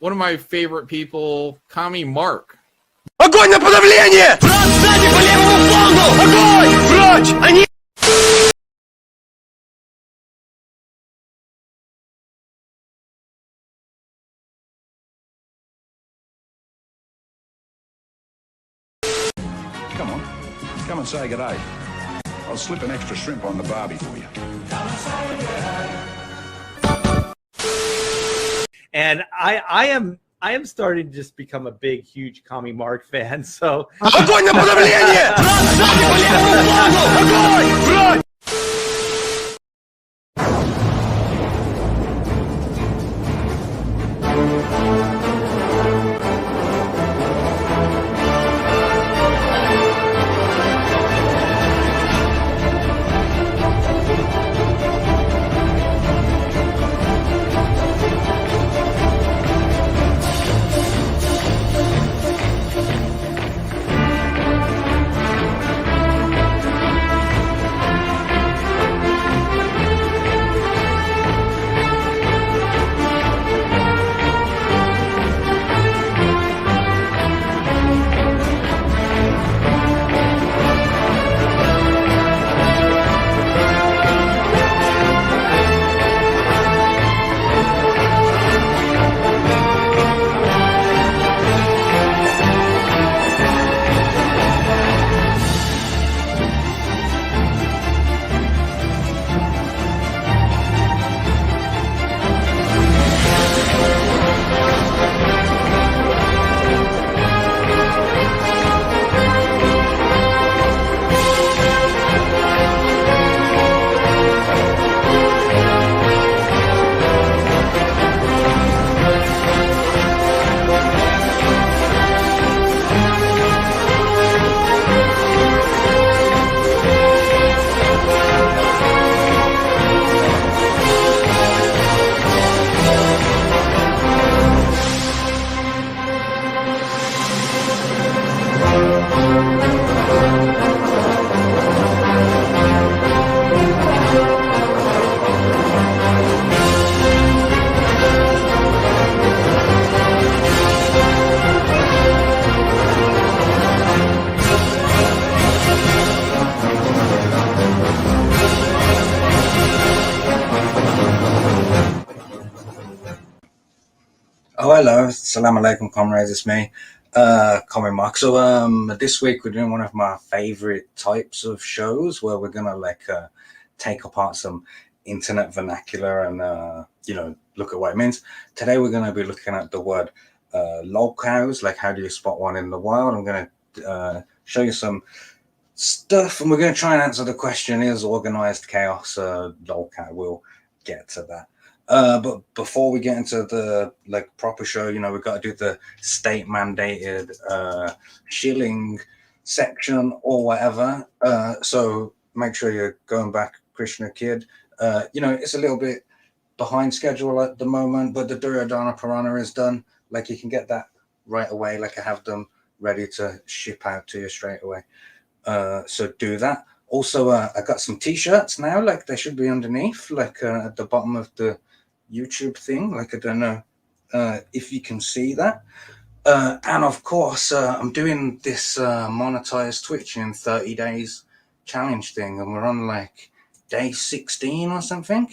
One of my favorite people, Commie Mark. Огонь на подавление! Враг сзади по левому флангу! Огонь! Прочь! Они... Come on. Come and say g'day. I'll slip an extra shrimp on the barbie for you. And I am starting to just become a big, huge Commie Mark fan. So Огонь на подавление! Враг сзади по левому флангу! Огонь! Прочь! Oh, hello. Assalamu alaikum, comrades. It's me, Commie Mark. So, this week we're doing one of my favorite types of shows where we're gonna take apart some internet vernacular and look at what it means. Today we're gonna be looking at the word LOLCOWS, like how do you spot one in the wild. I'm gonna show you some stuff, and we're gonna try and answer the question: is Organised Chaos LOLCOW? We'll get to that. But before we get into the proper show, we've got to do the state mandated shilling section or whatever. So make sure you're going back, Krishna Kid. It's a little bit behind schedule at the moment, but the Duryodhana Purana is done. Like you can get that right away. Like I have them ready to ship out to you straight away. So do that. Also, I got some t-shirts now. Like they should be underneath, at the bottom of the YouTube thing. I don't know if you can see that. And of course, I'm doing this monetized Twitch in 30 days challenge thing, and we're on day 16 or something.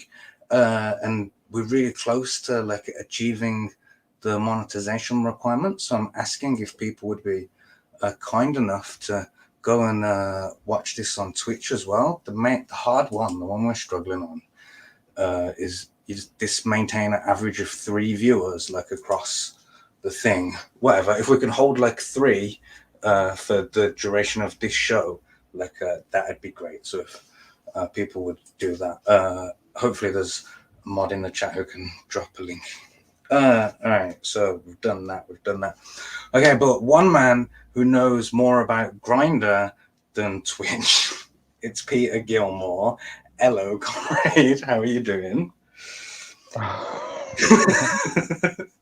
And we're really close to achieving the monetization requirements. So I'm asking if people would be kind enough to go and watch this on Twitch as well. The hard one, the one we're struggling on, is this maintain an average of 3 viewers like across the thing. Whatever. If we can hold like 3 for the duration of this show, like that'd be great. So if people would do that, hopefully there's a mod in the chat who can drop a link. All right, so we've done that. Okay, but one man who knows more about Grindr than Twitch, it's Peter Gilmore. Hello, comrade. How are you doing?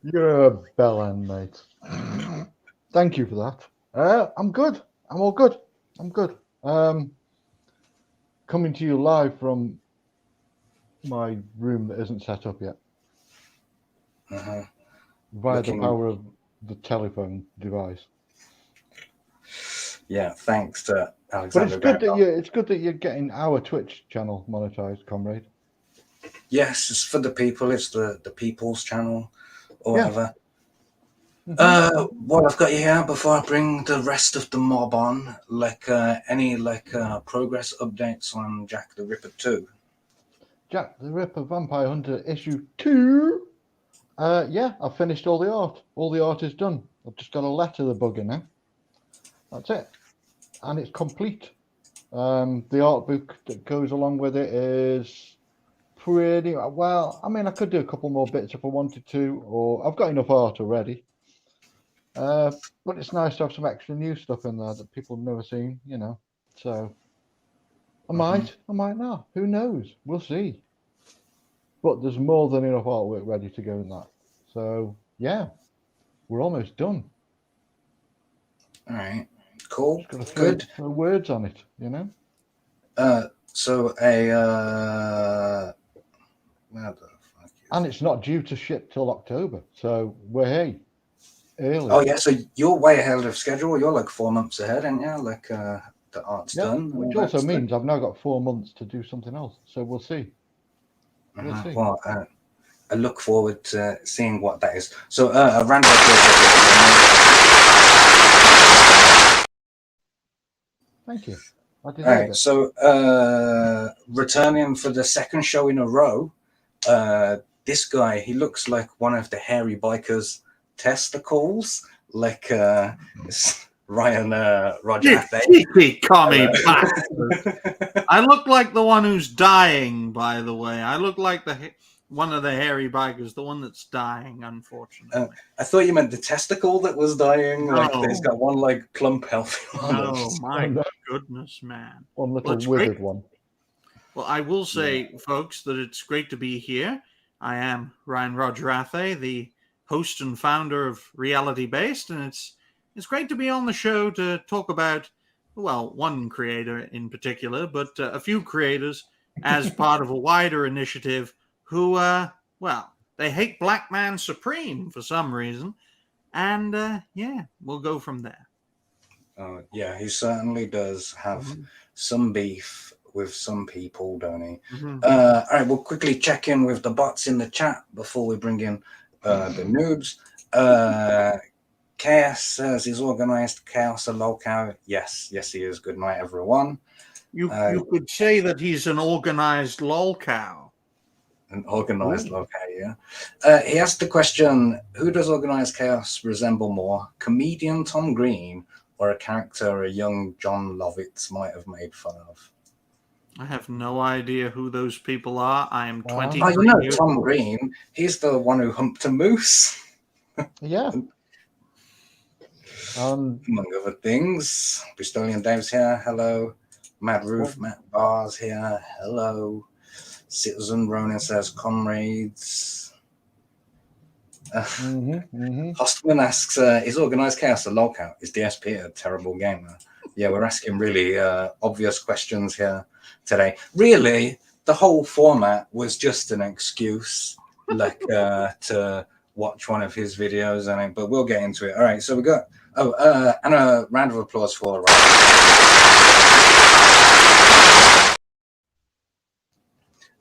You're a bellend, mate. Thank you for that. I'm good. I'm all good. I'm good. Coming to you live from my room that isn't set up yet. Via the power of the telephone device. Yeah, thanks to Alexander. But it's good that you're getting our Twitch channel monetized, comrade. Yes, it's for the people. It's the people's channel or whatever. What I've got here before I bring the rest of the mob on, like any progress updates on Jack the Ripper 2. Jack the Ripper Vampire Hunter issue 2. Yeah, I've finished all the art. All the art is done. I've just got to letter the bugger now. That's it. And it's complete. The art book that goes along with it is pretty well. I mean, I could do a couple more bits if I wanted to, or I've got enough art already. But it's nice to have some extra new stuff in there that people have never seen, you know. So I might not. Who knows? We'll see. But there's more than enough artwork ready to go in that. So yeah, we're almost done. All right, cool. Just got to throw words on it, you know. And it's not due to ship till October, so we're early. Oh yeah, so you're way ahead of schedule. You're like 4 months ahead, aren't you? Like the art's done. Which also means I've now got 4 months to do something else. So we'll see. We'll see. Well, I look forward to seeing what that is. So a random. Thank you. All right. So returning for the second show in a row, this guy, he looks like one of the hairy bikers' testicles, like Ryan Roger. Commie bastard. I look like the one who's dying, by the way. I look like one of the hairy bikers, the one that's dying, unfortunately. I thought you meant the testicle that was dying. No. Like he's got one like plump healthy one. Oh my goodness, man. One little withered one. Well, I will say, folks, that it's great to be here. I am Ryan Rogerathe, the host and founder of Reality Based, and it's great to be on the show to talk about, well, one creator in particular, but a few creators as part of a wider initiative who, well, they hate Black Man Supreme for some reason, and yeah, we'll go from there. Yeah, he certainly does have some beef with some people, don't he? All right, we'll quickly check in with the bots in the chat before we bring in the noobs. Chaos says, is Organised Chaos a LOLCOW? Yes, he is. Good night, everyone. You could say that he's an organised LOLCOW. An organised LOLCOW, yeah. He asked the question, who does Organised Chaos resemble more, comedian Tom Green or a character a young John Lovitz might have made fun of? I have no idea who those people are. I am 23 Oh, you know years Tom old. Green. He's the one who humped a moose. Yeah. Among other things. Bristolian Dave's here. Hello. Mad Roof, Matt Barr's here. Hello. Citizen Ronan says, comrades. Hostman asks, is Organised Chaos a LOLCOW? Is DSP a terrible gamer? Yeah, we're asking really obvious questions here today. Really, the whole format was just an excuse, like to watch one of his videos, but we'll get into it. All right, so we got and a round of applause for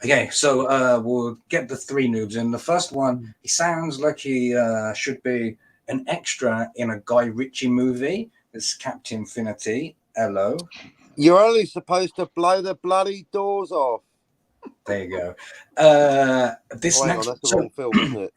Okay, so we'll get the three noobs in. The first one, he sounds like he should be an extra in a Guy Ritchie movie. It's Captain Infinity. Hello. You're only supposed to blow the bloody doors off. There you go. This Oh, hang next, on, that's the so wrong film, isn't it?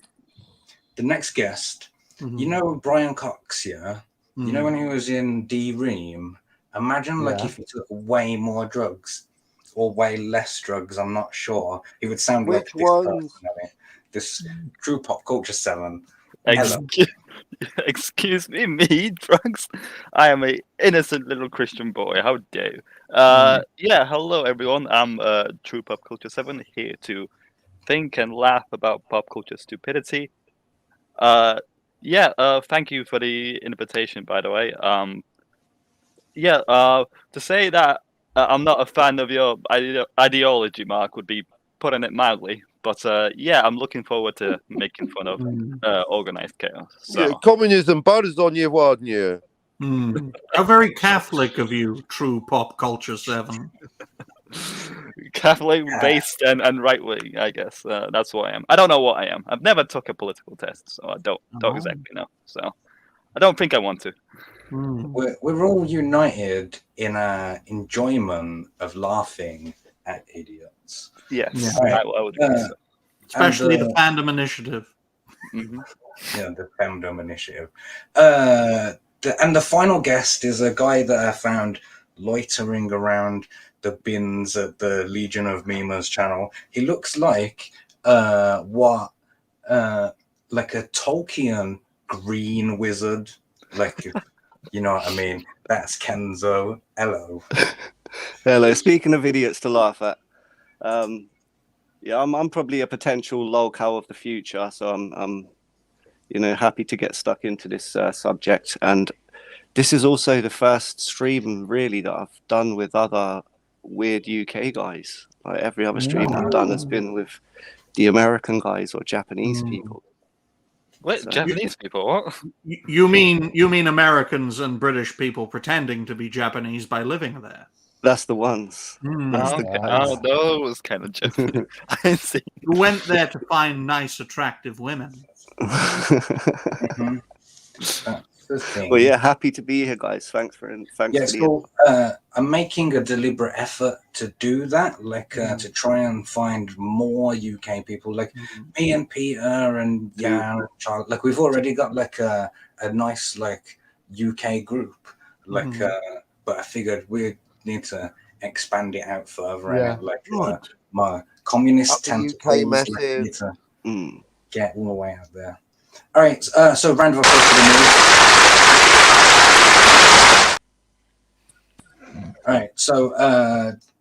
the next guest, Mhm. you know Brian Cox, yeah? You know when he was in D-Ream? Imagine like Yeah. if he took way more drugs or way less drugs, I'm not sure. He would sound like Which this ones? person, I mean, this True Pop Culture 7. Hello. Excuse me, drugs. I am a innocent little Christian boy. How dare you? Yeah, hello everyone. I'm True Pop Culture 7 here to think and laugh about pop culture stupidity. Thank you for the invitation, by the way. To say that I'm not a fan of your ideology, Mark, would be putting it mildly. But I'm looking forward to making fun of Organized Chaos. So. Yeah, communism butters on you, wasn't you? How very Catholic of you, True Pop Culture 7. Catholic based and right wing, I guess. That's what I am. I don't know what I am. I've never took a political test, so I don't exactly know. So I don't think I want to. We're all united in a enjoyment of laughing at idiots. Yes, Yeah. I would agree. So. Especially the Fandom Initiative. Mhm. Yeah, the Fandom Initiative. And the final guest is a guy that I found loitering around the bins at the Legion of Memers channel. He looks like like a Tolkien green wizard. Like, you know what I mean? That's Kenzo. Hello. Hello. Speaking of idiots to laugh at, I'm probably a potential LOLCOW of the future, so I'm happy to get stuck into this subject. And this is also the first stream really that I've done with other weird UK guys. Like every other stream I've done has been with the American guys or Japanese people. Wait, So- Japanese people? What? You mean Americans and British people pretending to be Japanese by living there? That's the ones. That's the Okay. guys. Oh, no, it was kind of just. I see. You went there to find nice, attractive women. Mhm. That's the thing. Well, yeah, happy to be here, guys. Thanks for Yeah, the so I'm making a deliberate effort to do that, like to try and find more UK people, like me and Peter and Jan and Charlotte. Like we've already got like a nice like UK group, like but I figured we need to expand it out further. Yeah. And, like my communist Up the UK tentacles, like, massive. need to get all the way out there. All right, so round of applause for the news. All right, so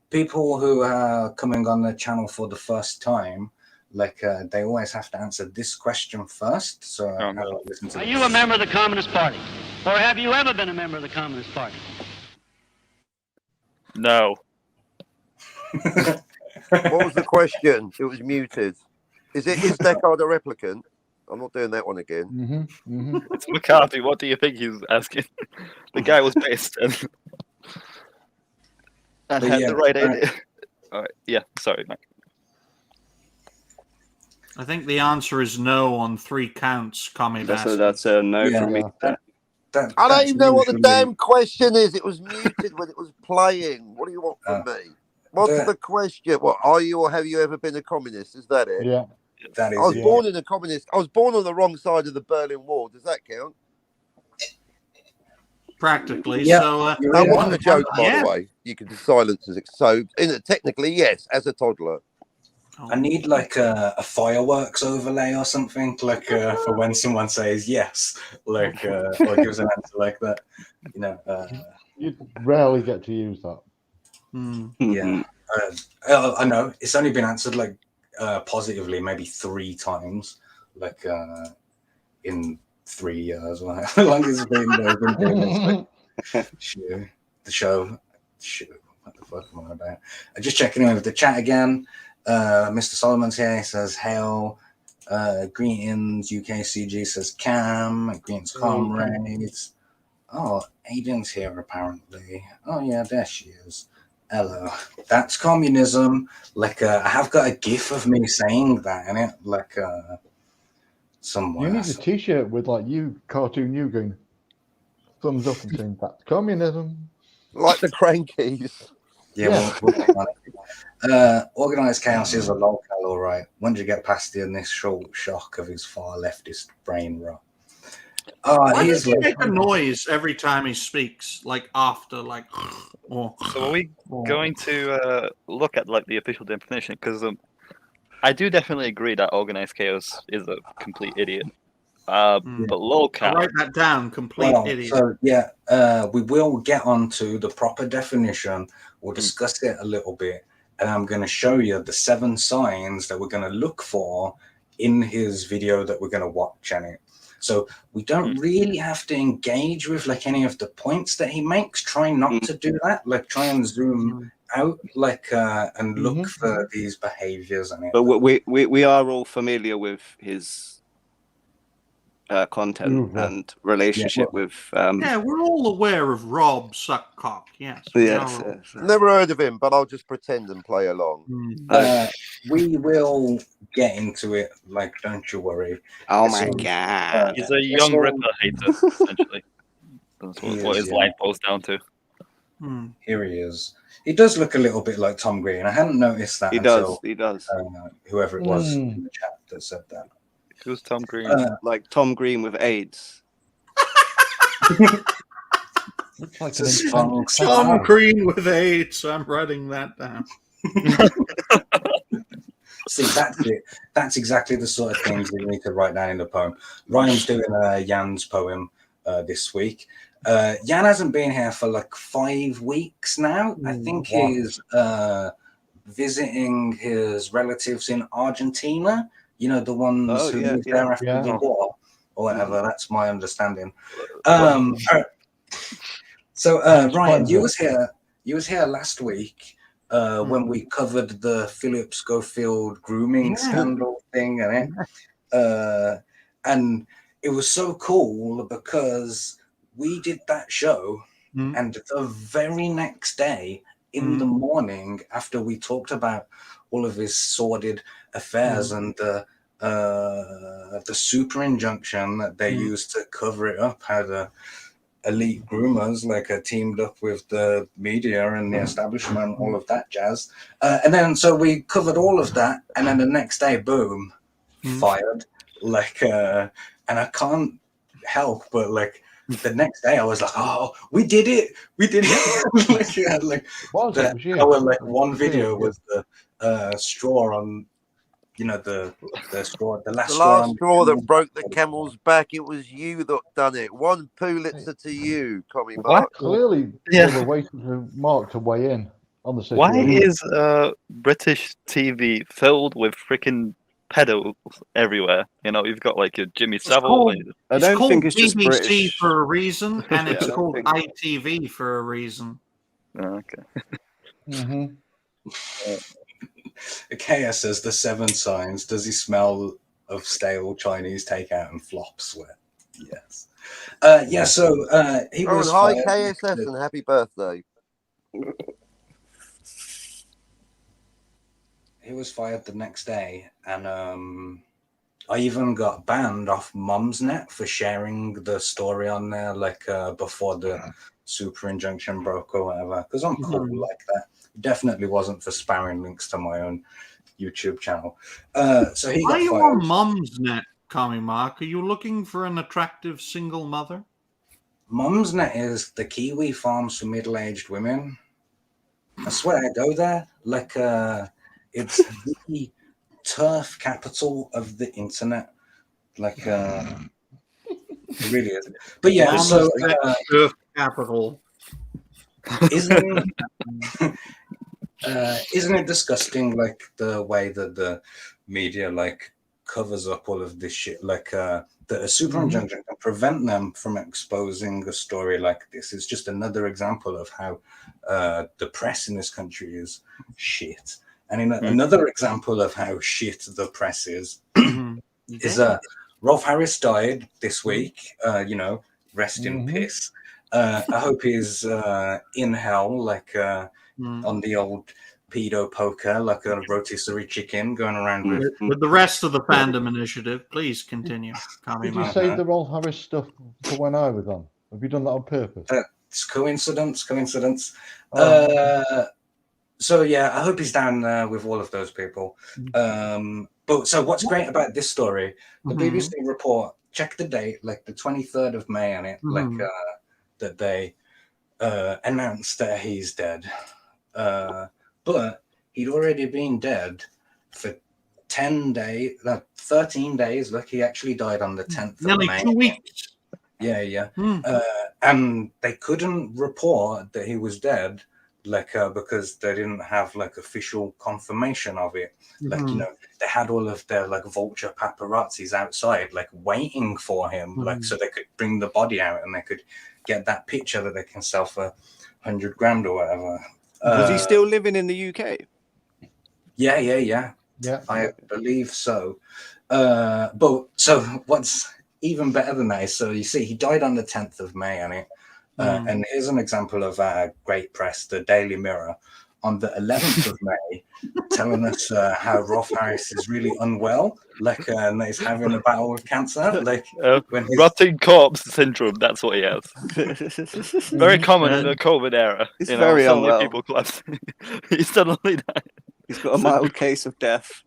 people who are coming on the channel for the first time, like they always have to answer this question first. So listen to Are this. you a member of the Communist Party? Or have you ever been a member of the Communist Party? No. What was the question? It was muted. Is Deckard a replicant? I'm not doing that one again. It's McCarthy. What do you think he's asking? The guy was based and had the right idea. All right. Yeah, sorry, Mike. I think the answer is no on 3 counts, Commie Bastard. That's a no from me. I don't even know what the damn question is. It was muted when it was playing. What do you want from me? What's the question? What are you or have you ever been a communist? Is that it? Yeah. That is I was born in a communist. I was born on the wrong side of the Berlin Wall. Does that count? Practically. Yeah. So That wasn't a joke, by yeah. the way. You can silence as so. Technically, yes, as a toddler. I need like a fireworks overlay or something, like for when someone says yes, like or gives an answer like that. You know, You rarely get to use that. yeah. I know it's only been answered like positively maybe 3 times, like in 3 years or how long it's been. I've been doing this, like, the show. What the fuck am I about? I'm just checking in with the chat again. Mr. Solomon's here. He says, hail. Greetings. UKCG says, Cam. Greetings, comrades. Oh, Aiden's here, apparently. Oh, yeah, there she is. Hello. That's communism. Like, I have got a gif of me saying that in it, like, somewhere. You need a T-shirt with like cartoon you going thumbs up and saying that's communism, like the Crankies. Yeah. Organised Chaos is a LOLCOW, all right. When did you get past the initial shock of his far leftist brain rot? Why does he make a noise every time he speaks? Like after, like. So are we going to look at like the official definition? Because I do definitely agree that Organized Chaos is a complete idiot. But LOLCOW. I'll write that down. Complete idiot. So we will get on to the proper definition. We'll discuss it a little bit, and I'm going to show you the 7 signs that we're going to look for in his video that we're going to watch on it. So we don't really have to engage with like any of the points that he makes. Try not to do that. Like try and zoom out, like and look for these behaviors on it. But we are all familiar with his content and relationship with. Yeah, we're all aware of Rob Suckcock. Yes. Yes. Never heard of him, but I'll just pretend and play along. We will get into it. Like, don't you worry. Oh my god! He's a young Ripper hater, essentially. That's what his life boils down to. Here he is. He does look a little bit like Tom Green. I hadn't noticed that. He does. He does. Whoever it was in the chat that said that. Who's Tom Green? Like Tom Green with AIDS. like Tom Green with AIDS. I'm writing that down. See, that's it. That's exactly the sort of things we need to write down in the poem. Ryan's doing Jan's poem this week. Jan hasn't been here for like 5 weeks now. I think he's visiting his relatives in Argentina. You know, the ones who moved there after the war or whatever. That's my understanding. So Ryan, you was here last week when we covered the Philip Schofield grooming scandal thing, and it was so cool because we did that show, and the very next day in the morning after we talked about all of his sordid affairs and the super injunction that they used to cover it up, how the elite groomers teamed up with the media and the establishment, all of that jazz, and then so we covered all of that, and then the next day, boom, fired. And I can't help but the next day I was like, oh, we did it. Our one video was the straw on, the straw, the last straw that broke the camel's back. It was you that done it. 1 Pulitzer to you, Commie Mark. Clearly, they were waiting for Mark to weigh in on the situation. Why is British TV filled with freaking pedos everywhere? You've got your Jimmy Savile. I don't think it's BBC just British for a reason, and it's called ITV for a reason. Okay. Ikea says the 7 signs. Does he smell of stale Chinese takeout and flop sweat? Yes. So he was hi KSS and happy birthday. He was fired the next day, and I even got banned off Mumsnet for sharing the story on there before the super injunction broke or whatever, because I'm cool like that. Definitely wasn't for spamming links to my own YouTube channel. So he Why are you fired. on Mumsnet, Commie Mark? Are you looking for an attractive single mother? Mumsnet is the Kiwi farms for middle-aged women. I swear I go there. It's the turf capital of the internet. It really is. But yeah, so turf capital. Isn't it disgusting the way that the media covers up all of this shit, that a super injunction can prevent them from exposing a story like this? Is just another example of how the press in this country is shit. And another example of how shit the press is is Rolf Harris died this week. Rest in piss. I hope he's in hell. on the old pedo poker, like a rotisserie chicken, going around with the rest of the fandom initiative. Please continue. Did you save the Rolf Harris stuff for when I was on? Have you done that on purpose? It's coincidence. Oh. So yeah, I hope he's down with all of those people. But so what's great about this story, the BBC report, check the date, like the 23rd of May on it, like that they announced that he's dead. But he'd already been dead for 13 days. Look, he actually died on the 10th of May. Nearly 2 weeks. Yeah. And they couldn't report that he was dead, like because they didn't have like official confirmation of it. Like, you know, they had all of their like vulture paparazzis outside, like waiting for him, like so they could bring the body out and they could get that picture that they can sell for $100,000 or whatever. Was he still living in the UK? Yeah. I believe so. But so what's even better than that is, so you see, he died on the 10th of May on it. And here's an example of great press, the Daily Mirror, on the 11th of May, telling us how Rolf Harris is really unwell, like, and he's having a battle with cancer. Like, rotting corpse syndrome, that's what he has. Very common in the COVID era. He's very unwell. People collapse. He suddenly died. He's got a mild case of death.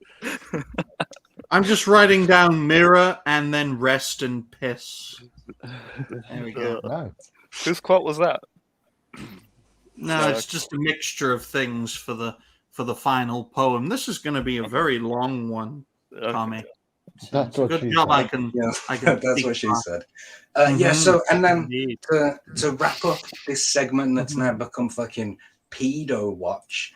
I'm just writing down mirror and then rest and piss. There we go. No. Whose quote was that? No, it's just a mixture of things for the final poem. This is going to be a very long one, Tommy. That's what good she job. said. I can that's what she said. Yeah. So, and then to wrap up this segment that's now become fucking pedo watch.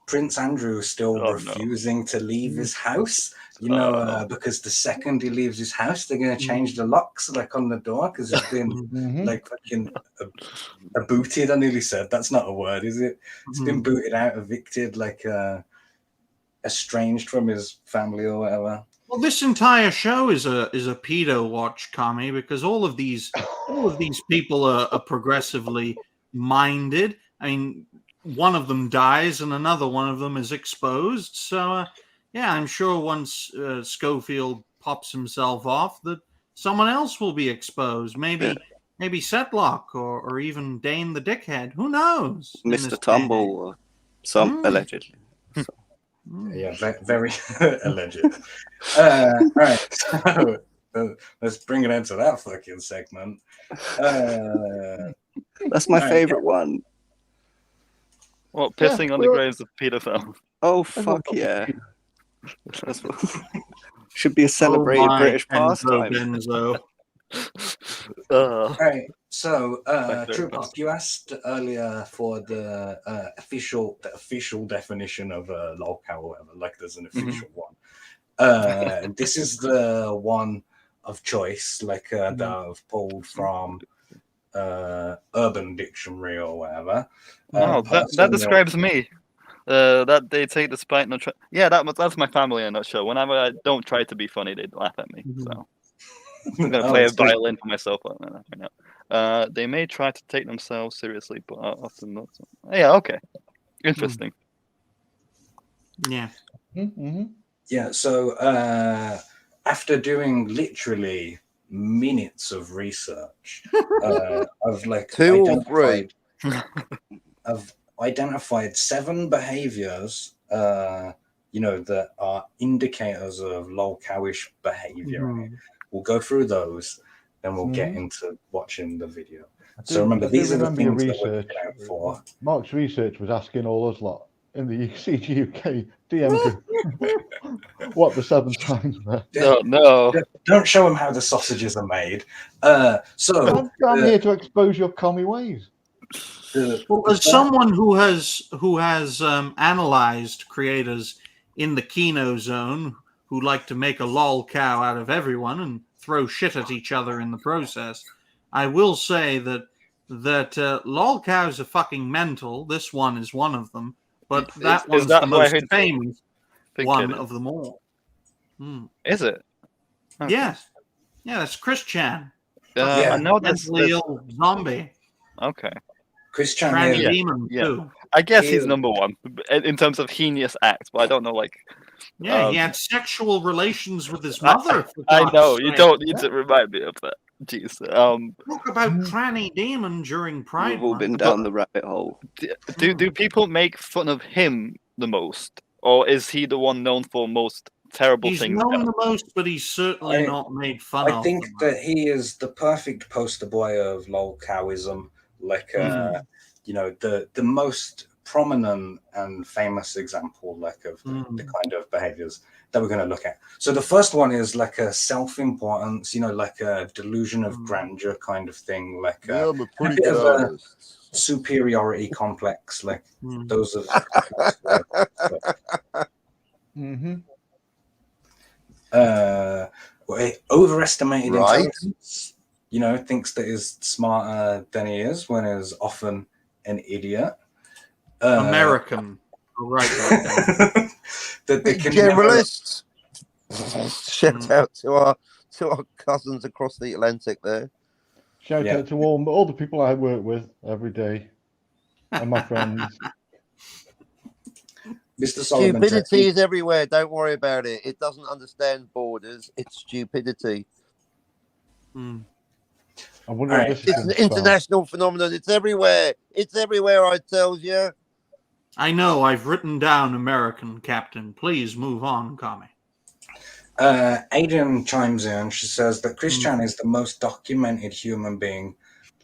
Prince Andrew is still refusing to leave his house, you know, because the second he leaves his house, they're going to change the locks, like, on the door, because he's been, like, fucking booted, I nearly said. That's not a word, is it? He's been booted out, evicted, like, estranged from his family or whatever. Well, this entire show is a pedo watch, Kami, because all of these people are progressively minded. I mean, one of them dies and another one of them is exposed. So, yeah, I'm sure once Schofield pops himself off, that someone else will be exposed. Maybe Setlock or even Dane the Dickhead. Who knows? Mr. Tumble or some allegedly. Yeah, very alleged. All right, so let's bring it into that fucking segment. That's my favorite one. What, pissing on the graves of pedophiles? Oh, fuck yeah. That's what... Should be a celebrated British pastime. All right, so Trupok, you asked earlier for the official definition of LOLCOW or whatever, like there's an official one. This is the one of choice, like that I've pulled from Urban Dictionary or whatever. No, that describes me. That they take the spite. That's my family in a nutshell. Whenever I don't try to be funny, they laugh at me. So I'm gonna play a violin for myself right now. They may try to take themselves seriously, but often not. So. Yeah, okay, interesting. Yeah. Yeah. So after doing literally minutes of research, I've like 2 or 3. I've identified 7 behaviors, you know, that are indicators of LOLCOWish behavior. We'll go through those, then we'll get into watching the video. So remember, these are the things that we're looking out for. Mark's research was asking all us lot in the CGUK DM group what the 7 times were. No. Don't show them how the sausages are made. So I'm here to expose your commie ways. Well, as someone who has analyzed creators in the Kino zone who like to make a LOLCOW out of everyone and throw shit at each other in the process, I will say that LOLCOWs are fucking mental. This one is one of them, but that one's the most famous one of them all. Is it? Okay. Yes. Yeah, that's Chris Chan. I know that's mentally ill zombie. Okay. Chris Chan Tranny is Demon yeah. too. I guess he's Ew. number one in terms of heinous acts, but I don't know, like. Yeah, he had sexual relations with his I- mother. for I God's know you sake. don't need to remind me of that. Jeez. Talk about Tranny Demon during Pride We've all Month. been down the rabbit hole. Do people make fun of him the most, or is he the one known for most terrible He's things? known the most, but he's certainly not made fun I of. think the that most. he is the perfect poster boy of LOLCOWism. Like, you know, the most prominent and famous example, like, of the kind of behaviors that we're going to look at. So the first one is like a self-importance, you know, like a delusion of grandeur kind of thing, like Yeah, I'm a a pretty bit good of a artist. superiority complex, like those of overestimated Right. intelligence, you know, thinks that he's smarter than he is when he's often an idiot. American. I'll write that down. That they can Generalists. Shout out to our cousins across the Atlantic there. Shout out to all the people I work with every day and my friends. Mr. Solomon Stupidity is everywhere. Don't worry about it. It doesn't understand borders. It's stupidity. I wonder if this is It's an international phenomenon. It's everywhere. It's everywhere, I tell you. I know. I've written down American, Captain. Please move on, Kami. Adrian chimes in. She says that Chris Chan is the most documented human being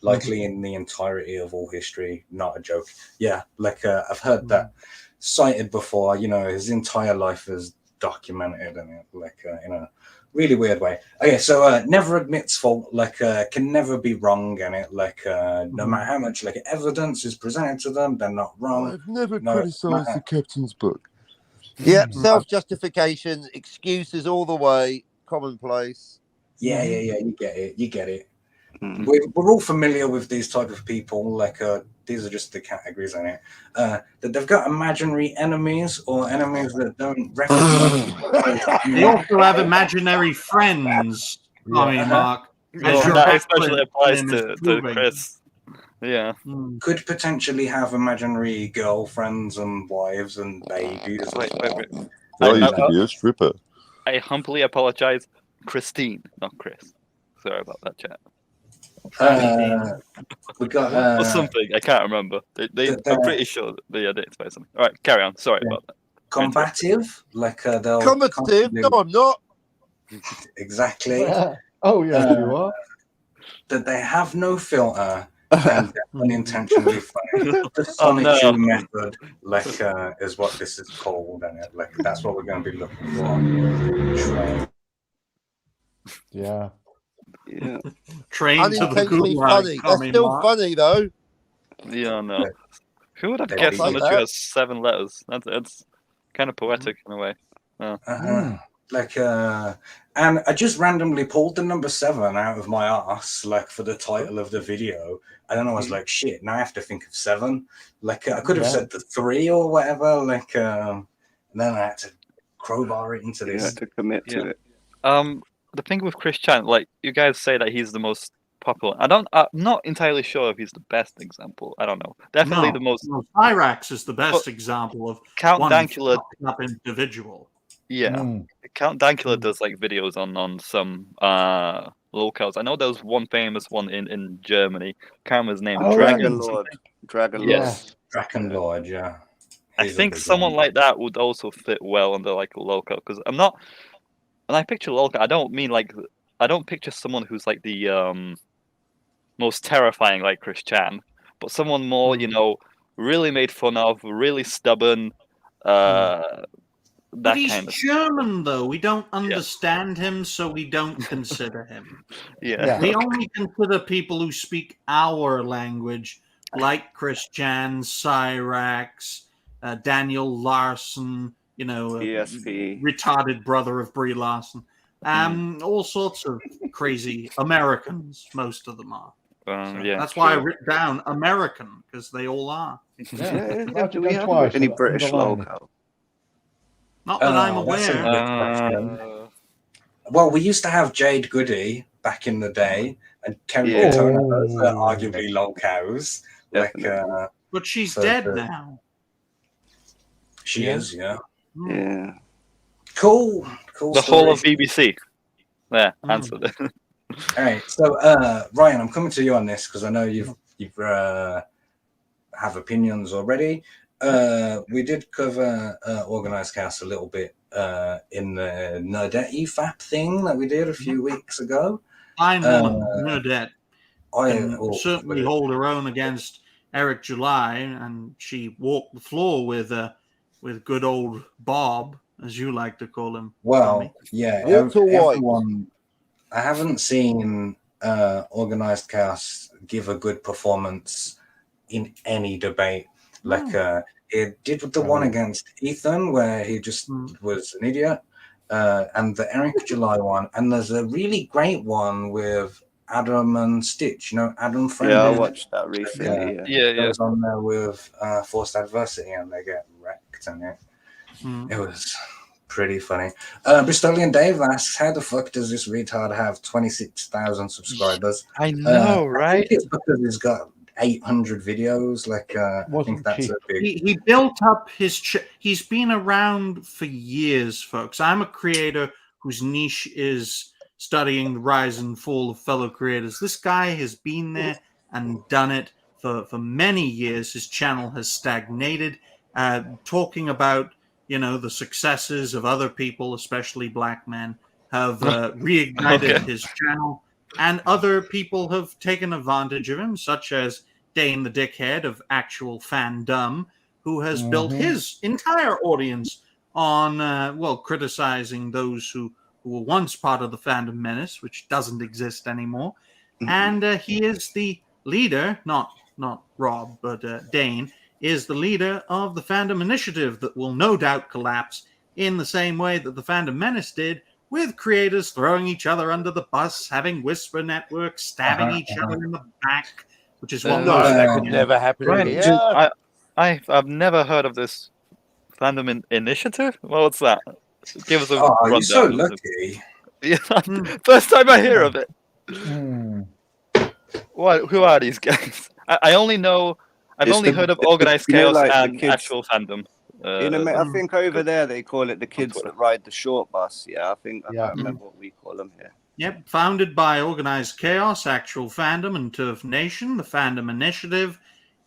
likely in the entirety of all history. Not a joke. Yeah, like I've heard that cited before. You know, his entire life is documented, and like in a really weird way. Okay, so never admits fault. Like can never be wrong in it. Like no matter how much like evidence is presented to them, they're not wrong. I've never No criticised matter- the captain's book. Yep, self-justification, excuses all the way, commonplace. Yeah, you get it. We're all familiar with these type of people. Like these are just the categories in it. That they've got imaginary enemies or enemies that don't recognize. They also have imaginary friends. I mean, Mark. Well, that especially applies to Chris. Yeah. Could potentially have imaginary girlfriends and wives and babies. Wait. I used to be a stripper. I humbly apologize, Christine, not Chris. Sorry about that, chat. We got or something. I can't remember. I'm pretty sure they identify something. All right, carry on. Sorry about that. Combative, like they'll combative. No, I'm not. Exactly. Oh yeah, you are. That they have no filter and unintentionally funny. The Sonic method, like, is what this is called, and like that's what we're going to be looking for. Yeah. Train to the Unintentionally gulag. funny. That's still funny though. Yeah, no. Who would have guessed like that that. has 7 letters? That's kind of poetic in a way. Like, and I just randomly pulled the number 7 out of my ass, like for the title of the video. And then I was like, shit, now I have to think of 7. Like, I could have said the 3 or whatever. Like, and then I had to crowbar it into this. You had to commit to it. The thing with Chris Chan, like you guys say that he's the most popular. I'm not entirely sure if he's the best example. I don't know. Definitely the most. No, Cyrax is the best example of Count one Dankula up individual. Yeah, Count Dankula does like videos on some locals. I know there was one famous one in Germany. Can't remember his name. Dragon Lord. Dragon Lord. Yes. Dragon Lord, yeah. I think someone like that would also fit well under like LOLCOW, because I'm not. When I picture LOLCOW, I don't picture someone who's like the most terrifying like Chris Chan, but someone more, really made fun of, really stubborn. But he's German, though. We don't understand him, so we don't consider him. We only consider people who speak our language, like Chris Chan, Cyrax, Daniel Larson, retarded brother of Brie Larson. All sorts of crazy Americans, most of them are. That's why I wrote down American, because they all are. Do we have any British LOLCOW? Not that I'm aware. Well, we used to have Jade Goody back in the day, and Kerry Katona, arguably LOLCOWs. Definitely. But she's so dead the- now. She is, yeah. Yeah. Cool The whole of story. BBC. There, answered it. All right, so Ryan, I'm coming to you on this because I know you've have opinions already. We did cover Organised Chaos a little bit in the Nerdette EFAP thing that we did a few weeks ago. Fine woman, Nerdette. I Can certainly hold her own against Eric July, and she walked the floor with good old Bob, as you like to call him. Well, yeah, Walter White. everyone. I haven't seen Organised Chaos give a good performance in any debate. Like it did with the one against Ethan, where he just was an idiot, and the Eric July one, and there's a really great one with Adam and Stitch. You know, Adam Friend. Yeah, I watched that recently. Yeah. Goes on there with Forced Adversity, and they get wrecked, and it was pretty funny. Bristolian Dave asks, how the fuck does this retard have 26,000 subscribers? I know, right? I think it's because he's got 800 videos. Like, I think that's a big... He built up his... He's been around for years, folks. I'm a creator whose niche is studying the rise and fall of fellow creators. This guy has been there and done it for many years. His channel has stagnated. Talking about the successes of other people, especially black men, have reignited his channel, and other people have taken advantage of him, such as Dane the Dickhead of Actual Fandom, who has built his entire audience on, criticizing those who were once part of the Fandom Menace, which doesn't exist anymore. And he is the leader, not Rob, but Dane, is the leader of the Fandom Initiative that will no doubt collapse in the same way that the Fandom Menace did, with creators throwing each other under the bus, having whisper networks, stabbing each other in the back, which is what that could never happen again. I've never heard of this Fandom Initiative. Well, what's that? Give us a rundown. You're so lucky. Yeah, first time I hear of it. What? Who are these guys? I only know... I've only heard of Organised Chaos and Actual Fandom. I think over there they call it the kids that ride the short bus. Yeah, I think I can't remember what we call them here. Yep, founded by Organised Chaos, Actual Fandom, and Turf Nation, the Fandom Initiative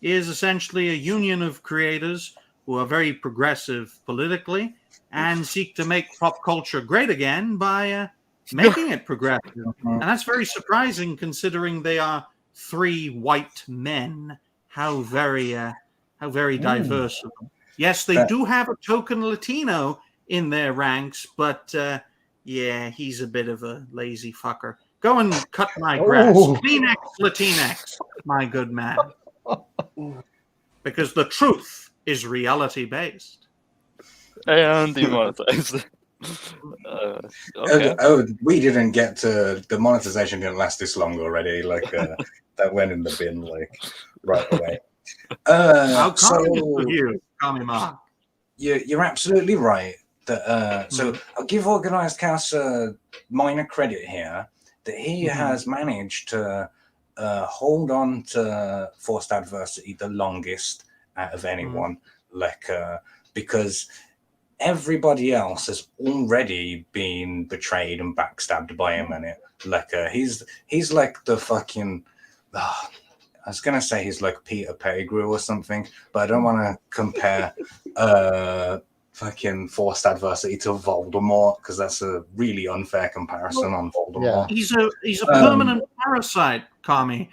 is essentially a union of creators who are very progressive politically and seek to make pop culture great again by making it progressive. And that's very surprising considering they are 3 white men. How very diverse of them. Yes, they do have a token Latino in their ranks, but he's a bit of a lazy fucker. Go and cut my grass. Kleenex Latinx, my good man. Because the truth is reality-based. And demonetized. We didn't get to... The monetization didn't last this long already. Like, that went in the bin, like... right away. How communist of you, Tommy Mark? You're absolutely right. That so I'll give Organised Chaos a minor credit here that he has managed to hold on to Forced Adversity the longest out of anyone. Like because everybody else has already been betrayed and backstabbed by him in it. Like he's like the fucking. I was going to say he's like Peter Pettigrew or something, but I don't want to compare fucking Forced Adversity to Voldemort because that's a really unfair comparison on Voldemort. Yeah. He's a permanent parasite, Kami.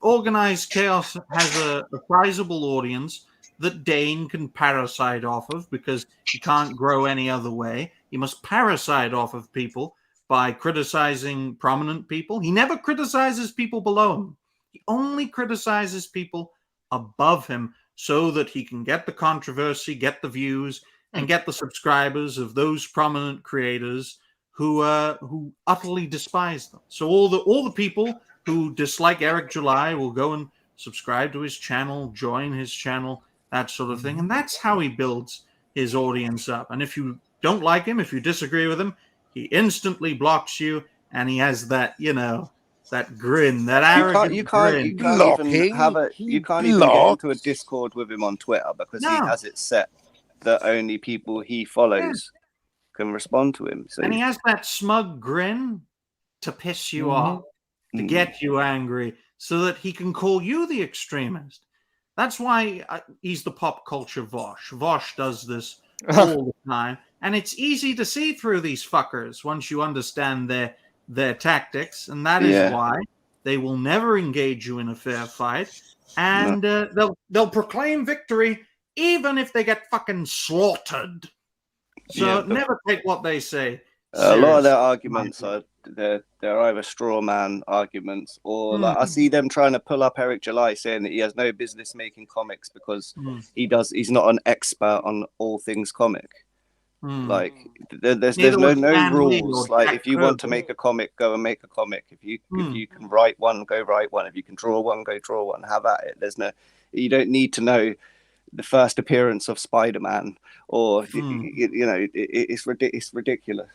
Organised Chaos has a sizable audience that Dane can parasite off of because he can't grow any other way. He must parasite off of people by criticizing prominent people. He never criticizes people below him. He only criticizes people above him so that he can get the controversy, get the views, and get the subscribers of those prominent creators who utterly despise them. So all the people who dislike Eric July will go and subscribe to his channel, join his channel, that sort of thing. And that's how he builds his audience up. And if you don't like him, if you disagree with him, he instantly blocks you, and he has that, That grin, that arrogant You can't grin. even have a. You can't even get into a Discord with him on Twitter because he has it set that only people he follows can respond to him. So And he has that smug grin to piss you off, to get you angry, so that he can call you the extremist. That's why he's the pop culture Vosh. Vosh does this all the time, and it's easy to see through these fuckers once you understand their tactics, and that is why they will never engage you in a fair fight, and they'll proclaim victory even if they get fucking slaughtered. So never take what they say a lot of their arguments are they're either straw man arguments or like I see them trying to pull up Eric July saying that he has no business making comics because he's not an expert on all things comic. Like there's no rules. Like if you want to make a comic, go and make a comic. If you can write one, go write one. If you can draw one, go draw one. Have at it. You don't need to know the first appearance of Spider-Man or it's ridiculous.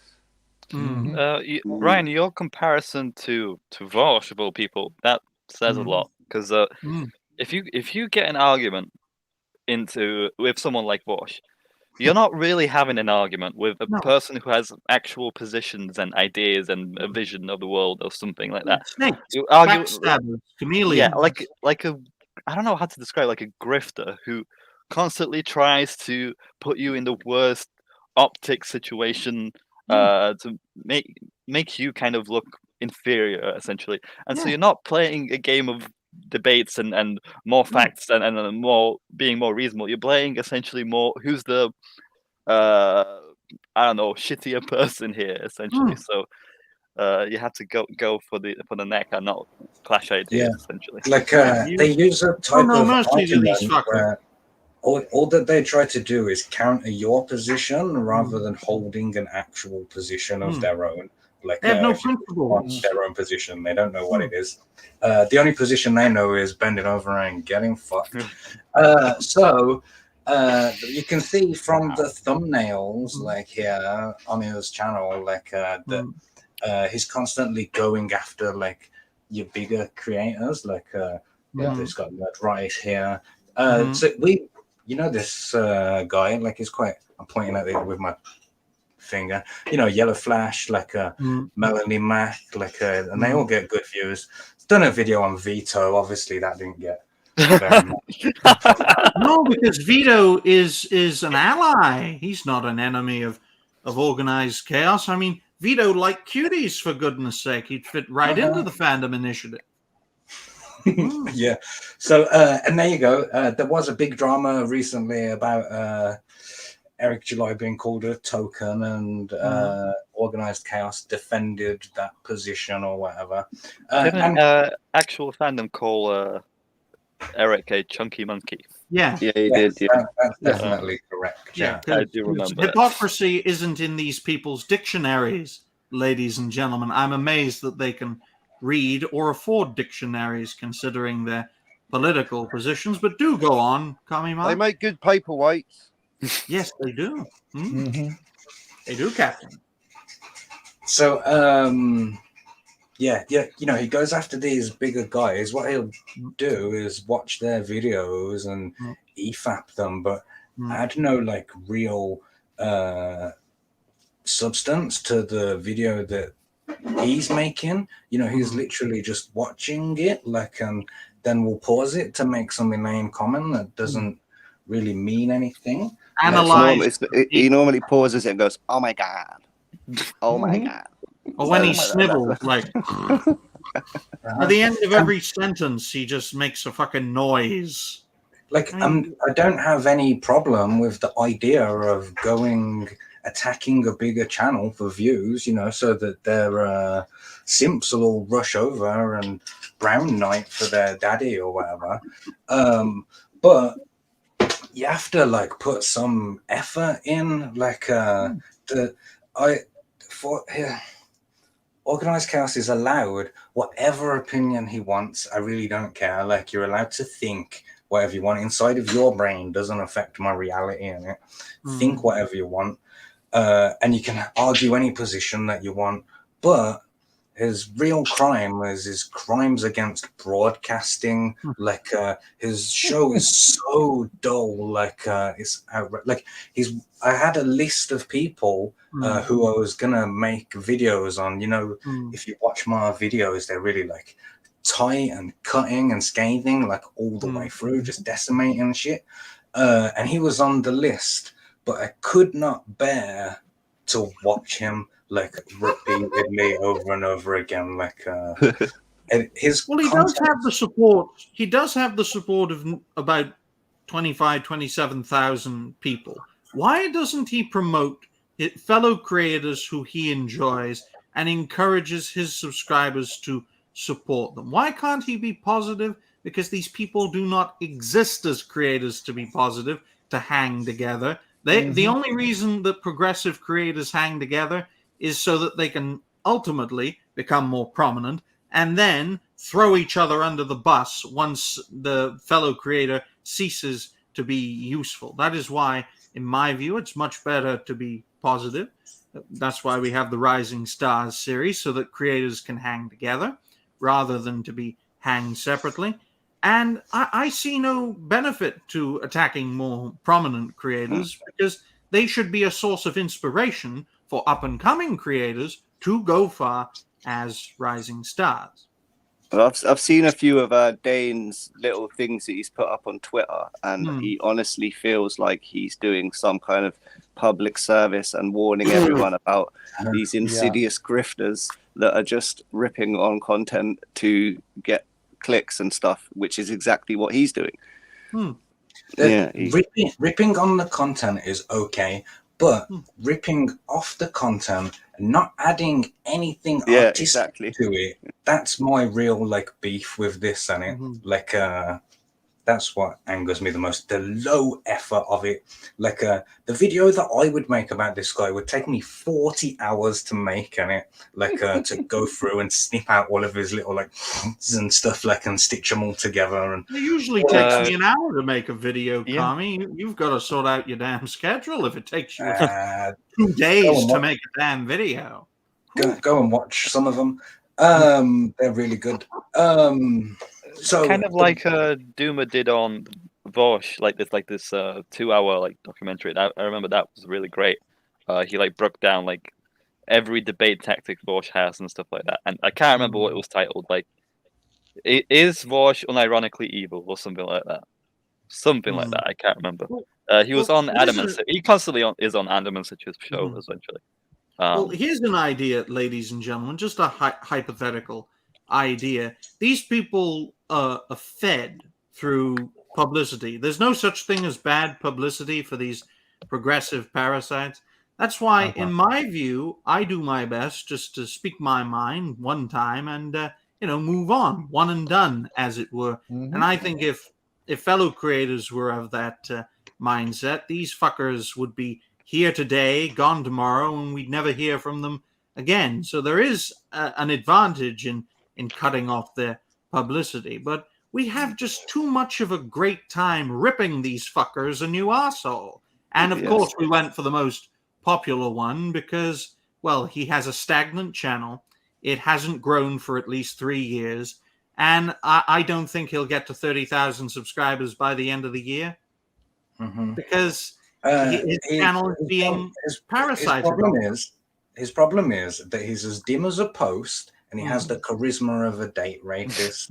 Ryan, your comparison to Vosh of all people, that says a lot because if you get an argument with someone like Vosh, you're not really having an argument with a person who has actual positions and ideas and a vision of the world or something like that. You argue, chameleon. Yeah, like a I don't know how to describe, like a grifter who constantly tries to put you in the worst optic situation to make you kind of look inferior, essentially. And so you're not playing a game of debates and more facts and more being more reasonable. You're playing essentially more who's the I don't know, shittier person here, essentially. So you have to go for the neck and not clash ideas, essentially. Like they use a type of argument where all that they try to do is counter your position rather than holding an actual position of their own. Like they have no principles. Their own position, they don't know what it is. The only position they know is bending over and getting fucked. So you can see from the thumbnails, like here on his channel, like that he's constantly going after like your bigger creators. Like there's got that right here. So this guy, like he's quite. I'm pointing at it with my finger. Yellow Flash, like Melanie Mac, like and they all get good views. Done a video on Vito. Obviously, that didn't get very much. No, because Vito is an ally. He's not an enemy of Organized Chaos. I mean, Vito liked cuties, for goodness sake. He'd fit right into the fandom initiative. Yeah. So and there you go. There was a big drama recently about Eric July being called a token, and Organised Chaos defended that position or whatever. Didn't actual fandom call Eric a chunky monkey? Yeah, he did. Yeah, that's definitely correct. Yeah, I do remember. Hypocrisy isn't in these people's dictionaries, ladies and gentlemen. I'm amazed that they can read or afford dictionaries, considering their political positions. But do go on, Kami Mark. They make good paperweights. Yes, they do. They do, Captain. So, he goes after these bigger guys. What he'll do is watch their videos and EFAP them, but add no like real substance to the video that he's making. He's literally just watching it, like, and then we'll pause it to make some inane comment that doesn't really mean anything. Analyze. He normally pauses it and goes, "Oh my god, oh my god." Or when he snivels, like at the end of every sentence, he just makes a fucking noise. Like, I don't have any problem with the idea of attacking a bigger channel for views, so that their simps will all rush over and brown knight for their daddy or whatever. But you have to like put some effort in, like Organised Chaos is allowed whatever opinion he wants. I really don't care. Like, you're allowed to think whatever you want inside of your brain. Doesn't affect my reality in it. Think whatever you want, and you can argue any position that you want. But his real crime was his crimes against broadcasting. Like his show is so dull. Like it's like I had a list of people who I was gonna make videos on. You know, if you watch my videos, they're really like tight and cutting and scathing, like all the way through, just decimating shit. And he was on the list, but I could not bear to watch him like repeatedly over and over again. Like his well, he does have the support. He does have the support of about 27,000 people. Why doesn't he promote fellow creators who he enjoys and encourages his subscribers to support them? Why can't he be positive? Because these people do not exist as creators to be positive, to hang together. The only reason that progressive creators hang together is so that they can ultimately become more prominent and then throw each other under the bus once the fellow creator ceases to be useful. That is why, in my view, it's much better to be positive. That's why we have the Rising Stars series, so that creators can hang together rather than to be hanged separately. And I see no benefit to attacking more prominent creators because they should be a source of inspiration for up-and-coming creators to go far as rising stars. Well, I've seen a few of Dane's little things that he's put up on Twitter, and he honestly feels like he's doing some kind of public service and warning everyone about these insidious grifters that are just ripping on content to get clicks and stuff, which is exactly what he's doing. Ripping on the content is okay, but ripping off the content and not adding anything artistic to it, that's my real like beef with this, and it like that's what angers me the most, the low effort of it. Like the video that I would make about this guy would take me 40 hours to make, and it like to go through and snip out all of his little like and stuff, like, and stitch them all together. And it usually takes me an hour to make a video, Kami. You've got to sort out your damn schedule if it takes you 2 days to make a damn video. Go and watch some of them. They're really good. So kind of like Duma did on Vosh, like this 2-hour like documentary. I remember that was really great. He like broke down like every debate tactic Vosh has and stuff like that. And I can't remember what it was titled. Like, is Vosh unironically evil or something like that? Something like that. I can't remember. He was on Adam and he constantly is on Adam and Sitch's show essentially. Well, here's an idea, ladies and gentlemen, just a hypothetical idea. These people are fed through publicity. There's no such thing as bad publicity for these progressive parasites. That's why, in my view, I do my best just to speak my mind one time and move on, one and done, as it were. And I think if fellow creators were of that mindset, these fuckers would be here today, gone tomorrow, and we'd never hear from them again. So there is an advantage in cutting off their publicity, but we have just too much of a great time ripping these fuckers a new arsehole. And of course, we went for the most popular one because, well, he has a stagnant channel. It hasn't grown for at least 3 years. And I don't think he'll get to 30,000 subscribers by the end of the year because his channel is being parasited. His problem is that he's as dim as a post, and he has the charisma of a date rapist.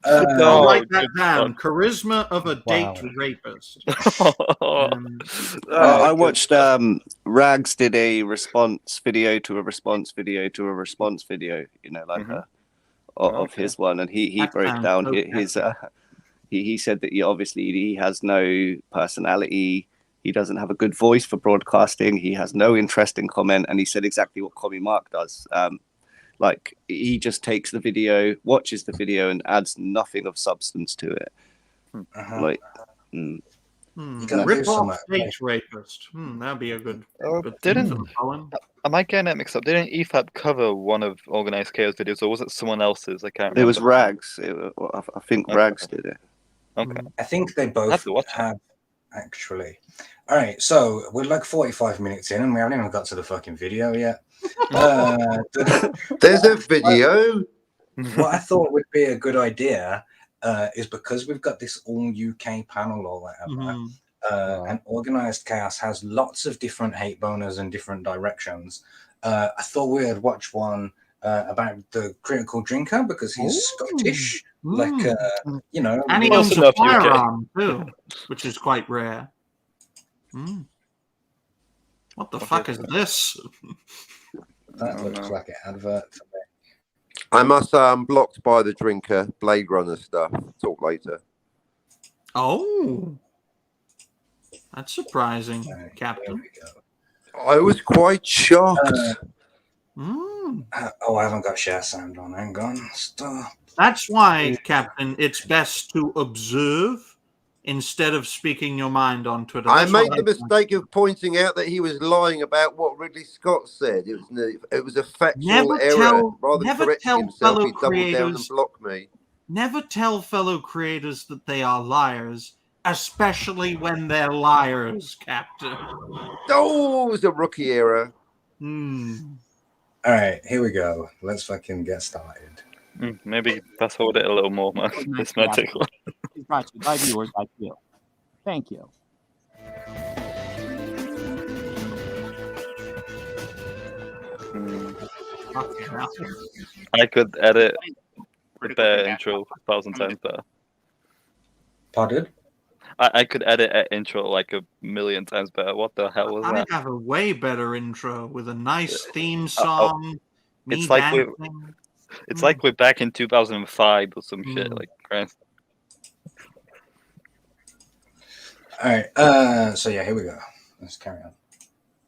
I'll write that down. Charisma of a date rapist. I watched Rags did a response video to a response video to a response video, of his one, and he broke down his. He said that he has no personality. He doesn't have a good voice for broadcasting. He has no interesting comment, and he said exactly what Commie Mark does. Like, he just takes the video, watches the video, and adds nothing of substance to it. Rip off date rapist. That'd be a good. Am I getting it mixed up? Didn't EFAP cover one of Organised Chaos videos, or was it someone else's? I can't remember. It was Rags. I think Rags did it. Okay. I think they both have, actually. All right, so we're like 45 minutes in, and we haven't even got to the fucking video yet. There's a video. What I thought would be a good idea is because we've got this all UK panel or whatever, and Organised Chaos has lots of different hate boners and different directions. I thought we'd watch one about the Critical Drinker because he's Scottish, like you know, and he owns a firearm too, which is quite rare. What the fuck is this? That looks like an advert for me. I must say I'm blocked by the drinker, Blade Runner stuff. Talk later. Oh, that's surprising, Captain. I was quite shocked. Oh, I haven't got share sound on. Hang on. Stop. That's why, Captain, it's best to observe instead of speaking your mind on Twitter. I made the mistake of pointing out that he was lying about what Ridley Scott said. It was a factual error. Rather than correcting himself, he doubled down and blocked me. Never tell fellow creators that they are liars, especially when they're liars, Captain. Oh, it was a rookie error. All right, here we go. Let's fucking get started. Maybe fast forward it a little more, man. This might take long. It's brought to you by viewers like you. Thank you. I could edit the bear intro 1,000 times better. Pardon? I could edit an intro like 1,000,000 times better. What the hell was I that? have a way better intro with a nice theme song. It's like we're back in 2005 or some shit. Like Christ. All right. So yeah, here we go. Let's carry on.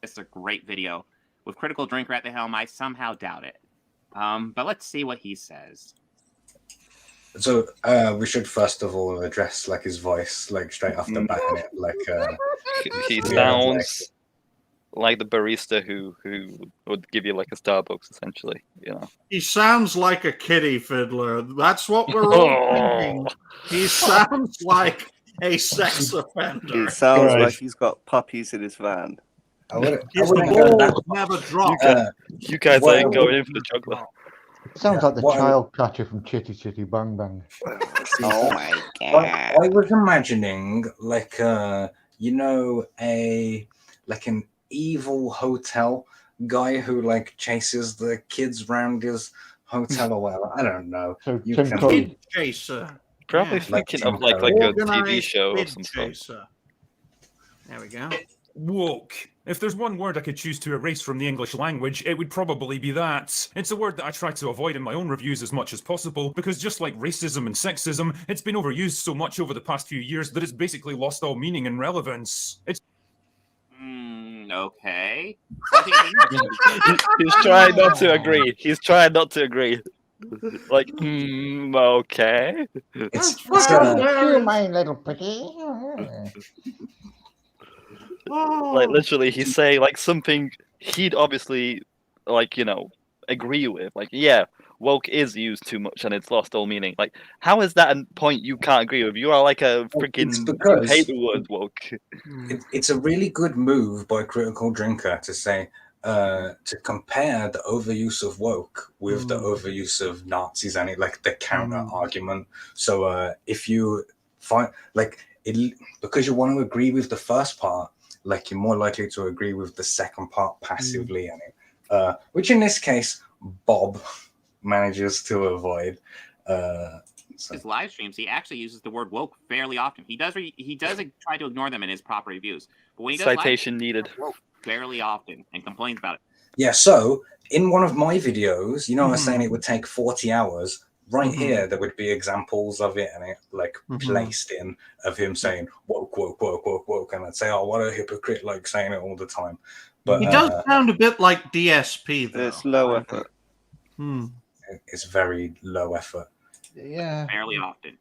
It's a great video. With Critical Drinker at the helm, I somehow doubt it. But let's see what he says. So we should first of all address like his voice, like straight off the bat. Like he sounds like the barista who would give you like a Starbucks, essentially. You know. He sounds like a kitty fiddler. That's what we're all thinking. He sounds like a sex offender. It sounds like he's got puppies in his van. His balls never drop. You guys ain't going in for the chocolate. Sounds like the child catcher from Chitty Chitty Bang Bang. Oh my god! I was imagining like you know, an evil hotel guy who like chases the kids round his hotel or whatever. I don't know. So You Tim can- Curry. Kid chaser. Probably thinking of like a TV Organized show or kid something. chaser. There we go. Woke. If there's one word I could choose to erase from the English language, it would probably be that. It's a word that I try to avoid in my own reviews as much as possible, because just like racism and sexism, it's been overused so much over the past few years that it's basically lost all meaning and relevance. It's Okay. He's trying not to agree. He's trying not to agree. Like, okay. You, my little pretty. Like literally, he's saying like something he'd obviously like agree with. Like, yeah, woke is used too much and it's lost all meaning. Like, how is that a point you can't agree with? You are like a freaking you hate the word woke. It's a really good move by Critical Drinker to say to compare the overuse of woke with the overuse of Nazis and it like the counter argument. So if you find like it, because you want to agree with the first part, like you're more likely to agree with the second part passively, and which in this case Bob manages to avoid. His live streams, he actually uses the word woke fairly often. He does try to ignore them in his proper reviews, but when he does Citation needed. Woke fairly often and complains about it. Yeah, so in one of my videos, I was saying it would take 40 hours. Right here, there would be examples of it, and it like placed in of him saying woke, woke, woke, woke, woke, and I'd say, "Oh, what a hypocrite!" Like saying it all the time. But he does sound a bit like DSP, though. It's low effort. It's very low effort. Yeah. Fairly often.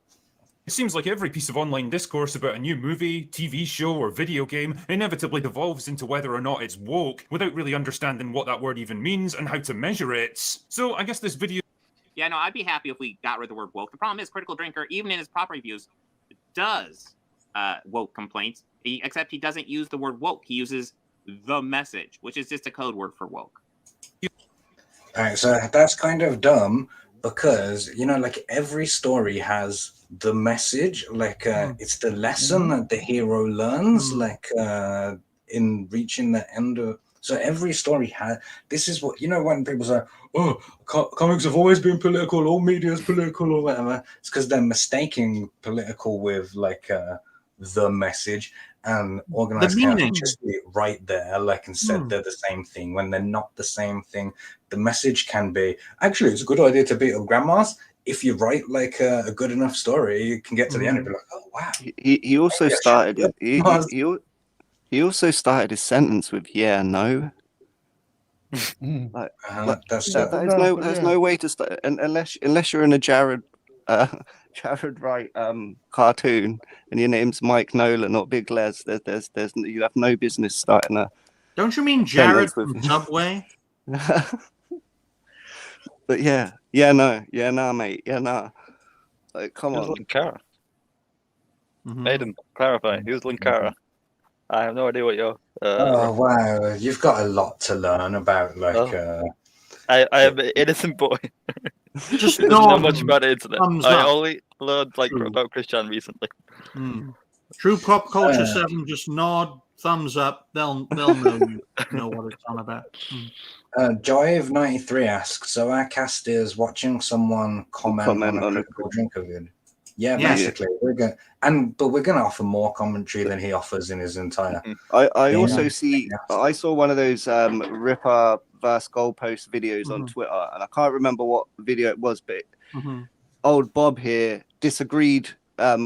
It seems like every piece of online discourse about a new movie, TV show, or video game inevitably devolves into whether or not it's woke, without really understanding what that word even means and how to measure it. So I guess this video... Yeah, no, I'd be happy if we got rid of the word woke. The problem is Critical Drinker, even in his proper reviews, does woke complaints, except he doesn't use the word woke. He uses the message, which is just a code word for woke. Alright, so that's kind of dumb because like every story has the message, like it's the lesson that the hero learns, like in reaching the end of. So every story has. This is what when people say, "Oh, comics have always been political. All media is political, or whatever." It's because they're mistaking political with like the message, and Organized Chaos meaning. just be right there, like, and said they're the same thing when they're not the same thing. The message can be actually it's a good idea to beat up grandmas. If you write like a good enough story, you can get to the end and be like, "Oh wow." He also started it. He also started his sentence with "yeah, no." There's no way to start unless you're in a Jared Wright cartoon and your name's Mike Nolan or Big Les. There's you have no business starting a. Don't you mean Jared from Subway? But yeah, nah, mate, yeah, nah. Like, come on. Linkara. Aiden, clarify. Who's Linkara? I have no idea what you're. Oh wow, you've got a lot to learn about. Like, I am an innocent boy. Just not much about the internet. I up. only learned about Christian recently. True Pop Culture 7, just nod, thumbs up. They'll know what it's on about. Joyve93 asks, so our cast is watching someone comment on a critical drinker vid. Yeah, basically. We're gonna offer more commentary than he offers in his entire. I also see. I saw one of those Ripper versus Goalpost videos on Twitter, and I can't remember what video it was, but old Bob here disagreed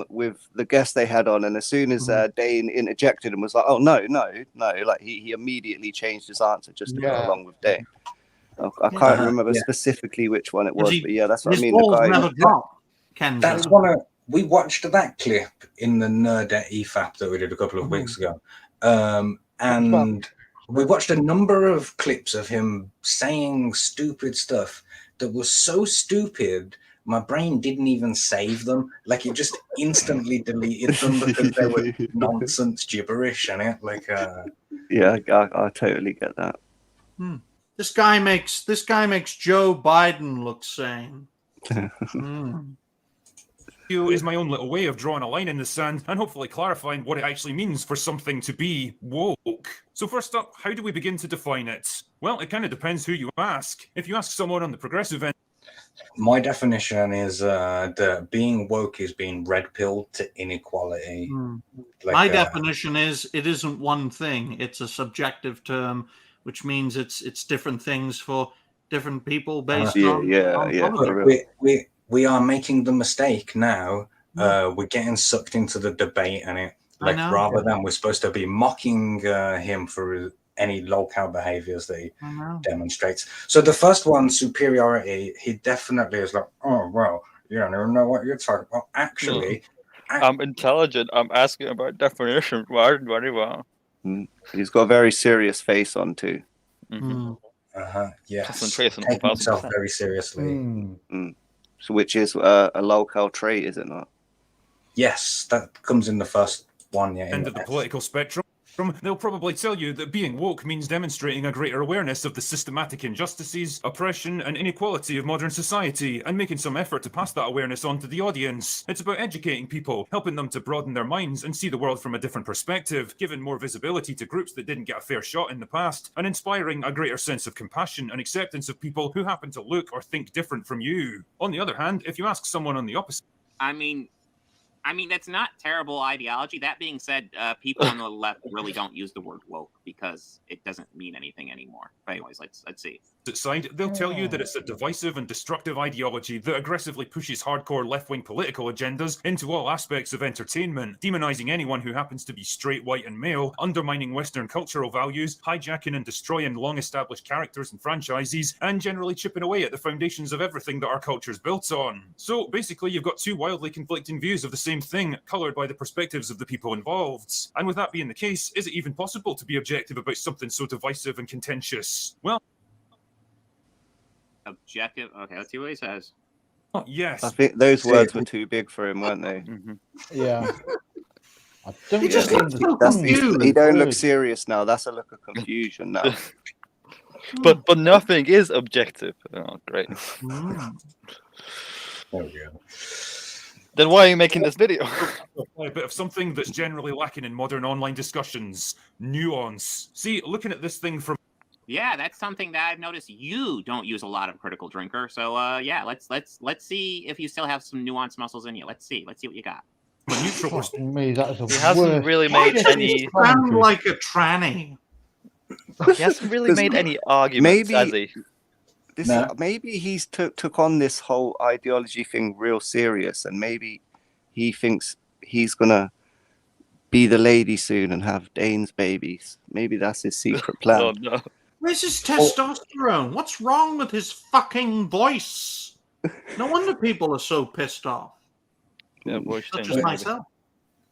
with the guest they had on, and as soon as Dane interjected and was like, "Oh no," like he immediately changed his answer just to go along with Dane. I can't remember specifically which one it was, but yeah, that's what I mean. The guy. That's one of we watched that clip in the Nerdette EFAP that we did a couple of weeks ago, and we watched a number of clips of him saying stupid stuff that was so stupid. My brain didn't even save them. Like, it just instantly deleted them because they were nonsense gibberish in it. Like, yeah, I totally get that. This guy makes Joe Biden look sane. Is my own little way of drawing a line in the sand and hopefully clarifying what it actually means for something to be woke. So first up, how do we begin to define it? Well, it kind of depends who you ask. If you ask someone on the progressive end, my definition is that being woke is being red-pilled to inequality. Like, my definition is it isn't one thing. It's a subjective term, which means it's different things for different people based on. We are making the mistake now. We're getting sucked into the debate, and it rather than we're supposed to be mocking him for any LOLCOW behaviors that he demonstrates. So the first one, superiority, he definitely is like, oh well, you don't even know what you're talking about. Actually, I'm intelligent. I'm asking about definition. Very well. He's got a very serious face on too. Yes, taking himself very seriously. So which is a LOLCOW trait, is it not? Yes, that comes in the first one. Yeah, end of the political spectrum. They'll probably tell you that being woke means demonstrating a greater awareness of the systematic injustices, oppression, and inequality of modern society, and making some effort to pass that awareness on to the audience. It's about educating people, helping them to broaden their minds and see the world from a different perspective, giving more visibility to groups that didn't get a fair shot in the past, and inspiring a greater sense of compassion and acceptance of people who happen to look or think different from you. On the other hand, if you ask someone on the opposite... I mean, that's not terrible ideology. That being said, people on the left really don't use the word woke because it doesn't mean anything anymore. But anyways, let's see. Side, they'll tell you that it's a divisive and destructive ideology that aggressively pushes hardcore left-wing political agendas into all aspects of entertainment, demonizing anyone who happens to be straight, white, and male, undermining Western cultural values, hijacking and destroying long-established characters and franchises, and generally chipping away at the foundations of everything that our culture's built on. So basically, you've got two wildly conflicting views of the same thing, colored by the perspectives of the people involved. And with that being the case, is it even possible to be objective about something so divisive and contentious? Well, objective. Okay, let's see what he says. Oh, yes. I think those words were too big for him, weren't they? Yeah. I don't he don't look serious now. That's a look of confusion now. but nothing is objective. Oh, great. There we go. Then why are you making this video? A bit of something that's generally lacking in modern online discussions: nuance. See, looking at this thing from Yeah, that's something that I've noticed you don't use a lot of Critical Drinker. So yeah, let's see if you still have some nuanced muscles in you. Let's see what you got. Fuck me, that is a He hasn't really made any. Sound like a tranny. He hasn't really made any arguments, has he? Maybe he's took on this whole ideology thing real serious, and maybe he thinks he's gonna be the lady soon and have Dane's babies. Maybe that's his secret plan. Oh, no. Where's his testosterone? What's wrong with his fucking voice? No wonder people are so pissed off. Yeah, Such as myself.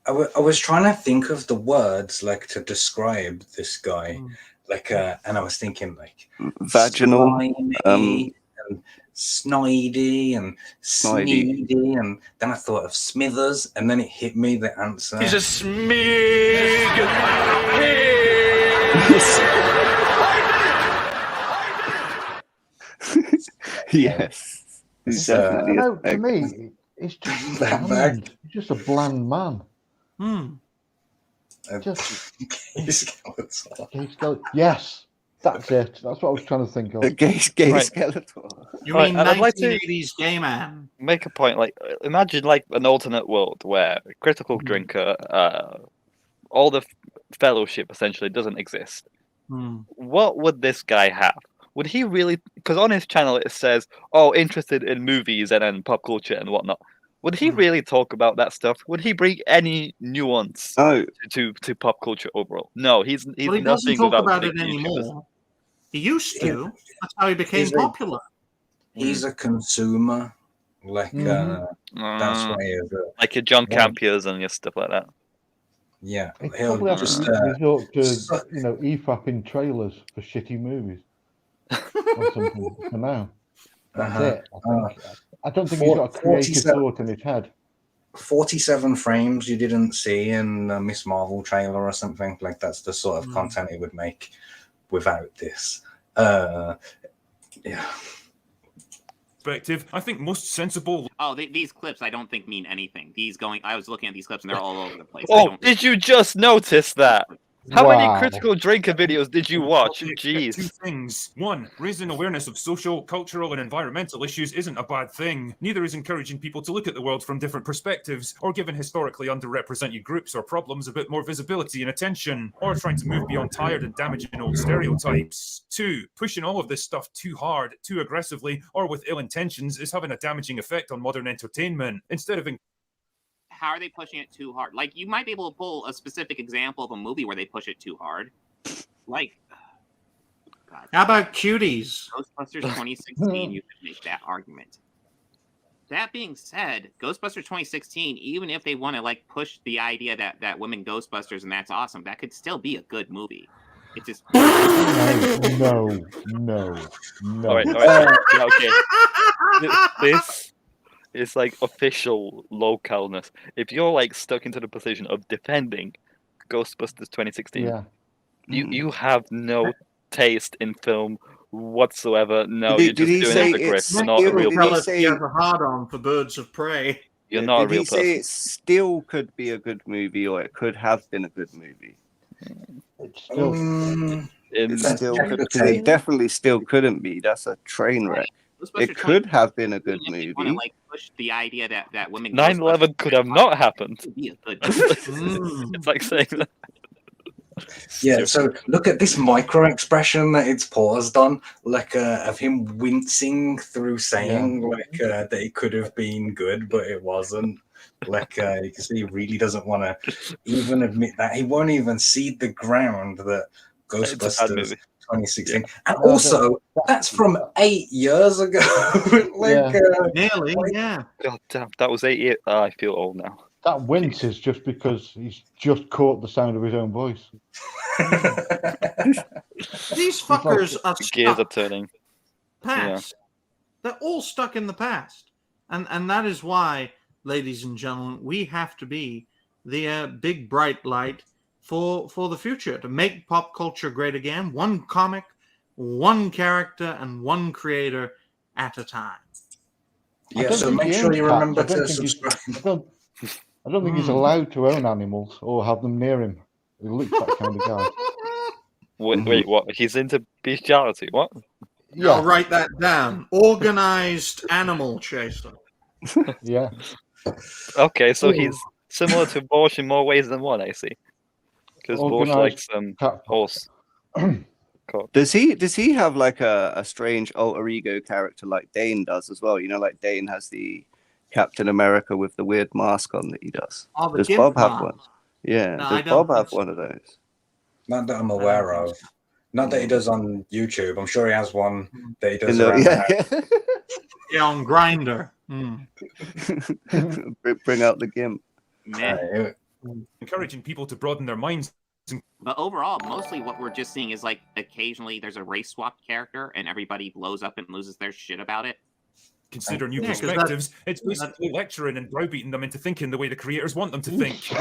I was trying to think of the words like to describe this guy, like, and I was thinking like vaginal, slimy, and snidey, and sneedy, and then I thought of Smithers, and then it hit me the answer. He's a smig. Yes. He's definitely to me, it's just bland. He's just a bland man. Just Skeletor. Yes, that's it. That's what I was trying to think of. A gay Right. Skeletor. You mean I'd like to 1980s gay man? make a point. Like, imagine like an alternate world where Critical Drinker, all the fellowship essentially doesn't exist. What would this guy have? Would he really? Because on his channel it says, "Oh, interested in movies and pop culture and whatnot." Would he really talk about that stuff? Would he bring any nuance to pop culture overall? No, he's Well, he doesn't nothing talk about about big it YouTubers. anymore. He used to. That's how he became popular. He's a consumer, like that's why he is. Like your John Campiers and your stuff like that. Yeah, It's he'll probably just resort to EFAPing trailers for shitty movies or something for now. That's it. I don't think he's got a creative thought in his head. 47 frames you didn't see in a Miss Marvel trailer or something. Like that's the sort of content he would make without this. Yeah. Perspective, I think most sensible. Oh, these clips I don't think mean anything. I was looking at these clips and they're all over the place. Oh, did you just notice that? How Wow. many Critical Drinker videos did you watch? Two Jeez. things. One, raising awareness of social, cultural, and environmental issues isn't a bad thing. Neither is encouraging people to look at the world from different perspectives, or giving historically underrepresented groups or problems a bit more visibility and attention, or trying to move beyond tired and damaging old stereotypes. Two, pushing all of this stuff too hard, too aggressively, or with ill intentions is having a damaging effect on modern entertainment. Instead of How are they pushing it too hard? Like, you might be able to pull a specific example of a movie where they push it too hard. Like, God. How about Cuties? Ghostbusters 2016, you could make that argument. That being said, Ghostbusters 2016, even if they want to like push the idea that women Ghostbusters and that's awesome, that could still be a good movie. It just No. All right. Okay. This is like official localness. If you're like stuck into the position of defending Ghostbusters 2016, you have no taste in film whatsoever. No, you're just doing it for grip. You're not a real person. He has a hard-on for Birds of Prey. You're not a real Did he say it still could be a good movie, or it could have been a good movie? It definitely still couldn't be. That's a train wreck. It could have been a good movie. Want to like push the idea that women 9/11 could have not happened. Be a good It's like saying that. Yeah, so look at this micro expression that it's paused on, like of him wincing through saying that it could have been good, but it wasn't. Like you can see, he really doesn't want to even admit that. He won't even cede the ground that Ghostbusters 2016, and also that's from 8 years ago. Nearly, yeah. God damn, that was 8 years. I feel old now. That wince is just because he's just caught the sound of his own voice. These fuckers are Gears stuck are turning. past. They're all stuck in the past. And that is why, ladies and gentlemen, we have to be the big bright light for the future, to make pop culture great again, one comic, one character and one creator at a time. Yeah, so make sure you remember to subscribe. I don't think he's allowed to own animals or have them near him. He looks that kind of guy. Wait, what? He's into bestiality? What? Yeah. I'll write that down. Organized animal chaser. Yeah. Okay, so he's similar to Bosch in more ways than one, I see. Because Bosch likes horse. Does he have like a strange alter ego character like Dane does as well? You know, like Dane has the Captain America with the weird mask on that he does. Oh, the does Gimp Bob have mask. one? Yeah, No, does Bob have one of those? Not that I'm aware of. Not that he does on YouTube. I'm sure he has one that he does In the- around yeah. the house. Yeah, on Grinder. Bring out the Gimp. Encouraging people to broaden their minds. But overall, mostly what we're just seeing is like occasionally there's a race swapped character and everybody blows up and loses their shit about it. Consider new perspectives. It's basically lecturing and browbeating them into thinking the way the creators want them to think.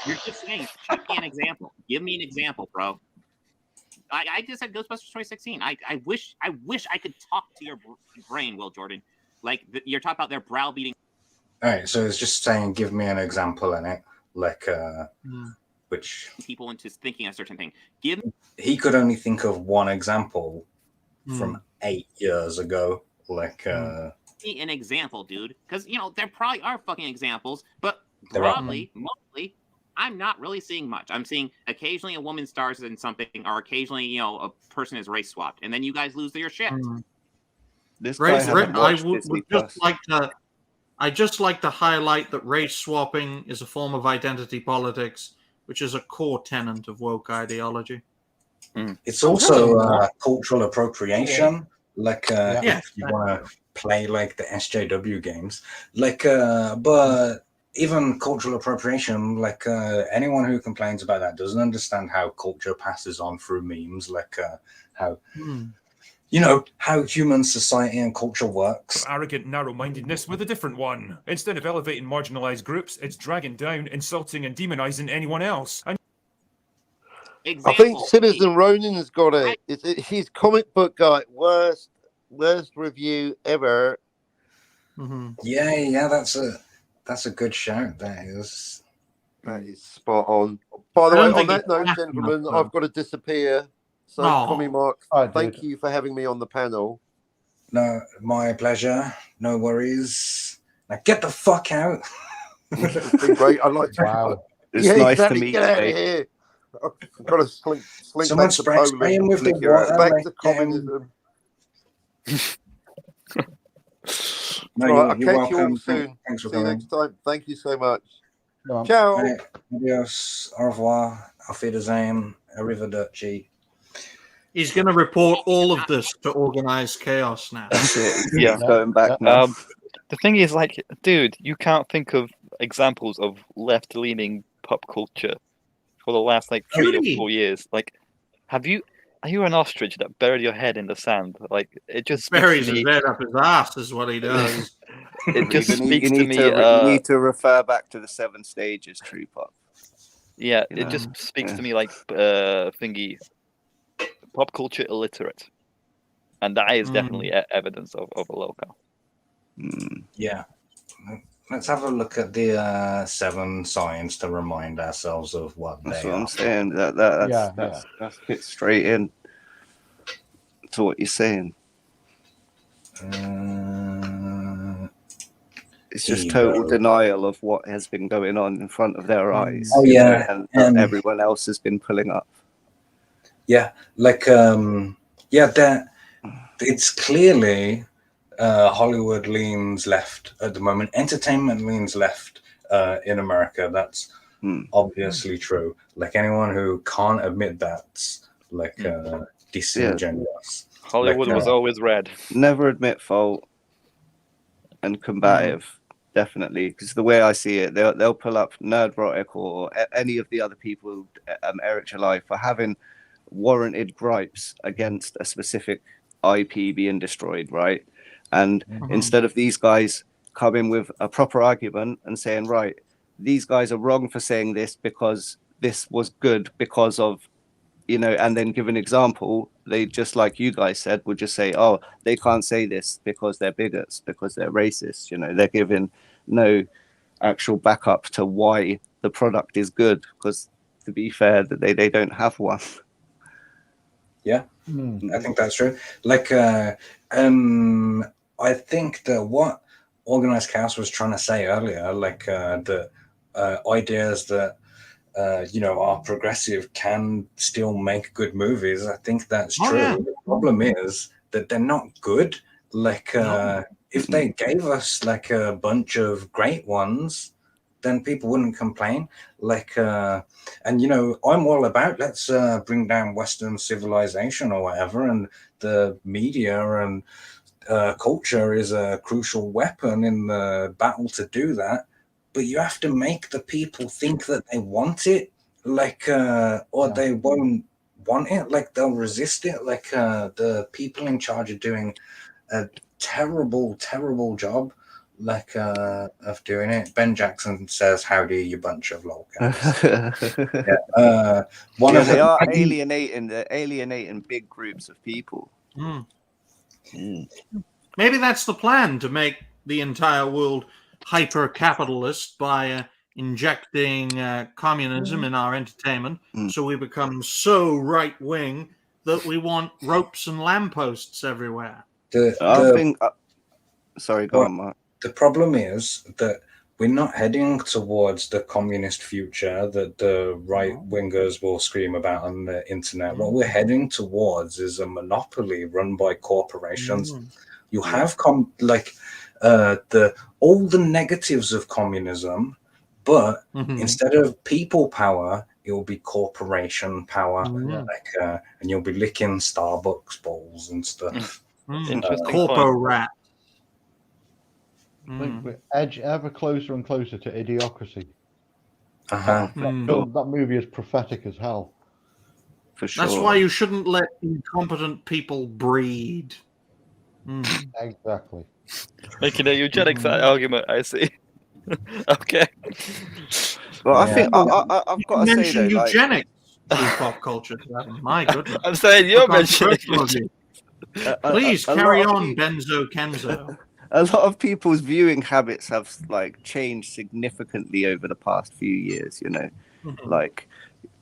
You're just saying, give me an example. Give me an example, bro. I just said Ghostbusters 2016. I wish I could talk to your brain, Will Jordan. Like you're talking about their browbeating. All right, so it's just saying, give me an example in it, like which people into thinking a certain thing. He could only think of one example from 8 years ago, like. Me an example, dude, because there probably are fucking examples, but There are. broadly, mostly, I'm not really seeing much. I'm seeing occasionally a woman stars in something, or occasionally, a person is race swapped, and then you guys lose your shit. This I just like to highlight that race swapping is a form of identity politics, which is a core tenet of woke ideology. It's also cultural appropriation. Like if you want to play like the SJW games, like but even cultural appropriation, like anyone who complains about that doesn't understand how culture passes on through memes, like how how human society and culture works. Arrogant narrow-mindedness with a different one. Instead of elevating marginalized groups, it's dragging down, insulting, and demonizing anyone else. I think Citizen Ronin's got it. His comic book guy, worst review ever. Yeah, that's a good shout. That is spot on. By the I way, don't on think that it's note, that gentlemen, much, I've got to disappear. So, Tommy Mark, thank you for having me on the panel. No, my pleasure. No worries. Now get the fuck out. It's been great. I'd like to. Wow. It's yeah, nice exactly. to meet Get out of you. here. I've got to slink Someone back to spray him Poland. with the Flick out. water, Back like, to communism. No, Right, I'll you're catch you all welcome. soon. Thanks for See you coming. next time. Thank you so much. Ciao. Right, adios, au revoir, auf Wiedersehen, arrivederci. He's going to report all of this to Organised Chaos now. Yeah, going back now. The thing is, like, dude, you can't think of examples of left-leaning pop culture for the last 3 or 4 years. Like, are you an ostrich that buried your head in the sand? Like, it just Buries speaks to his me. head up his ass is what he does. It just You speaks to need me. you need to refer back to the 7 stages, True Pop. Yeah, it just speaks to me like thingy, pop culture illiterate, and that is definitely evidence of a LOLCOW. Yeah. Let's have a look at the 7 signs to remind ourselves of what That's they what are. I'm saying. That fits straight in to what you're saying. It's just total denial of what has been going on in front of their eyes. Oh, yeah. And that everyone else has been pulling up. Yeah, like that it's clearly Hollywood leans left at the moment. Entertainment leans left in America. That's obviously true. Like anyone who can't admit that's like disingenuous. Hollywood was always red. Never admit fault and combative, definitely. Because the way I see it, they'll pull up Nerdrotic or any of the other people, Eric July, for having warranted gripes against a specific IP being destroyed, right? And instead of these guys coming with a proper argument and saying, right, these guys are wrong for saying this because this was good because of, and then give an example, they just, like you guys said, would just say, oh, they can't say this because they're bigots, because they're racist. You know, they're giving no actual backup to why the product is good, because to be fair, they don't have one. Yeah, I think that's true. Like, I think that what Organised Chaos was trying to say earlier, like the ideas that are progressive can still make good movies. I think that's true. Yeah. The problem is that they're not good. Like, if they gave us like a bunch of great ones, then people wouldn't complain. Like, and I'm all about let's bring down Western civilization or whatever, and the media and culture is a crucial weapon in the battle to do that. But you have to make the people think that they want it, like, or they won't want it. Like, they'll resist it. Like, the people in charge are doing a terrible, terrible job, like, of doing it. Ben Jackson says, "Howdy, you bunch of LOLCOWs." They are alienating big groups of people. Maybe that's the plan, to make the entire world hyper-capitalist by injecting communism in our entertainment, so we become so right-wing that we want ropes and lampposts everywhere. Sorry, go on, Mark. The problem is that we're not heading towards the communist future that the right-wingers will scream about on the internet. What we're heading towards is a monopoly run by corporations. You have all the negatives of communism, but instead of people power, it will be corporation power, like, and you'll be licking Starbucks bowls and stuff. Corpo rat. We edge ever closer and closer to Idiocracy. Mm. That movie is prophetic as hell. For sure. That's why you shouldn't let incompetent people breed. Exactly. Making a eugenics argument, I see. Okay. Well, I think I've got to say though, eugenics in pop culture. My goodness. I'm saying you're mentioning eugenics. Please carry on, Benzo Kenzo. A lot of people's viewing habits have like changed significantly over the past few years. You know, like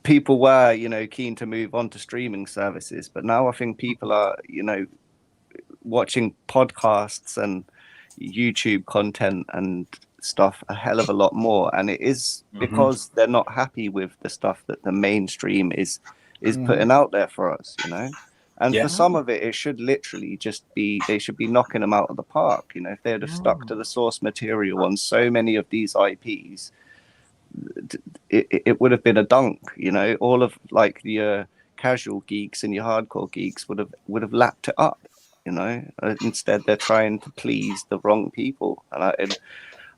people were keen to move on to streaming services, but now I think people are watching podcasts and YouTube content and stuff a hell of a lot more, and it is because they're not happy with the stuff that the mainstream is putting out there for us, and for some of it should literally just be, they should be knocking them out of the park. If they'd have stuck to the source material on so many of these IPs, it would have been a dunk. All of like your casual geeks and your hardcore geeks would have lapped it up. Instead they're trying to please the wrong people, and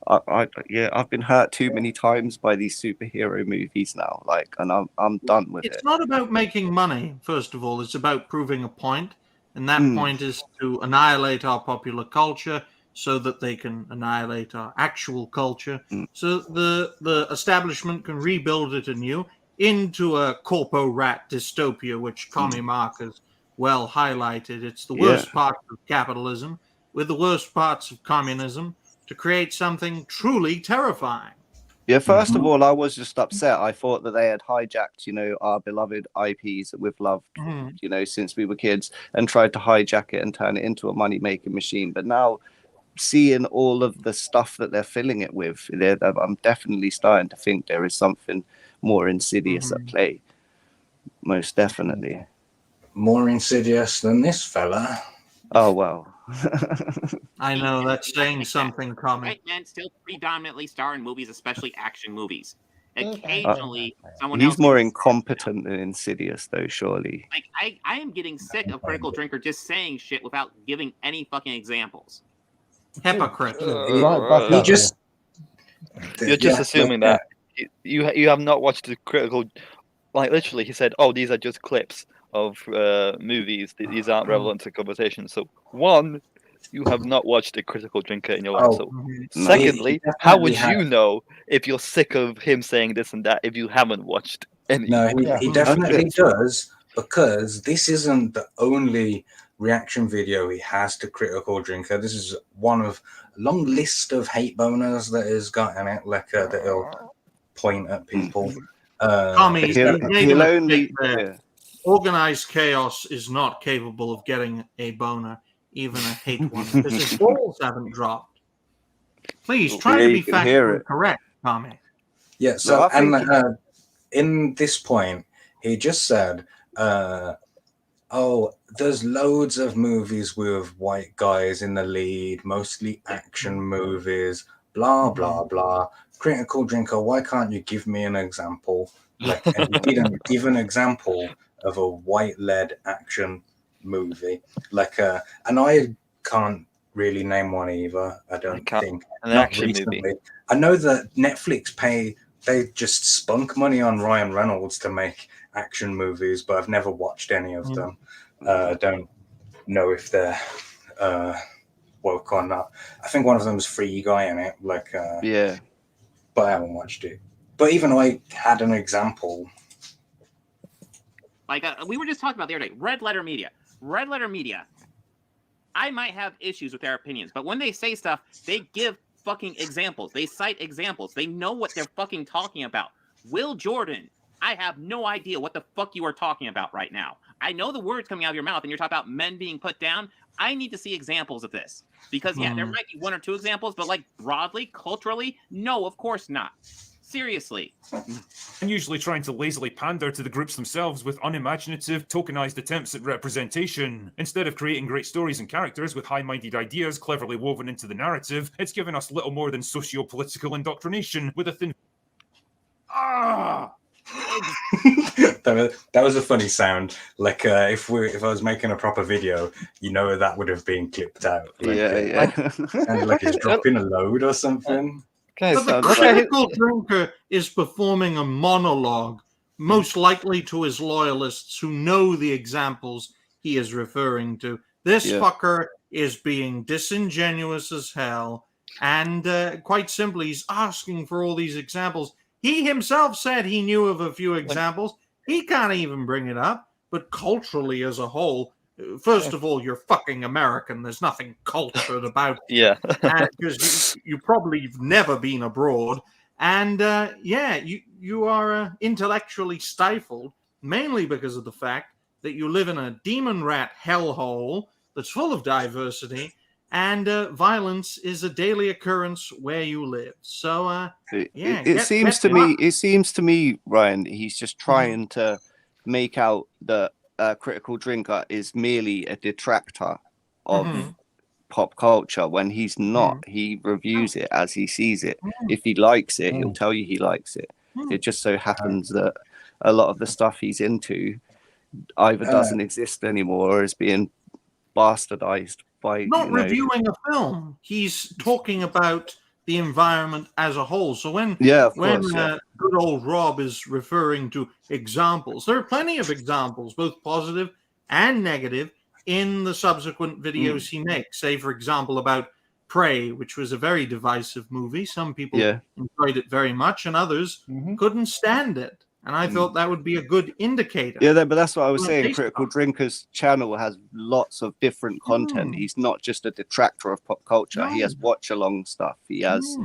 I've been hurt too many times by these superhero movies now, and I'm done with it. It's not about making money, first of all. It's about proving a point, and that point is to annihilate our popular culture so that they can annihilate our actual culture, so the establishment can rebuild it anew into a corpo rat dystopia, which Commie Mark has well highlighted. It's the worst part of capitalism with the worst parts of communism, to create something truly terrifying. Yeah, first of all, I was just upset. I thought that they had hijacked, our beloved IPs that we've loved, since we were kids, and tried to hijack it and turn it into a money-making machine. But now, seeing all of the stuff that they're filling it with, I'm definitely starting to think there is something more insidious at play. Most definitely. More insidious than this fella. Oh, well. I know, that's saying something, Commie. White men still predominantly star in movies, especially action movies. Occasionally, someone He's else more incompetent than insidious, though, surely. Like, I am getting sick of Critical Drinker just saying shit without giving any fucking examples. Hypocrite. You're just assuming that you have not watched the Critical. Like, literally, he said, "Oh, these are just clips of movies. These aren't relevant to conversation." So, one, you have not watched a Critical Drinker in your life. So, secondly, how would you know if you're sick of him saying this and that if you haven't watched any? No, he definitely does. because this isn't the only reaction video he has to Critical Drinker. This is one of a long list of hate boners that has got in it, like that he'll point at people. Tommy, you made a he'll mistake only- there. yeah. Organized Chaos is not capable of getting a boner, even a hate one, because his balls haven't dropped. Please try Yeah, to be you can hear factually it. correct, Tommy. Yeah, so No, I think in this point, he just said, oh, there's loads of movies with white guys in the lead, mostly action movies, blah, blah, blah. Critical Drinker, why can't you give me an example? Like, and he didn't give an example of a white-led action movie. Like, and I can't really name one either, I don't think. An Not action recently. movie. I know that Netflix they just spunk money on Ryan Reynolds to make action movies, but I've never watched any of them. Don't know if they're woke or not. I think one of them was Free Guy in it, like yeah, but I haven't watched it. But even I had an example. Like we were just talking about the other day, Red Letter Media. Red Letter Media. I might have issues with their opinions, but when they say stuff, they give fucking examples. They cite examples. They know what they're fucking talking about. Will Jordan, I have no idea what the fuck you are talking about right now. I know the words coming out of your mouth and you're talking about men being put down. I need to see examples of this. Because, yeah, there might be one or two examples, but, like, broadly, culturally, no, of course not. Seriously. And usually trying to lazily pander to the groups themselves with unimaginative, tokenized attempts at representation. Instead of creating great stories and characters with high-minded ideas cleverly woven into the narrative, it's given us little more than socio-political indoctrination with a thin... that was a funny sound. Like if I was making a proper video, you know that would have been clipped out. Like, yeah. And like it's dropping a load or something. But the Critical Drinker is performing a monologue, most likely to his loyalists who know the examples he is referring to. This fucker is being disingenuous as hell, and quite simply, he's asking for all these examples. He himself said he knew of a few examples. He can't even bring it up. But culturally as a whole, first of all, you're fucking American. There's nothing cultured about it. Yeah. Because you probably have never been abroad. And you are intellectually stifled, mainly because of the fact that you live in a demon rat hellhole that's full of diversity, and violence is a daily occurrence where you live. So, it seems to me, Ryan, he's just trying to make out that Critical Drinker is merely a detractor of pop culture when he's not. He reviews it as he sees it. If he likes it, he'll tell you he likes it. It just so happens that a lot of the stuff he's into either doesn't exist anymore or is being bastardized by not reviewing a film. He's talking about the environment as a whole. So when good old Rob is referring to examples, there are plenty of examples, both positive and negative, in the subsequent videos he makes. Say, for example, about Prey, which was a very divisive movie. Some people enjoyed it very much, and others couldn't stand it. And I thought that would be a good indicator. Yeah, but that's what I was saying. Critical Drinker's channel has lots of different content. He's not just a detractor of pop culture. He has watch-along stuff. He has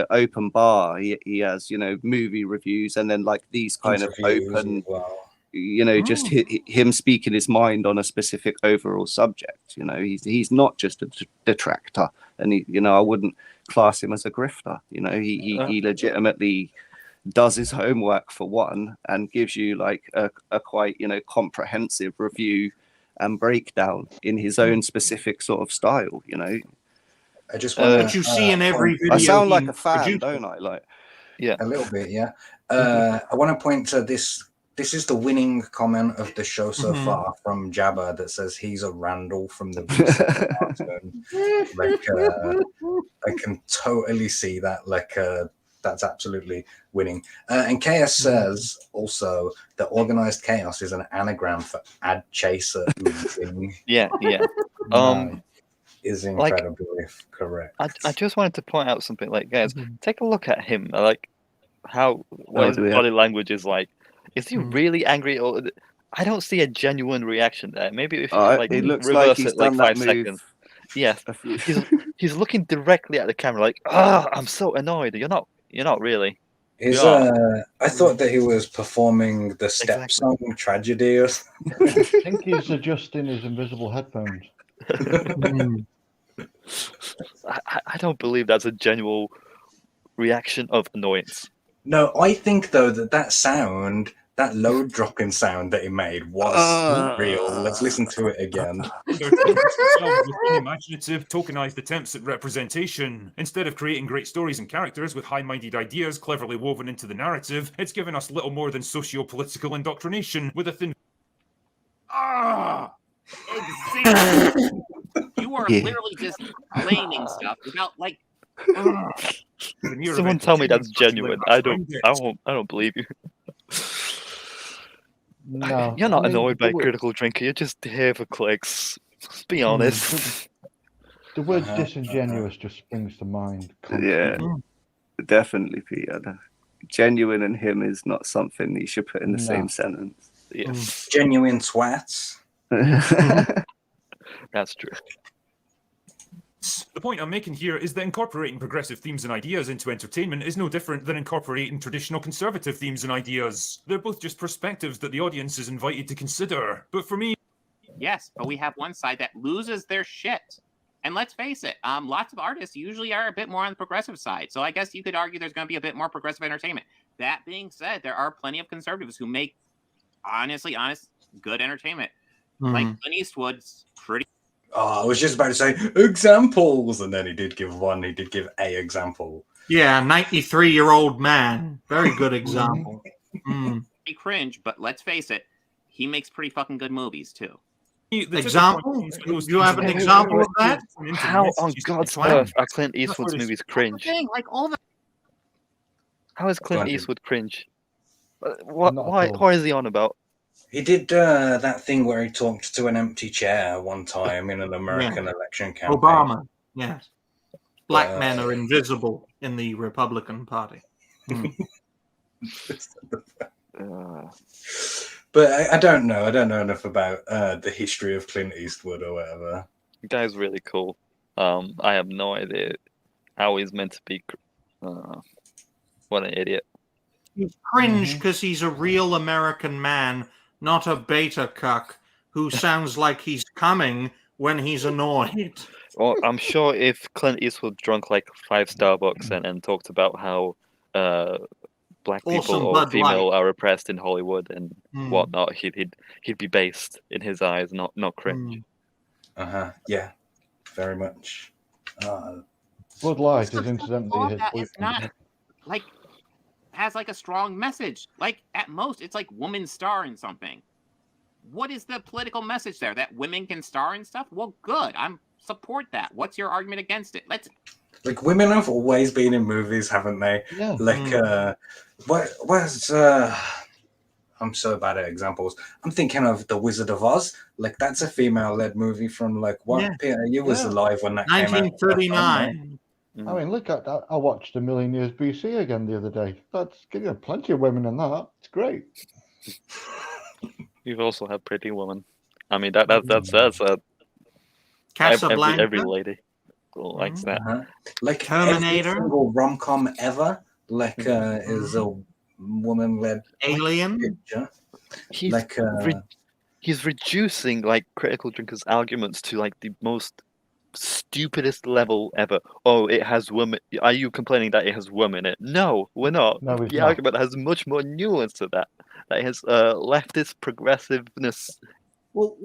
open bar. He has, movie reviews, and then like these kind of open, just him speaking his mind on a specific overall subject. He's not just a detractor, and I wouldn't class him as a grifter. He legitimately does his homework for one and gives you like a quite comprehensive review and breakdown in his own specific sort of style. I just want that you see in every video. I sound like a fan, don't I? Like, a little bit, yeah. I want to point to this. This is the winning comment of the show so far from Jabba that says he's a Randall from the I can totally see that. That's absolutely winning. And KS says also that Organized Chaos is an anagram for ad chaser. Yeah. Is incredibly correct. I just wanted to point out something, like, guys, take a look at him. Like, what his body language is like. Is he really angry? Or I don't see a genuine reaction there. Maybe if you like it looks like reverse he's it like done that 5 move seconds. Yes, a few- he's looking directly at the camera like, I'm so annoyed. You're not really. Is Yeah. I thought that he was performing the step Exactly. song Tragedy or something. I think he's adjusting his invisible headphones. I don't believe that's a genuine reaction of annoyance. No, I think though that sound, that load dropping sound that he made was real. Let's listen to it again. Imaginative, tokenized attempts at representation. Instead of creating great stories and characters with high-minded ideas cleverly woven into the narrative, it's given us little more than socio-political indoctrination with a thin. Exactly. You are literally just blaming stuff without like. Someone tell me that's genuine. I don't believe you. No, You're not I mean, annoyed by Critical Drinker. You're just here for clicks. Let's be honest. The word disingenuous just springs to mind. Yeah, definitely, Peter. Genuine and him is not something you should put in the same sentence. Yes. Genuine twats. That's true. The point I'm making here is that incorporating progressive themes and ideas into entertainment is no different than incorporating traditional conservative themes and ideas. They're both just perspectives that the audience is invited to consider. But for me... Yes, but we have one side that loses their shit. And let's face it, lots of artists usually are a bit more on the progressive side. So I guess you could argue there's going to be a bit more progressive entertainment. That being said, there are plenty of conservatives who make honest, good entertainment. Like Clint Eastwood's pretty... Oh, I was just about to say examples, and then he did give one. He did give a example. Yeah, 93-year-old man. Very good example. Pretty cringe, but let's face it, he makes pretty fucking good movies too. Example? Do you have an example of that? How on God's earth are Clint Eastwood's movies cringe? Like all the... How is Clint Eastwood cringe? Why is he on about? He did that thing where he talked to an empty chair one time in an American election campaign. Obama, yes. Black men are invisible in the Republican Party. But I don't know. I don't know enough about the history of Clint Eastwood or whatever. The guy's really cool. I have no idea how he's meant to be. What an idiot. He's cringe because he's a real American man, not a beta cuck who sounds like he's coming when he's annoyed. Well, I'm sure if Clint Eastwood drank like 5 Starbucks and talked about how black people or female are oppressed in Hollywood and whatnot, he'd be based in his eyes, not cringe. Yeah, very much. Bud Light is incidentally his it's not like has like a strong message. Like at most, it's like woman star in something. What is the political message there? That women can star in stuff? Well, good. I'm support that. What's your argument against it? Let's. Like women have always been in movies, haven't they? Yeah. Like what's I'm so bad at examples. I'm thinking of The Wizard of Oz. Like that's a female-led movie from like what? Yeah. Peter, you was alive when that came out. 1939. I mean, look at that. I watched A Million Years BC again the other day. That's plenty of women in that. It's great. You've also had Pretty Woman. I mean, that's Casablanca. every lady likes that. Like Terminator. every single rom-com ever, like is a woman-led Alien. picture. He's like he's reducing like Critical Drinker's arguments to like the most stupidest level ever. Oh, it has women. Are you complaining that it has women in it? No, we're not. No, the argument has much more nuance to that. That it has leftist progressiveness,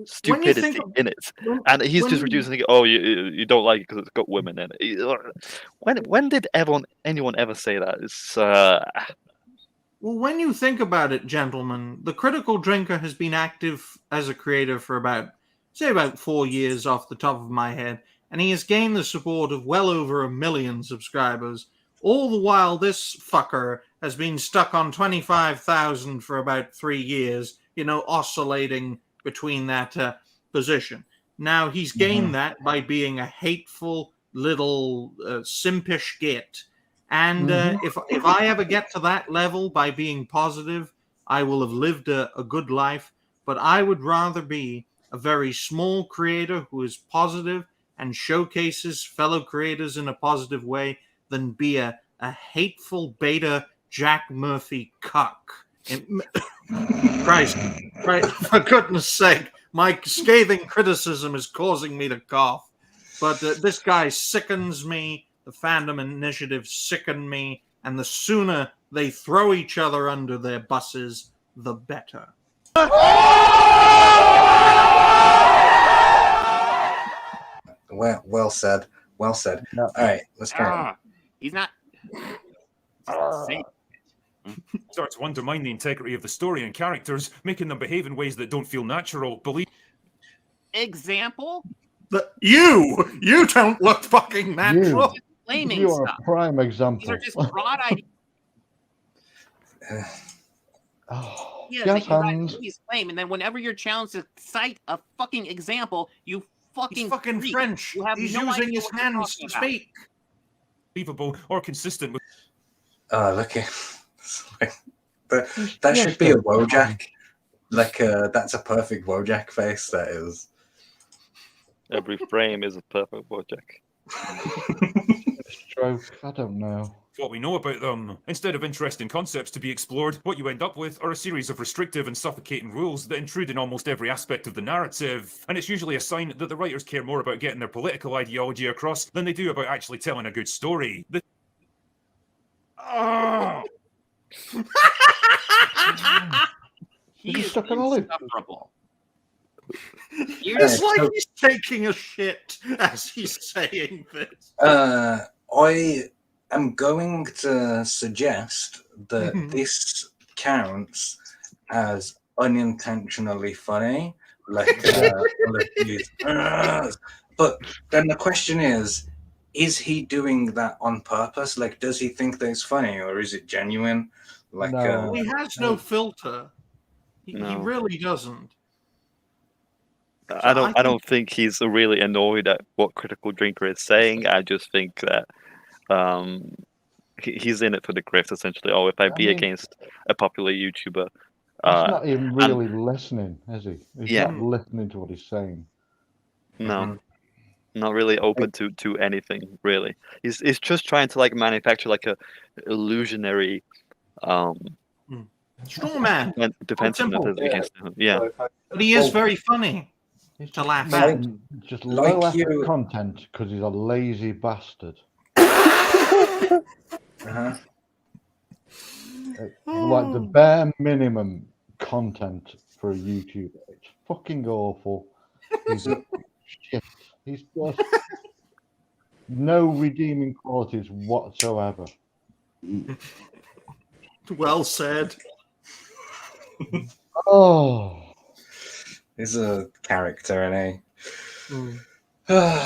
stupidity in it, and he's just reducing it. Oh, you don't like it because it's got women in it. When did anyone ever say that? It's Well, when you think about it, gentlemen, the Critical Drinker has been active as a creator for about 4 years off the top of my head, and he has gained the support of well over 1 million subscribers. All the while, this fucker has been stuck on 25,000 for about 3 years, oscillating between that position. Now, he's gained that by being a hateful little simpish git. And if I ever get to that level by being positive, I will have lived a good life. but I would rather be a very small creator who is positive and showcases fellow creators in a positive way than be a hateful beta Jack Murphy cuck. Christ, for goodness sake, my scathing criticism is causing me to cough. But this guy sickens me, the fandom initiative sicken me, and the sooner they throw each other under their buses, the better. Well said. Well said. No. All right, let's go. He's not. Starts to undermine the integrity of the story and characters, making them behave in ways that don't feel natural. Believe. Example? You don't look fucking natural. You are a prime example. These are just broad ideas. Yes, Hans. He's claim, and then whenever you're challenged to cite a fucking example, you He's fucking freak. French. You have He's no using idea his what you're hands talking to about. speak. Believable or consistent with. Look at that should be a Wojak. Like that's a perfect Wojak face. That is. Every frame is a perfect Wojak. Stroke. I don't know. What we know about them. Instead of interesting concepts to be explored, what you end up with are a series of restrictive and suffocating rules that intrude in almost every aspect of the narrative. And it's usually a sign that the writers care more about getting their political ideology across than they do about actually telling a good story. He Is he is stuck on a loop? insufferable. It's like he's taking a shit as he's saying this. I am going to suggest that this counts as unintentionally funny, like all of these, but then the question is he doing that on purpose? Like, does he think that it's funny, or is it genuine? Like, No. He has no filter. He No. really doesn't. I don't think he's really annoyed at what Critical Drinker is saying. I just think that he's in it for the grift, essentially. Oh, if I be against a popular YouTuber. He's not even really listening, is he? He's Yeah. not listening to what he's saying. No. Not really open to anything, really. He's just trying to like manufacture like a illusionary Straw man. defensiveness Simple. against him. Yeah. But he is very funny to laugh at. Just Like low effort you- content because he's a lazy bastard. Like the bare minimum content for a YouTuber. It's fucking awful. He's shit. He's just no redeeming qualities whatsoever. Well said. Oh, he's a character, and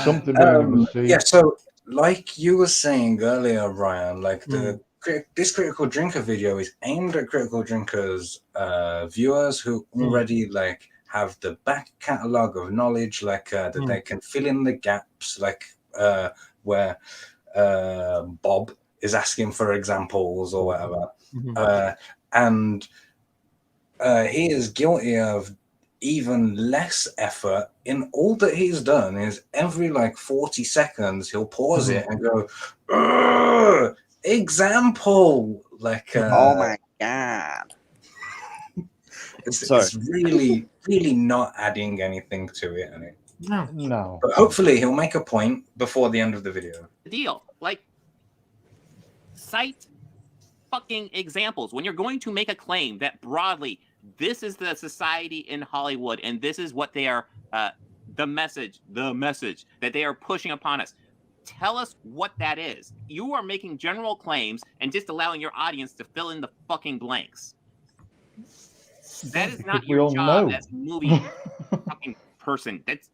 something we never see. yeah. So, like you were saying earlier, Ryan, like this Critical Drinker video is aimed at Critical Drinkers viewers who already like have the back catalogue of knowledge, like that they can fill in the gaps, like where Bob is asking for examples or whatever, and he is guilty of even less effort. In all that he's done is every like 40 seconds he'll pause it and go, "Ugh, example," like oh my god. It's really not adding anything to it. No. But hopefully he'll make a point before the end of the video. Deal. Like, cite fucking examples. When you're going to make a claim that broadly, this is the society in Hollywood, and this is what they are, the message that they are pushing upon us. Tell us what that is. You are making general claims and just allowing your audience to fill in the fucking blanks. That is not We your all job know. as a movie fucking person. That's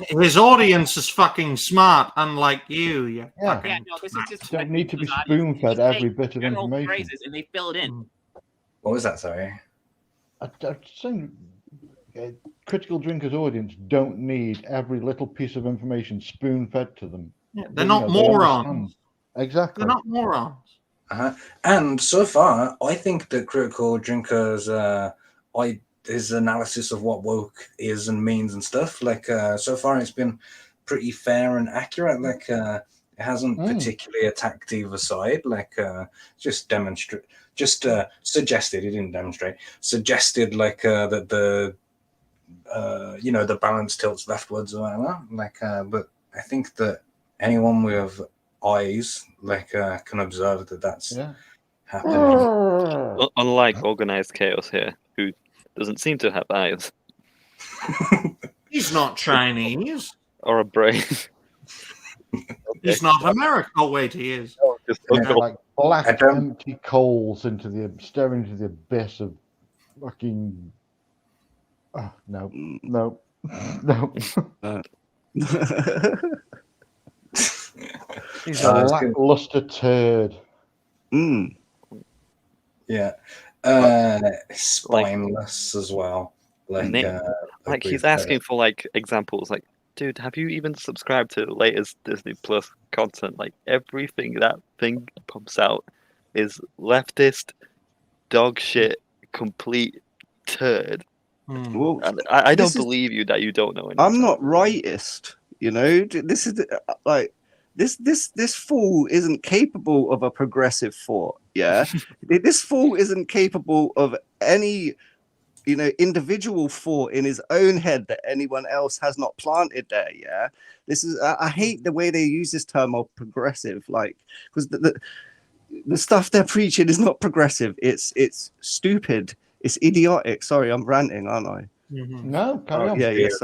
His audience is fucking smart, unlike you. You Yeah. fucking. yeah, no, this is just Don't need to be his audience. spoon-fed He every takes bit of general information. phrases and they fill it in. What was that? Sorry. I'm saying Critical Drinkers audience don't need every little piece of information spoon-fed to them. Yeah, they're not morons. Exactly. They're not morons. And so far, I think that Critical Drinkers his analysis of what woke is and means and stuff. Like so far, it's been pretty fair and accurate. Like it hasn't particularly attacked either side. Like just suggested. He didn't demonstrate. Suggested like that the the balance tilts leftwards or whatever. Like, but I think that anyone with eyes like can observe that that's happening. Unlike Organized Chaos here, who doesn't seem to have eyes. He's not Chinese. Or a brain. He's not American. Oh, wait, he is. Like black empty coals staring into the abyss of fucking. Oh, no. He's a lackluster turd. Yeah. Spineless as well. Like he's asking for like examples. Like, dude, have you even subscribed to the latest Disney Plus content? Like everything that thing pumps out is leftist, dog shit, complete turd. Well, and I don't believe you that you don't know anything. I'm not rightist, This is like this fool isn't capable of a progressive thought. Yeah, this fool isn't capable of any individual thought in his own head that anyone else has not planted there. Yeah, this is I hate the way they use this term of progressive, like because the stuff they're preaching is not progressive. It's stupid. It's idiotic. Sorry, I'm ranting, aren't I? No, carry on. Yeah. It's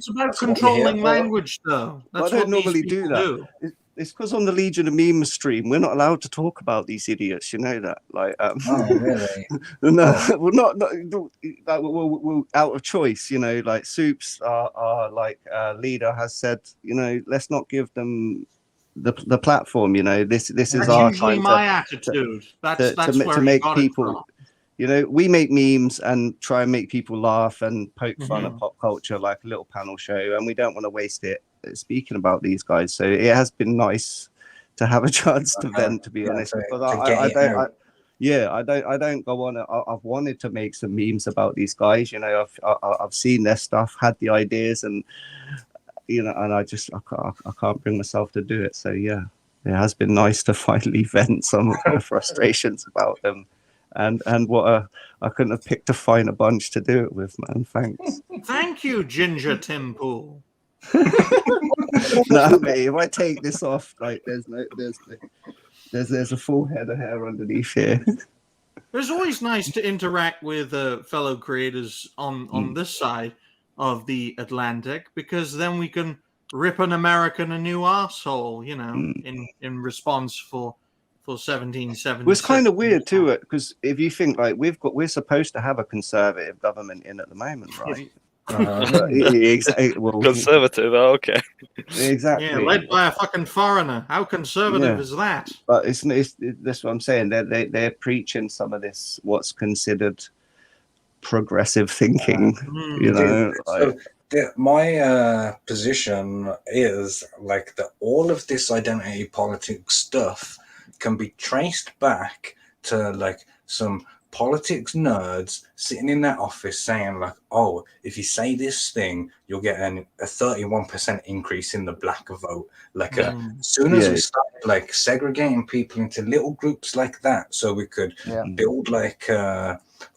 about controlling language, though. That's I don't what normally these do people that. It's because on the Legion of Meme stream, we're not allowed to talk about these idiots. You know that, like, oh, really? No, we're not we're out of choice. Like Soups, our like leader has said, let's not give them the platform. This is our usually time my attitude. That's where to make got it people. from. We make memes and try and make people laugh and poke fun at pop culture like a little panel show, and we don't want to waste it speaking about these guys. So it has been nice to have a chance to vent, to be honest. Because I don't go on. I've wanted to make some memes about these guys. I've seen their stuff, had the ideas, and and I can't bring myself to do it. So yeah, it has been nice to finally vent some of my frustrations about them. And what I couldn't have picked a finer bunch to do it with, man. Thanks. Thank you, Ginger Tim Pool. No, mate. If I take this off, like there's a full head of hair underneath here. It's always nice to interact with fellow creators on this side of the Atlantic, because then we can rip an American a new arsehole, in response for 1770. Well, it's kind of weird too, because if you think like we're supposed to have a conservative government in at the moment, right? Exactly. Well, conservative. Okay. Exactly. Yeah, led by a fucking foreigner. How conservative is that? But it's that's what I'm saying. They're preaching some of this what's considered progressive thinking. My position is like that all of this identity politics stuff can be traced back to like some politics nerds sitting in their office saying like, oh, if you say this thing, you'll get a 31% increase in the black vote. Like as soon as we started like segregating people into little groups like that, so we could build like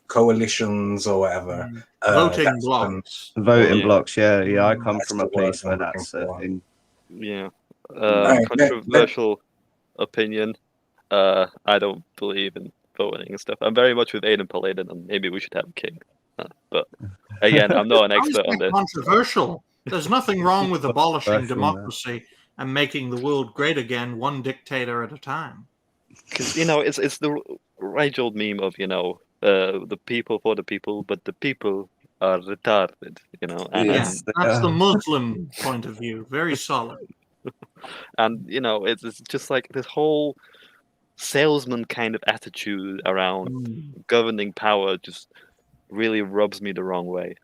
coalitions or whatever. Voting blocks. Voting blocks, yeah. I come from a place where that's a thing. Yeah. Controversial opinion. I don't believe in voting and stuff. I'm very much with Aiden Paladin, and maybe we should have a king. But again, I'm not an expert on this. Controversial. There's nothing wrong with abolishing democracy and making the world great again, one dictator at a time. Because it's the right old meme of the people for the people, but the people are retarded. And that's the Muslim point of view. Very solid. And it's just like this whole salesman kind of attitude around governing power just really rubs me the wrong way.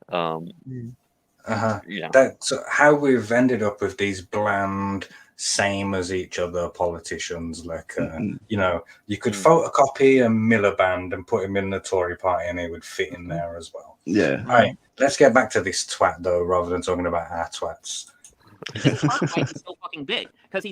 Yeah, that's how we've ended up with these bland, same as each other politicians. Like you could photocopy a Miliband and put him in the Tory party, and he would fit in there as well. Yeah. All right, let's get back to this twat though, rather than talking about our twats. His plot point is so fucking big because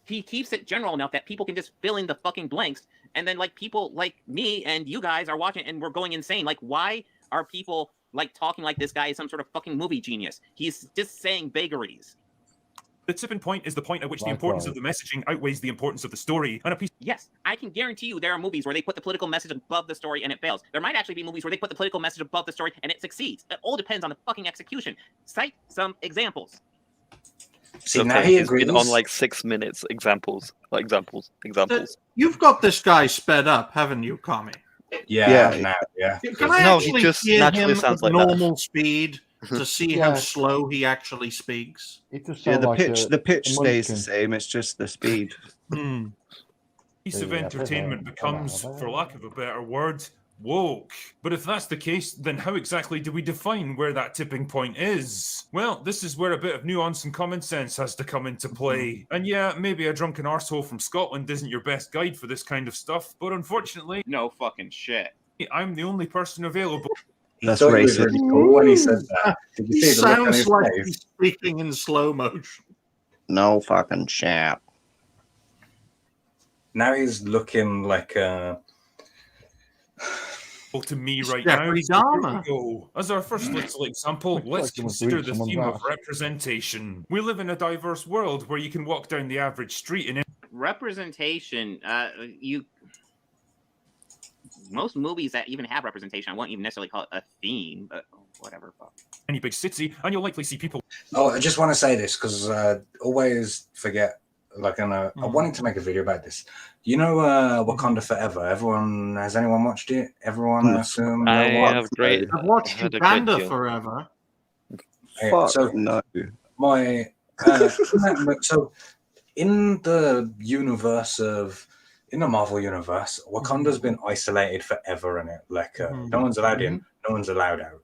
he keeps it general enough that people can just fill in the fucking blanks, and then like people like me and you guys are watching and we're going insane. Like, why are people like talking like this guy is some sort of fucking movie genius? He's just saying vagaries. The tipping point is the point at which the importance of the messaging outweighs the importance of the story. And a piece. Yes, I can guarantee you there are movies where they put the political message above the story and it fails. There might actually be movies where they put the political message above the story and it succeeds. It all depends on the fucking execution. Cite some examples. See, now he agrees. On like 6 minutes. Examples. You've got this guy sped up, haven't you, Kami? Yeah. Can I actually he just hear naturally him sounds at like normal speed to see how slow he actually speaks? The pitch stays the same. It's just the speed. Piece of entertainment becomes, for lack of a better word, woke. But if that's the case, then how exactly do we define where that tipping point is? Well, this is where a bit of nuance and common sense has to come into play. And yeah, maybe a drunken arsehole from Scotland isn't your best guide for this kind of stuff, but unfortunately... No fucking shit. I'm the only person available. That's racist. Really cool when he said that. Did you He see the look on sounds his like face? he's speaking in slow motion. No fucking shit. Now he's looking like to me right Jeffrey now. Dahmer. Here we go. As our first little example, let's consider the theme of representation. We live in a diverse world where you can walk down the average street and Representation, most movies that even have representation, I won't even necessarily call it a theme, but whatever. any big city, and you'll likely see people. Oh, I just want to say this because I always forget. Like, I wanted to make a video about this. You know, Wakanda Forever. Has anyone watched it? Everyone, I assume. I've watched Wakanda Forever. So no. So in the Marvel universe, Wakanda's been isolated forever in it. Like, no one's allowed in, no one's allowed out.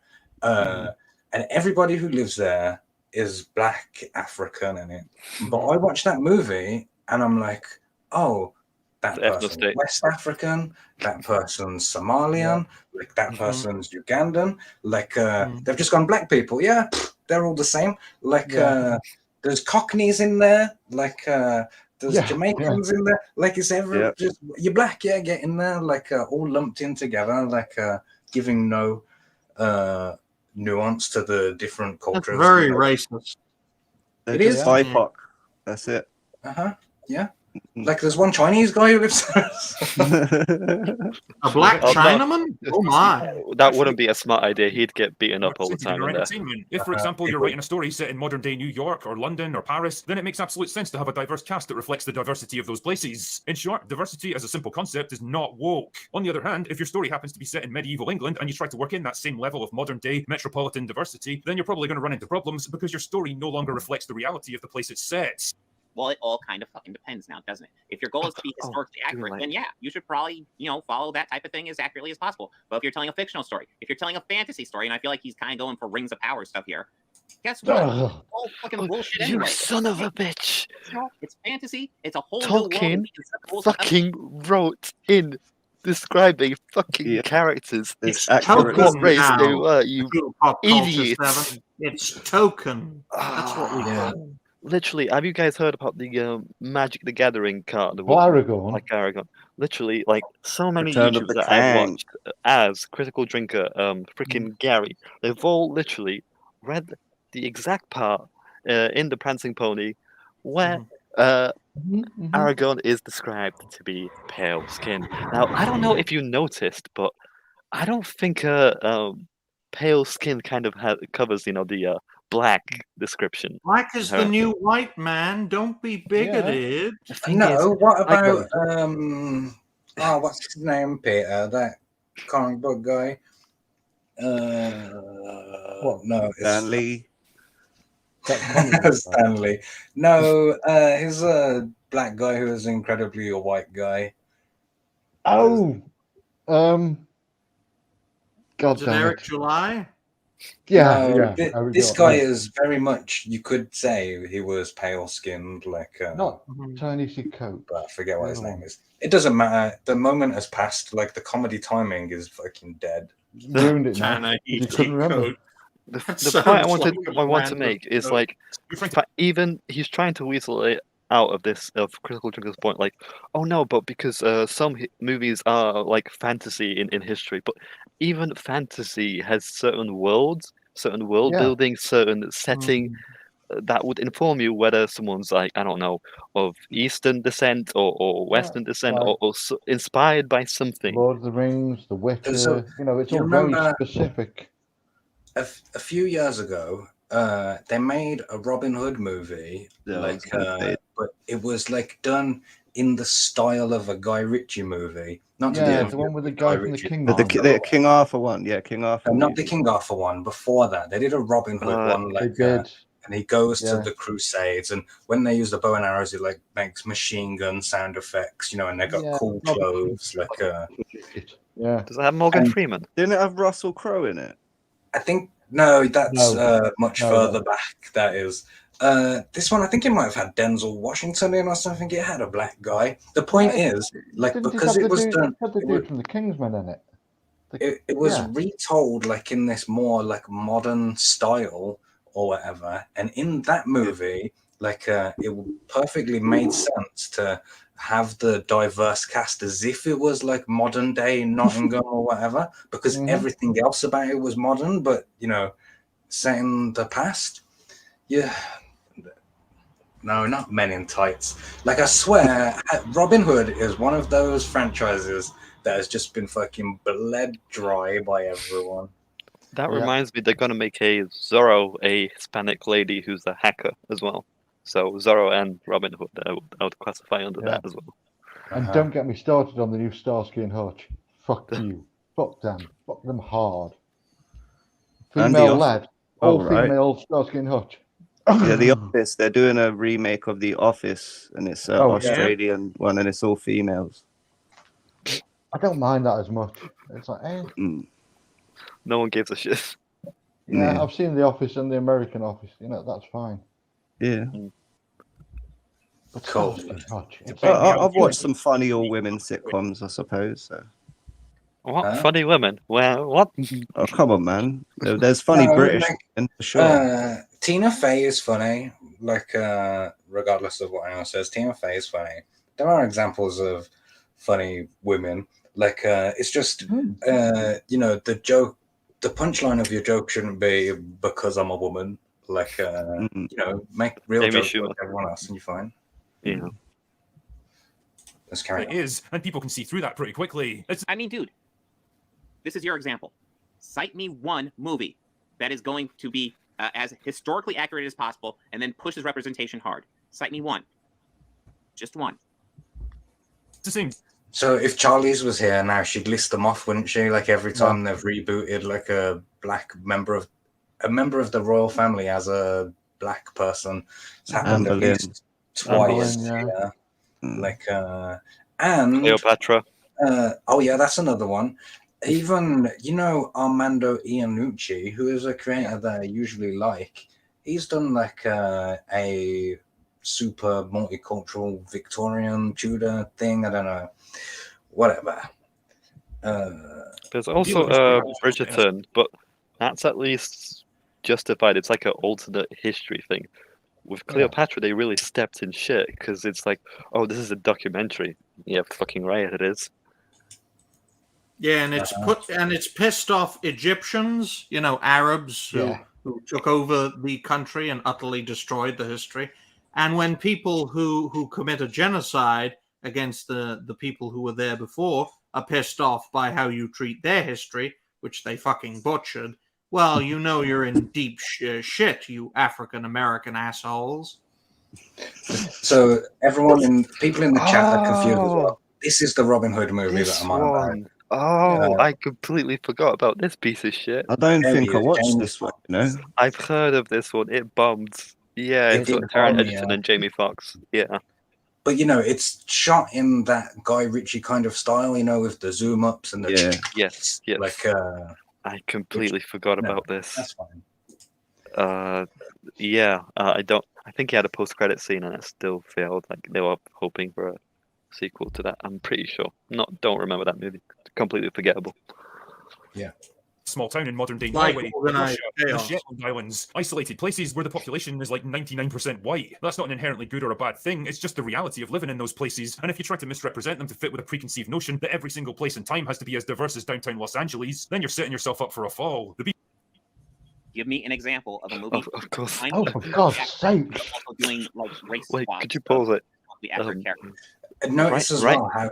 And everybody who lives there is Black, African in it. But I watched that movie and I'm like, oh, that person's West African, that person's Somalian, like that person's Ugandan. Like, they've just gone Black people. Yeah, they're all the same. Like, there's Cockneys in there. Like, there's Jamaicans in there. Like, it's just, you're Black, get in there. Like, all lumped in together. Like, giving no nuance to the different cultures. That's very racist. It is BIPOC. That's it. Yeah. Like, there's one Chinese guy who lives there. A black Chinaman? Oh my! That wouldn't be a smart idea. He'd get beaten up all the time. If, for example, you're writing a story set in modern-day New York or London or Paris, then it makes absolute sense to have a diverse cast that reflects the diversity of those places. In short, diversity as a simple concept is not woke. On the other hand, if your story happens to be set in medieval England and you try to work in that same level of modern-day metropolitan diversity, then you're probably going to run into problems because your story no longer reflects the reality of the place it's set. Well, it all kind of fucking depends now, doesn't it? If your goal is to be historically accurate, then yeah, you should probably, follow that type of thing as accurately as possible. But if you're telling a fictional story, if you're telling a fantasy story, and I feel like he's kind of going for Rings of Power stuff here, guess what? All fucking bullshit anyway. You son of a bitch! It's fantasy. It's a whole Tolkien new world. fucking wrote in describing fucking characters. It's what race they were, you idiots. It's token. That's what we call it. Literally, have you guys heard about the Magic the Gathering card? Aragon. Like Aragon. Literally, like so many Return of YouTubers the that I've King. watched as Critical Drinker, freaking Gary, they've all literally read the exact part in the Prancing Pony where Aragon is described to be pale skin. Now, I don't know if you noticed, but I don't think pale skin kind of covers, the black description. Black is the new white man. Don't be bigoted. No, what about what's his name, Peter? That comic book guy. What? No, Stanley. Stanley. No, he's a black guy who is incredibly a white guy. Oh, God Is it damn Eric it. July? Yeah, No, yeah. this guy is very much. You could say he was pale skinned, like not Ta-Nehisi Coates. but I forget what his Another name one. is. It doesn't matter. The moment has passed. Like the comedy timing is fucking dead. You ruined it now. 'Cause you couldn't remember. The Sounds point I like want to random make is joke. like, even he's trying to weasel it out of this critical drinkers point, like, oh no, but because some movies are like fantasy in history, but even fantasy has certain worlds, certain world Yeah. building, certain setting that would inform you whether someone's like, I don't know, of Eastern descent or Western descent like- or inspired by something. Lord of the Rings, The Witcher. So, You know, it's you all very remember- specific. A few years ago, they made a Robin Hood movie, Yeah, I was like, gonna say. but it was like done in the style of a Guy Ritchie movie. Not to Yeah, do the one with the guy from the Ritchie. Kingdom. The King Arthur one, yeah, King Arthur. Not the King Arthur one. Before that, they did a Robin Hood one, They like, did. and he goes to Yeah. the Crusades, and when they use the bow and arrows, it like makes machine gun sound effects, you know, and they got Yeah, cool Robin clothes, like. Yeah. Does it have Morgan And- Freeman? Didn't it have Russell Crowe in it? I think no, that's No. much No, further no. back. That is. This one, I think it might have had Denzel Washington in or something. It had a black guy. The point is, like, Didn't because have it was dude, done, had the it dude was, from the Kingsman in it. it was yeah. retold like in this more like modern style or whatever. And in that movie, like, it perfectly made sense to have the diverse cast as if it was like modern day Nottingham or whatever, because everything else about it was modern, but you know, set in the past. Yeah. No, not Men in Tights. Like, I swear, Robin Hood is one of those franchises that has just been fucking bled dry by everyone. That Yeah. reminds me, they're gonna make a Zorro, a Hispanic lady who's a hacker as well. So Zorro and Robin Hood, I would classify under that as well. And don't get me started on the new Starsky and Hutch. Fuck you. Fuck them. Fuck them hard. And the Female Office. led. Oh, All right. female Starsky and Hutch. Yeah, The Office. They're doing a remake of The Office, and it's an Oh, yeah. Australian one, and it's all females. I don't mind that as much. It's like, No one gives a shit. yeah, Yeah. I've seen The Office and the American Office. You know, that's fine. Yeah. But Cool. Starsky and Hutch. It's I've watched some funny all-women sitcoms, I suppose. So. What? Huh? Funny women? Well, what? Oh, come on, man. There's funny No, British like, women, for sure. Tina Fey is funny, like, regardless of what anyone says, Tina Fey is funny. There are examples of funny women. Like, it's just, you know, the joke, the punchline of your joke shouldn't be because I'm a woman. Like, you know, make real Amy jokes Schumer. like everyone else and you're fine. Yeah. Let's carry It on. is, and people can see through that pretty quickly. I mean, dude, this is your example. Cite me one movie that is going to be as historically accurate as possible and then pushes representation hard. Cite me one. Just one. It's the same. So if Charlie's was here now, she'd list them off, wouldn't she? Like every time they've rebooted, like a black member of the royal family as a black person. It's happened at least twice. Yeah. Like and Cleopatra. Oh yeah, that's another one. Even, you know, Armando Iannucci, who is a creator that I usually like, he's done like a super multicultural Victorian Tudor thing. I don't know, whatever. There's also Bridgerton, but that's at least justified. It's like an alternate history thing. With Cleopatra, they really stepped in shit because it's like, oh, this is a documentary. Yeah, fucking right, it is. Yeah, and it's pissed off Egyptians, you know, Arabs who took over the country and utterly destroyed the history. And when people who commit a genocide against the people who were there before are pissed off by how you treat their history, which they fucking butchered, well, you know you're in deep shit, you African-American assholes. So people in the chat are confused as well. This is the Robin Hood movie that I'm on about. Oh, I completely forgot about this piece of shit. I don't think I watched this one, you know? I've heard of this one. It bombed. Yeah, It it's got did Taron bomb, Egerton yeah. and Jamie Foxx. Yeah. But, you know, it's shot in that Guy Ritchie kind of style, you know, with the zoom ups and the Yes. like. I completely forgot about this. That's fine. Yeah, I don't. I think he had a post-credit scene, and it still failed. Like they were hoping for a sequel to that. I'm pretty sure. Don't remember that movie. Completely forgettable. Yeah. Small town in modern-day Like Norway, Organised Russia, the Chaos. Shetland Islands, isolated places where the population is like 99% white. That's not an inherently good or a bad thing, it's just the reality of living in those places, and if you try to misrepresent them to fit with a preconceived notion that every single place and time has to be as diverse as downtown Los Angeles, then you're setting yourself up for a fall. Give me an example of a movie. Of course. Oh, for God's sake. Also doing like race Wait, swaps could you pause it? of the actor character. Notice as well how,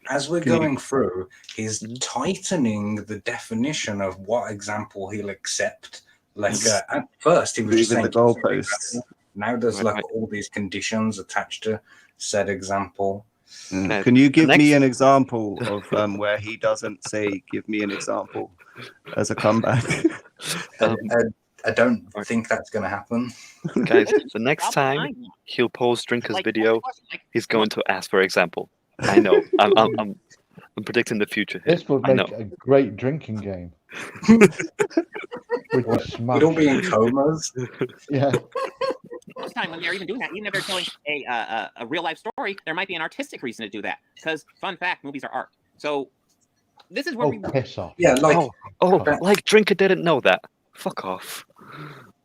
as we're Can you- going through, he's tightening the definition of what example he'll accept. Like at first, he was just Moving saying the goalposts. Now there's Right. like all these conditions attached to said example. Okay, Can you give next- me an example of where he doesn't say, give me an example as a comeback? I don't think that's going to happen. Guys, the next time he'll pause Drinker's video, he's going to ask for example. I know. I'm predicting the future here. This would I make know. a great drinking game. We'd be smashed. We'd all be in comas. Yeah. Most time when they're even doing that, even if they're telling a real life story, there might be an artistic reason to do that. Because fun fact, movies are art. So this is where we piss off. Yeah, like like Drinker didn't know that. Fuck off.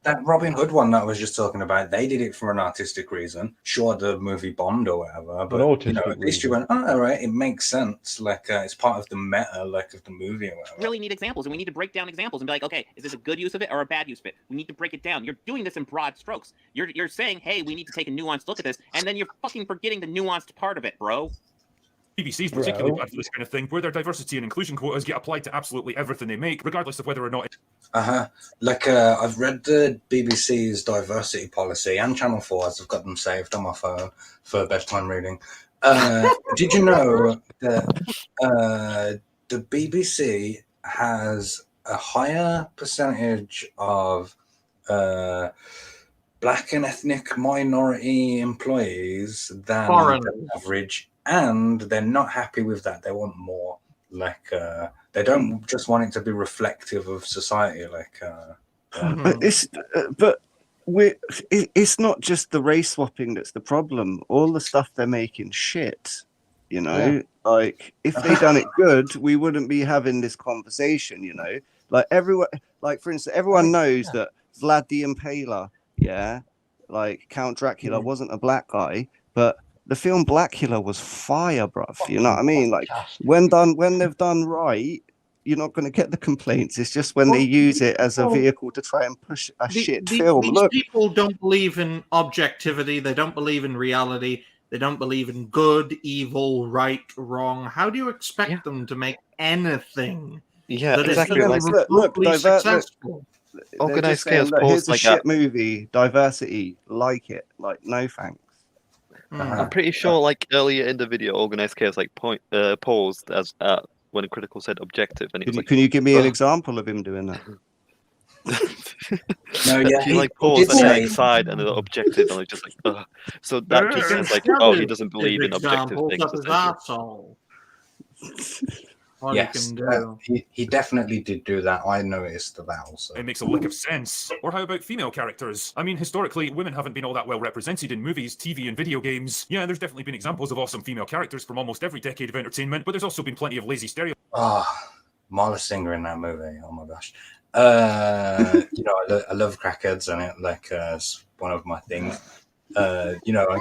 that Robin Hood one that I was just talking about. They did it for an artistic reason. Sure, the movie bombed or whatever, but you know, at least you went, oh, all right, it makes sense. Like it's part of the meta, like of the movie or whatever. really need examples, and we need to break down examples and be like, okay, is this a good use of it or a bad use of it? We need to break it down. You're doing this in broad strokes. You're saying, hey, we need to take a nuanced look at this, and then you're fucking forgetting the nuanced part of it, bro. BBC's particularly bad for this kind of thing, where their diversity and inclusion quotas get applied to absolutely everything they make, regardless of whether or not Like I've read the BBC's diversity policy and Channel 4's. I've got them saved on my phone for bedtime reading. Did you know that the BBC has a higher percentage of black and ethnic minority employees than Foreign. the average, and they're not happy with that. They want more. Like they don't just want it to be reflective of society. Like, It's not just the race swapping that's the problem. All the stuff they're making shit. You know, Yeah. like if they done it good, we wouldn't be having this conversation. You know, like everyone, like for instance, everyone knows that Vlad the Impaler, like Count Dracula wasn't a black guy, but the film Blackula was fire, bruv. You know what I mean? Like when they've done right, you're not going to get the complaints. It's just when they use it as a vehicle to try and push a shit film. These Look, people don't believe in objectivity. They don't believe in reality. They don't believe in good, evil, right, wrong. How do you expect them to make anything? Yeah, that is exactly. even Like, remotely successful? Organised Chaos here's polls a like shit that. movie, diversity, like it. Like, no thanks. I'm pretty sure, like earlier in the video, Organised Chaos like paused as when Critical said objective, and he was like, Can you give me an "Ugh." example of him doing that? No, yeah, he like paused and he like sighed and then objective, and I was just like, ugh. So that just says like, oh, he doesn't believe in objective things. Up his arsehole. What yes, he can do. he definitely did do that. I noticed that also. it makes a lick of sense. Or how about female characters? I mean, historically, women haven't been all that well represented in movies, TV, and video games. Yeah, there's definitely been examples of awesome female characters from almost every decade of entertainment, but there's also been plenty of lazy stereotypes. Marla Singer in that movie. Oh my gosh. You know, I love crackheads, and it like it's one of my things. You know,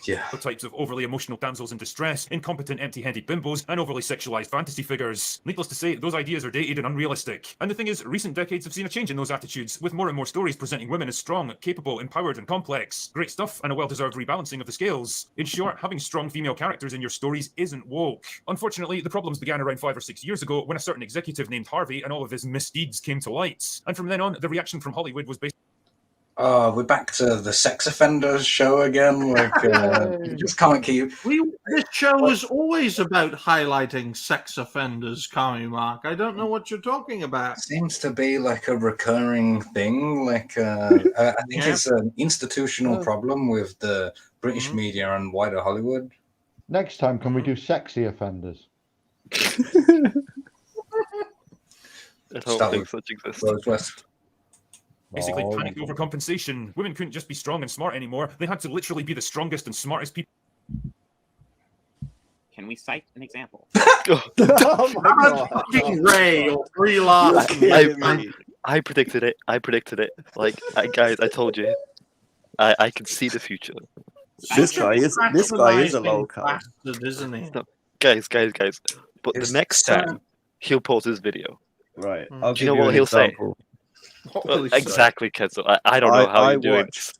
yeah. Types of overly emotional damsels in distress, incompetent empty-headed bimbos, and overly sexualized fantasy figures. Needless to say, those ideas are dated and unrealistic. And the thing is, recent decades have seen a change in those attitudes, with more and more stories presenting women as strong, capable, empowered, and complex. Great stuff, and a well-deserved rebalancing of the scales. In short, having strong female characters in your stories isn't woke. Unfortunately, the problems began around 5 or 6 years ago when a certain executive named Harvey and all of his misdeeds came to light. And from then on, the reaction from Hollywood was based We're back to the sex offenders show again. Like, you just can't keep. This show is always about highlighting sex offenders, Kami Mark. I don't know what you're talking about. Seems to be like a recurring thing. Like, I think it's an institutional problem with the British media and wider Hollywood. Next time, can we do sexy offenders? I don't Start think with such exists. Rose West. Basically, Oh, panic overcompensation. Women couldn't just be strong and smart anymore. They had to literally be the strongest and smartest people. Can we cite an example? Oh my God. Fucking Ray or Brie Larson. I predicted it. I predicted it. Like, guys, I told you. I can see the future. This guy is a Patronising LOLCOW. bastard, isn't he? No, guys. But It's the next so- time he'll pause his video. Right. Mm. I'll Do give you know what an he'll say? example. Holy shit. Exactly, Kenzo. I don't know how I you do it. watched.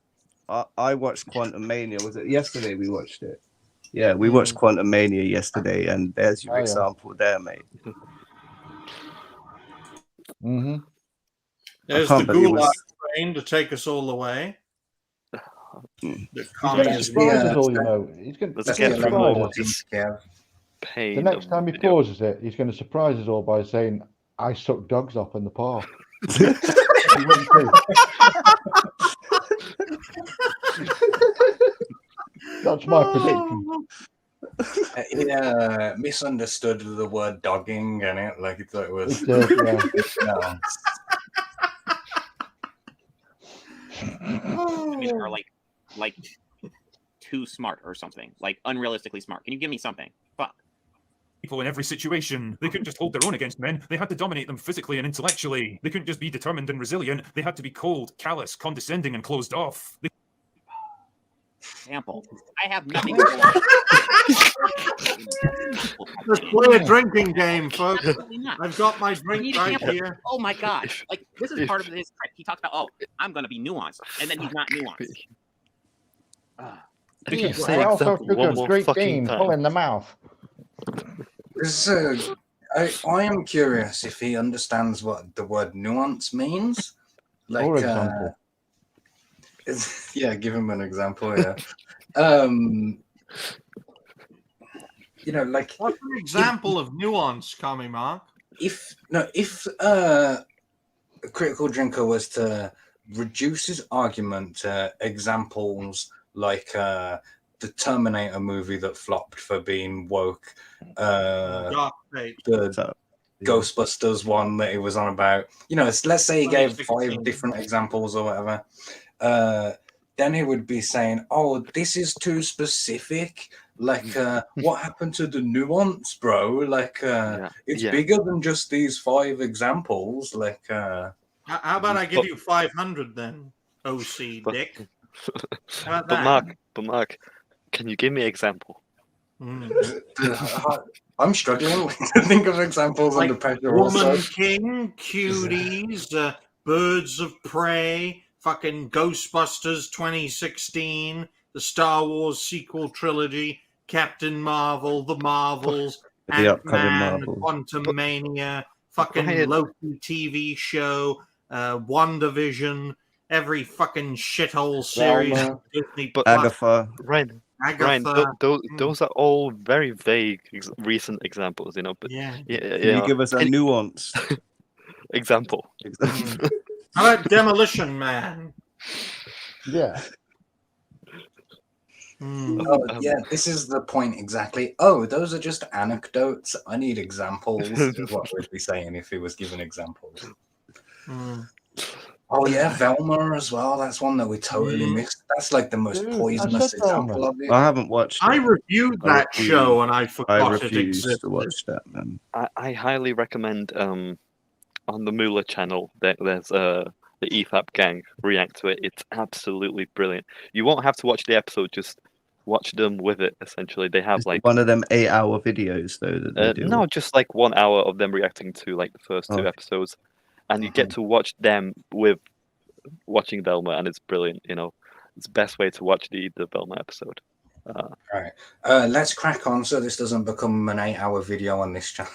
I watched Quantum Mania. Was it yesterday? We watched it. Yeah, we watched Quantum Mania yesterday, and there's your Oh, yeah. example there, mate. Mm-hmm. There's can't the believe Gulag it's- train to take us all away. Mm. The He's going to communism. surprise us all, you know. He's going Let's to get surprise more us. this pain. The next of time he video. pauses it, he's going to surprise us all by saying, "I suck dogs up in the park." That's my prediction. He misunderstood the word dogging in it, like he thought it was. It did, yeah. No. Women are like too smart or something, like unrealistically smart. Can you give me something? Fuck. People in every situation. They couldn't just hold their own against men. They had to dominate them physically and intellectually. They couldn't just be determined and resilient. They had to be cold, callous, condescending, and closed off. Example. I have nothing to go on. Let's play a drinking game, folks. Absolutely not. I've got my I drink need right examples. here. Oh my god! Like this is part of his. He talks about, oh, I'm gonna be nuanced, and then he's not nuanced. Yes, I also took a great Dane full in the mouth. I am curious if he understands what the word nuance means. Like, For example. Yeah, give him an example. Yeah. You know, like What's an example of nuance, Kami Mark? if a critical drinker was to reduce his argument to examples like the Terminator movie that flopped for being woke, Dark Fate. the Ghostbusters one that he was on about, you know, let's say he gave 5 different examples or whatever, then he would be saying, oh, this is too specific. Like, what happened to the nuance, bro? Like, it's bigger than just these 5 examples. Like, How about I give you 500 then, OC Dick? How about that? But Mark, can you give me an example? I'm struggling to think of examples under pressure. Woman Also, King, Cuties, Birds of Prey, fucking Ghostbusters 2016, the Star Wars sequel trilogy, Captain Marvel, The Marvels, The upcoming Ant-Man, Marvel. Quantum Mania, fucking Ryan- Loki TV show, WandaVision, every fucking shithole series Velma. on Disney But Plus. Agatha. Ryan, Agatha. those are all very vague recent examples, you know. But Yeah. Can you give us a nuance example? How about Demolition Man? Yeah. oh, yeah, this is the point exactly. Oh, those are just anecdotes. I need examples. Is what we'd be saying if he was given examples. Oh yeah, Velma as well. That's one that we totally missed. That's like the most Dude, I poisonous said Velma. example of it. I haven't watched I it. reviewed I that refuse- show and I forgot I it refuse existed. to watch that, man. I highly recommend on the Moolah channel there's the EFAP gang react to it. It's absolutely brilliant. You won't have to watch the episode, just watch them with it. Essentially, they have Is like it one of them 8-hour videos though that they do. no, just like 1 hour of them reacting to like the first 2 Okay. episodes, and you get to watch them with watching Velma, and it's brilliant. You know, it's the best way to watch the Velma episode. All right, let's crack on so this doesn't become an 8-hour video on this channel.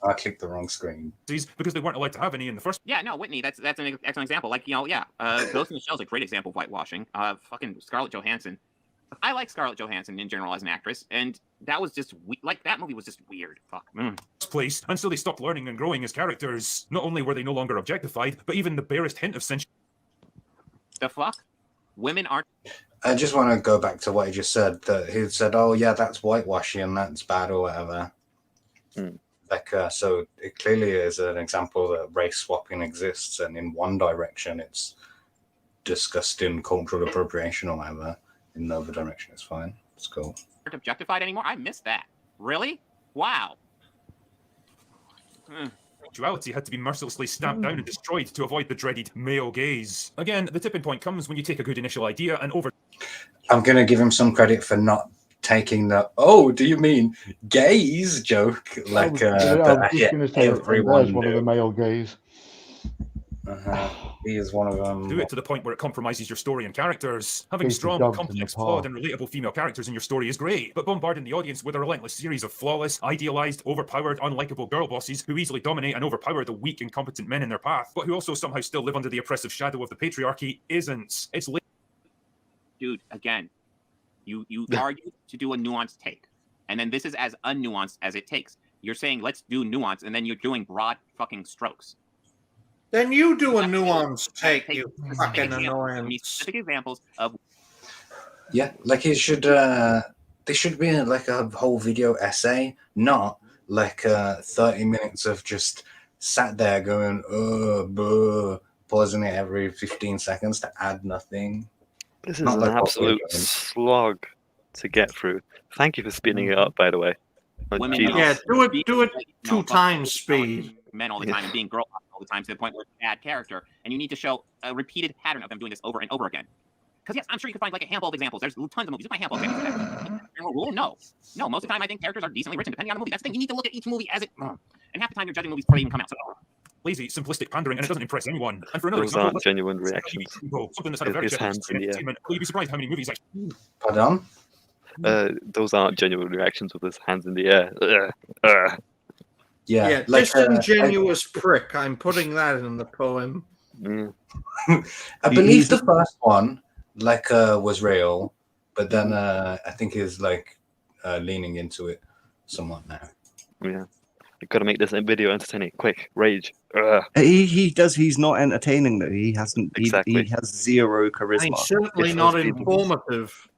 I clicked the wrong screen. Because they weren't allowed to have any in the first. Yeah, no, Whitney, that's an excellent example. Like, you know, yeah, Ghost in the Shell is a great example of whitewashing. Fucking Scarlett Johansson. I like Scarlett Johansson in general as an actress, and that was just like that movie was just weird. Fuck. Place, and so they stopped learning and growing as characters. Not only were they no longer objectified, but even the barest hint of sensuality. The fuck? Women aren't. I just want to go back to what he just said. That he said, "Oh yeah, that's whitewashing and that's bad or whatever." Like, so it clearly is an example that race swapping exists, and in one direction it's disgusting cultural appropriation or whatever. In the other direction, it's fine. It's cool. Objectified anymore? I missed that. Really? Wow. Duality had to be mercilessly stamped down and destroyed to avoid the dreaded male gaze. Again, the tipping point comes when you take a good initial idea and over. I'm gonna give him some credit for not taking the "oh, do you mean gays" joke like I was just going to say everyone there's one of the male gays. He is one of them. Do it to the point where it compromises your story and characters. Having Casey strong, Dobbs in complex, the flawed, park. and relatable female characters in your story is great, but bombarding the audience with a relentless series of flawless, idealized, overpowered, unlikable girl bosses who easily dominate and overpower the weak, incompetent men in their path, but who also somehow still live under the oppressive shadow of the patriarchy isn't. It's Dude, again, you argue to do a nuanced take, and then this is as unnuanced as it takes. You're saying let's do nuance, and then you're doing broad fucking strokes. Then you do a nuance take, you fucking annoyance. Specific examples of. Yeah, like it should. There should be like a whole video essay, not like 30 minutes of just sat there going, pausing it every 15 seconds to add nothing. This is Not an like what we're absolute doing. slog to get through. Thank you for speeding it up, by the way. Oh, Women Jesus. Yeah, do it No, 2 times speed. Men all the time and being girl all the time to the point where it's a bad character, and you need to show a repeated pattern of them doing this over and over again. Because yes, I'm sure you could find like a handful of examples. There's tons of movies. There's my handful of examples. General rule, no. Most of the time I think characters are decently written depending on the movie. That's the thing. You need to look at each movie as it. And half the time you're judging movies before they even come out. So, lazy, simplistic pandering, and it doesn't impress anyone. And for another Those example, aren't genuine reactions. Something that's had a very His generous hands in the air. entertainment. Will you be surprised how many movies actually? Pardon? Those aren't genuine reactions with his hands in the air. Yeah, disingenuous prick. I'm putting that in the poem. I believe the first one was real, but then I think he's leaning into it somewhat now. Yeah, you got to make this video entertaining. Quick, rage. He does. He's not entertaining though. He hasn't. Exactly. He has zero charisma. I'm certainly not informative.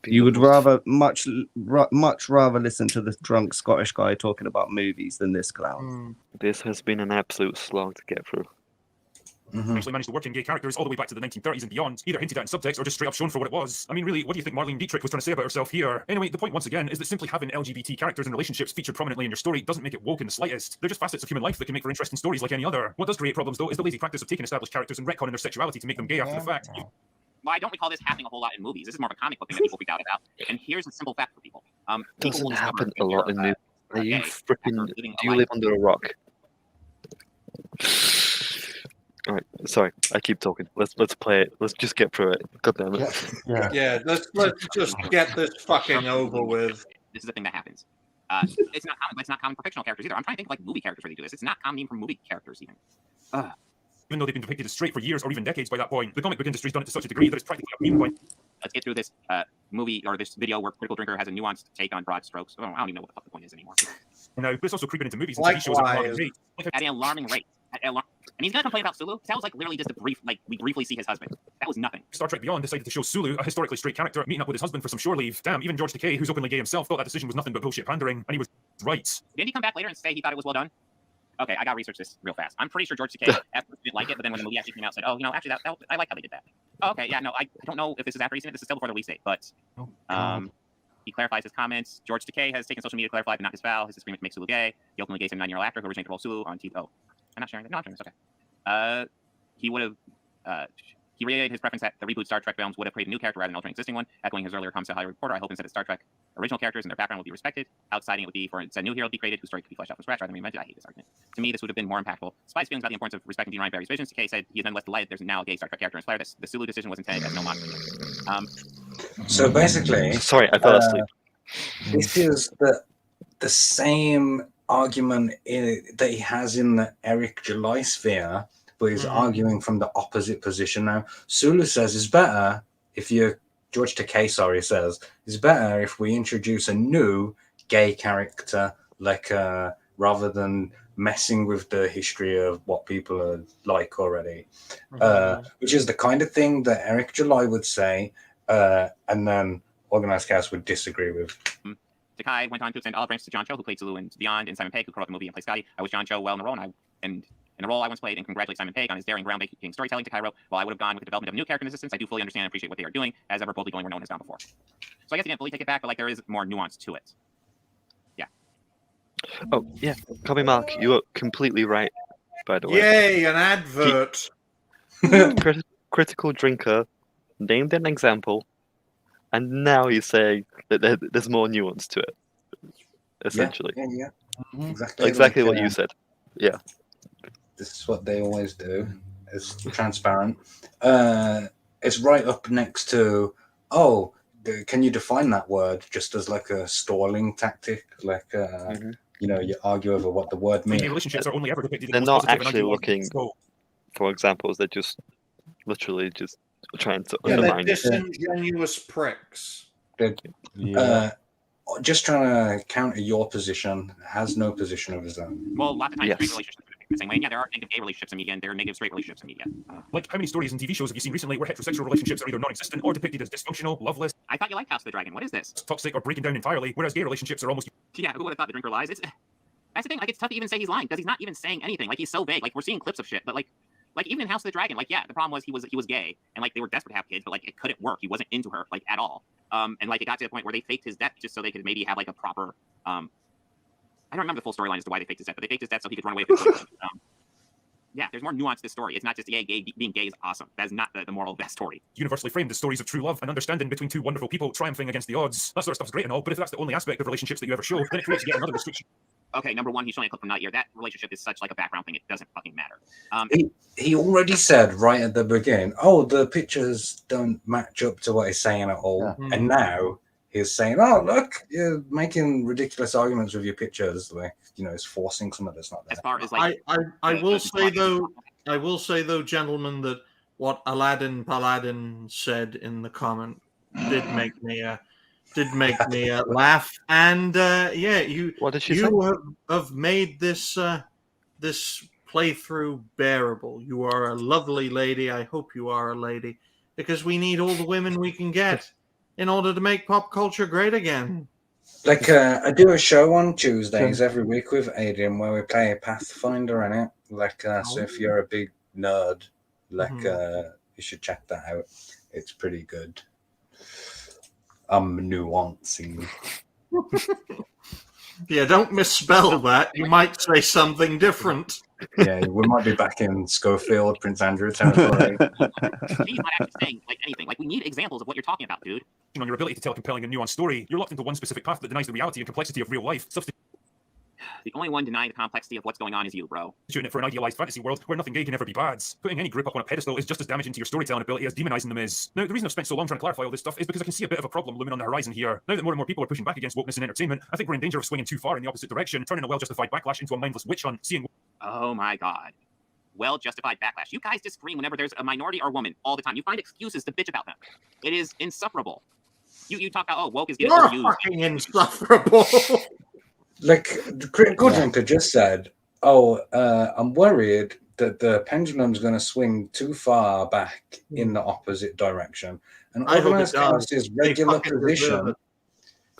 You would rather much rather listen to this drunk Scottish guy talking about movies than this clown. This has been an absolute slog to get through. Actually managed to work in gay characters all the way back to the 1930s and beyond, either hinted at in subtext or just straight up shown for what it was. I mean, really, what do you think Marlene Dietrich was trying to say about herself here? Anyway, the point once again is that simply having LGBT characters and relationships featured prominently in your story doesn't make it woke in the slightest. They're just facets of human life that can make for interesting stories like any other. What does create problems, though, is the lazy practice of taking established characters and retconning their sexuality to make them gay after the fact. Well, I don't recall this happening a whole lot in movies. This is more of a comic book thing that people freak out about. And here's a simple fact for people. Doesn't happen a lot in movies. Are you gay freaking? after living a Do you life. live under a rock? All right, sorry, I keep talking. Let's play it. Let's just get through it. God damn it. Yeah, let's just get this fucking over with. This is the thing that happens. It's not common, but it's not common for fictional characters either. I'm trying to think of like movie characters where they do this. It's not common even for movie characters even. Even though they've been depicted as straight for years or even decades by that point, the comic book industry's done it to such a degree that it's practically a meme point. Let's get through this movie or this video where Critical Drinker has a nuanced take on broad strokes. I don't even know what the fuck the point is anymore. Now, but it's also creeping into movies and TV shows at an alarming rate. At an alarming rate. And he's gonna complain about Sulu. That was like literally just a brief, we briefly see his husband. That was nothing. Star Trek Beyond decided to show Sulu, a historically straight character, meeting up with his husband for some shore leave. Damn, even George Takei, who's openly gay himself, thought that decision was nothing but bullshit pandering, and he was right. Didn't he come back later and say he thought it was well done? Okay, I gotta research this real fast. I'm pretty sure George Takei at first didn't like it, but then when the movie actually came out, said, "Oh, actually, that I like how they did that." Oh, okay, yeah, no, I don't know if this is after he's in it. This is still before the release date, but he clarifies his comments. George Takei has taken social media to clarify, but not his vow. His disagreement to make Sulu gay. He openly gave him 9-year-old actor who originated the role Sulu on TV. Oh, I'm not sharing that. No, I'm sharing this. Okay. He would have. He reiterated his preference that the reboot Star Trek films would have created a new character rather than altering an existing one, echoing his earlier comments to Hollywood Reporter. I hope instead that Star Trek original characters and their background would be respected. Outsiding it would be for a new hero to be created whose story could be fleshed out from scratch rather than reinvented. I hate this argument. To me, this would have been more impactful. Despite his feelings about the importance of respecting Dean Roddenberry's visions, Takei said he is nonetheless delighted there's now a gay Star Trek character in his player. The Sulu decision was intended as no mock. So basically, sorry, I fell asleep. This is the same argument that he has in the Eric July sphere, but he's arguing from the opposite position now. Sulu says it's better if George Takei, says it's better if we introduce a new gay character, rather than messing with the history of what people are like already, which is the kind of thing that Eric July would say, and then Organised Chaos would disagree with. Takai went on to extend olive branches to John Cho, who played Sulu in Beyond, and Simon Pegg, who co-wrote the movie and played Scotty. I wish John Cho well in the role, and in the role I once played, and congratulate Simon Pegg on his daring, groundbreaking storytelling. Takai wrote, while I would have gone with the development of new character and assistance, I do fully understand and appreciate what they are doing, as ever boldly going where no one has gone before. So I guess I didn't fully take it back, but like there is more nuance to it. Yeah. Oh, yeah. Copy Mark, you are completely right, by the way. Yay, an advert. Critical Drinker named an example, and now he's saying that there's more nuance to it, essentially. Yeah. Exactly what you said. Yeah. This is what they always do. It's transparent. It's right up next to, can you define that word just as like a stalling tactic? Like, you argue over what the word means. Relationships are only ever depicted in They're the not most positive and actually ideological. looking for examples. They're just literally just trying to Yeah, they're undermine it. disingenuous pricks. Just trying to counter your position, has no position of his own. Well, lots of times straight relationships are the same way. And yeah, there are negative gay relationships in media, and there are negative straight relationships in media. Like, how many stories and TV shows have you seen recently where heterosexual relationships are either non-existent or depicted as dysfunctional, loveless, I thought you liked House of the Dragon. What is this? toxic, or breaking down entirely, whereas gay relationships are almost... Yeah, who would have thought the drinker lies? That's the thing. Like, it's tough to even say he's lying because he's not even saying anything. Like, he's so vague. Like, we're seeing clips of shit, but like even in House of the Dragon, like, yeah, the problem was he was gay, and like they were desperate to have kids, but like it couldn't work. He wasn't into her like at all. And like it got to the point where they faked his death just so they could maybe have like a proper. I don't remember the full storyline as to why they faked his death, but they faked his death so he could run away. Yeah, there's more nuance to this story. It's not just being gay is awesome. That's not the moral of that story. Universally framed as stories of true love and understanding between two wonderful people triumphing against the odds. That sort of stuff's great and all, but if that's the only aspect of relationships that you ever show, then it creates yet another restriction. Okay, number one, he's showing a clip from Nightyear. That relationship is such like a background thing; it doesn't fucking matter. He already said right at the beginning, the pictures don't match up to what he's saying at all, and now he's saying, look, you're making ridiculous arguments with your pictures, like it's forcing something that's not there. As far as like, I will say though, gentlemen, that what Aladdin Paladin said in the comment did make me laugh, and What did she say? you have made this this playthrough bearable. You are a lovely lady. I hope you are a lady, because we need all the women we can get in order to make pop culture great again. Like I do a show on Tuesdays every week with Aiden where we play Pathfinder in it. Like so, if you're a big nerd, you should check that out. It's pretty good. Nuancing. Yeah, don't misspell that. You might say something different. Yeah, we might be back in Schofield, Prince Andrew territory. He's not actually saying like anything. Like, we need examples of what you're talking about, dude. On your ability to tell a compelling and nuanced story, you're locked into one specific path that denies the reality and complexity of real life. The only one denying the complexity of what's going on is you, bro. Substituting it for an idealized fantasy world where nothing gay can ever be bad. Putting any group up on a pedestal is just as damaging to your storytelling ability as demonizing them is. Now, the reason I've spent so long trying to clarify all this stuff is because I can see a bit of a problem looming on the horizon here. Now that more and more people are pushing back against wokeness in entertainment, I think we're in danger of swinging too far in the opposite direction, turning a well-justified backlash into a mindless witch hunt, seeing... Oh my god. Well-justified backlash. You guys disagree whenever there's a minority or woman all the time. You find excuses to bitch about them. It is insufferable. You talk about, woke is getting You're overused. fucking insufferable. Like the critical drinker just said, I'm worried that the pendulum's going to swing too far back in the opposite direction. And Organised Chaos' regular position,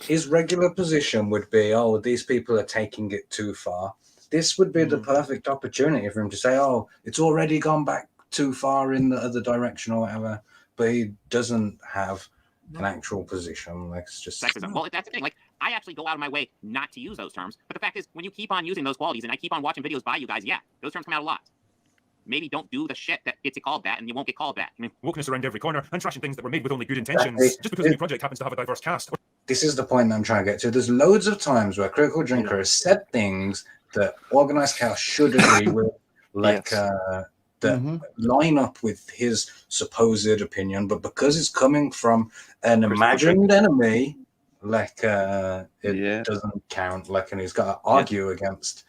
his regular position would be, these people are taking it too far. This would be the perfect opportunity for him to say, it's already gone back too far in the other direction or whatever. But he doesn't have an actual position. Like, it's just sexism. Well, that's the thing. Like, I actually go out of my way not to use those terms. But the fact is, when you keep on using those qualities, and I keep on watching videos by you guys, those terms come out a lot. Maybe don't do the shit that gets you called that, and you won't get called that. I mean, wokeness around every corner and trashing things that were made with only good intentions. Just because a new project happens to have a diverse cast. This is the point that I'm trying to get to. There's loads of times where Critical Drinker has said things that Organised Chaos should agree with, like that line up with his supposed opinion, but because it's coming from an imagined enemy, like it doesn't count. Like, and he's got to argue against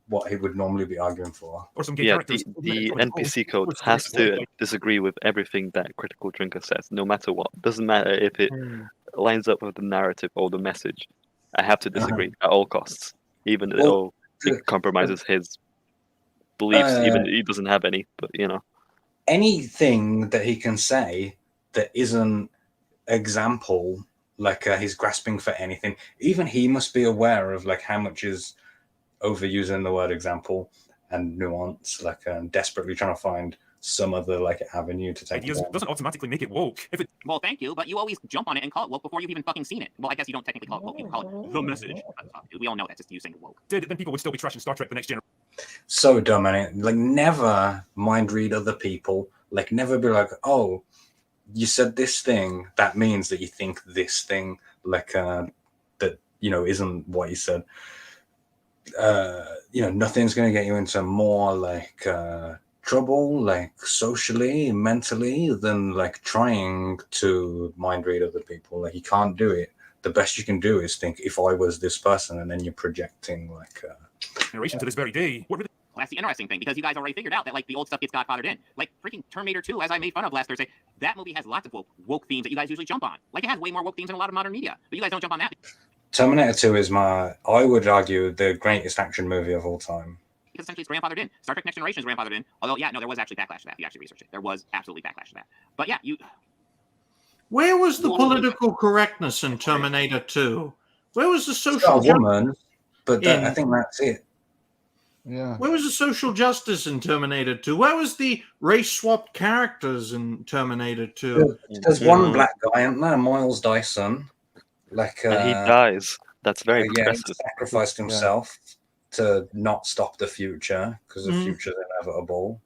what he would normally be arguing for. Or some the NPC code has to disagree with everything that Critical Drinker says, no matter what. Doesn't matter if it lines up with the narrative or the message. I have to disagree at all costs, even though it compromises his beliefs, even though he doesn't have any. But anything that he can say that isn't example, Like he's grasping for anything. Even he must be aware of like how much is overusing the word example and nuance, like desperately trying to find some other like avenue to take. Ideas doesn't automatically make it woke. If it Well, thank you, but you always jump on it and call it woke before you've even fucking seen it. Well, I guess you don't technically call it woke. You call it the message. We all know that's just you saying woke. did, then people would still be trashing Star Trek: The Next Generation. So dumb, and like never mind read other people. Like never be like, oh, you said this thing, that means that you think this thing, like that isn't what you said. Nothing's going to get you into more like trouble, like socially, mentally, than like trying to mind read other people. Like you can't do it. The best you can do is think, if I was this person, and then you're projecting like Generation to this very day. What really? Well, that's the interesting thing, because you guys already figured out that like the old stuff gets godfathered in. Like freaking Terminator 2, as I made fun of last Thursday, that movie has lots of woke themes that you guys usually jump on. Like it has way more woke themes than a lot of modern media, but you guys don't jump on that. Terminator 2 is I would argue, the greatest action movie of all time. Because essentially it's grandfathered in. Star Trek Next Generation is grandfathered in. Although, yeah, no, there was actually backlash to that. You actually researched it. There was absolutely backlash to that. But yeah, Where was the political correctness in Terminator 2? Where was the It's social got a woman, but I think that's it. Yeah. Where was the social justice in Terminator 2? Where was the race-swapped characters in Terminator 2? There's one black guy, isn't there? Miles Dyson. Like, and he dies. That's very progressive. He sacrificed himself to not stop the future, because the future's inevitable.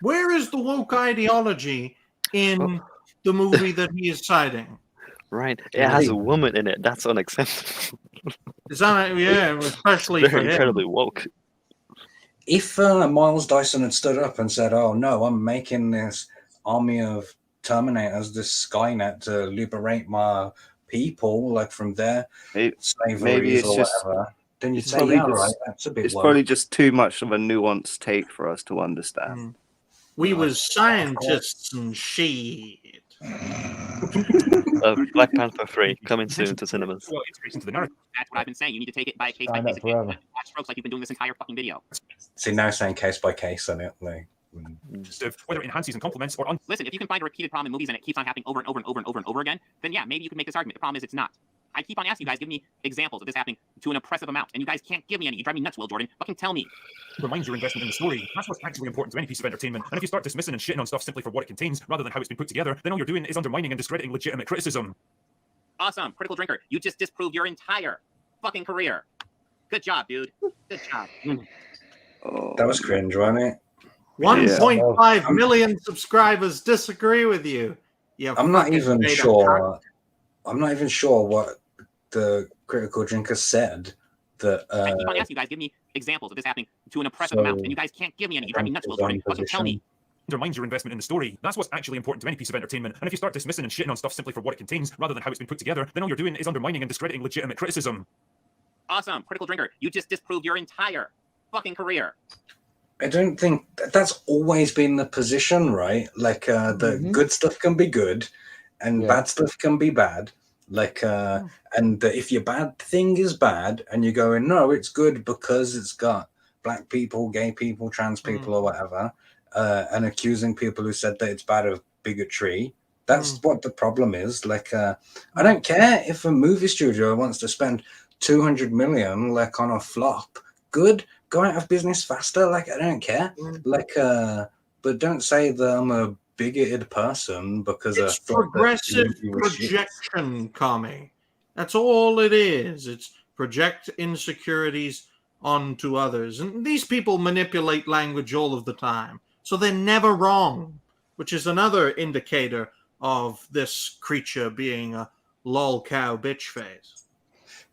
Where is the woke ideology in the movie that he is citing? Right. It has a woman in it. That's unacceptable. Is that, especially Very for him. incredibly woke. If Miles Dyson had stood up and said, "Oh no, I'm making this army of Terminators, this Skynet, to liberate my people, like from their slavery or whatever," then you'd say, "Yeah, right, that's a bit." It's probably just too much of a nuanced take for us to understand. We was scientists and shit. Black Panther 3 coming soon to cinemas. That's what I've been saying. You need to take it by case by case. Watch Strokes like you've been doing this entire fucking video. See, now saying case by case on it, like. Whether it enhances and complements or Listen, if you can find a repeated problem in movies and it keeps on happening over and over and over and over and over again, then yeah, maybe you can make this argument. The problem is it's not. I keep on asking you guys, give me examples of this happening to an oppressive amount, and you guys can't give me any. You drive me nuts, Will Jordan. Fucking tell me. Reminds your investment in the story. That's what's actually important to any piece of entertainment. And if you start dismissing and shitting on stuff simply for what it contains, rather than how it's been put together, then all you're doing is undermining and discrediting legitimate criticism. Awesome, critical drinker. You just disproved your entire fucking career. Good job, dude. Good job. That was cringe, wasn't it? 1.5 million subscribers disagree with you. I'm not even sure. I'm not even sure what the critical drinker said. That I keep on asking you guys, give me examples of this happening to an oppressive amount, and you guys can't give me any. You drive me nuts, Will Jordan. Fucking tell me. Undermines your investment in the story. That's what's actually important to any piece of entertainment. And if you start dismissing and shitting on stuff simply for what it contains, rather than how it's been put together, then all you're doing is undermining and discrediting legitimate criticism. Awesome, critical drinker. You just disproved your entire fucking career. I don't think that's always been the position, right? Like the good stuff can be good, and bad stuff can be bad. Like and if your bad thing is bad, and you're going, no, it's good because it's got black people, gay people, trans people, or whatever, and accusing people who said that it's bad of bigotry. That's what the problem is. Like I don't care if a movie studio wants to spend 200 million like on a flop. Good. Go out of business faster. Like, I don't care. Like, but don't say that I'm a bigoted person because it's progressive projection, Kami. That's all it is. It's project insecurities onto others. And these people manipulate language all of the time. So they're never wrong, which is another indicator of this creature being a LOLCOW bitch face.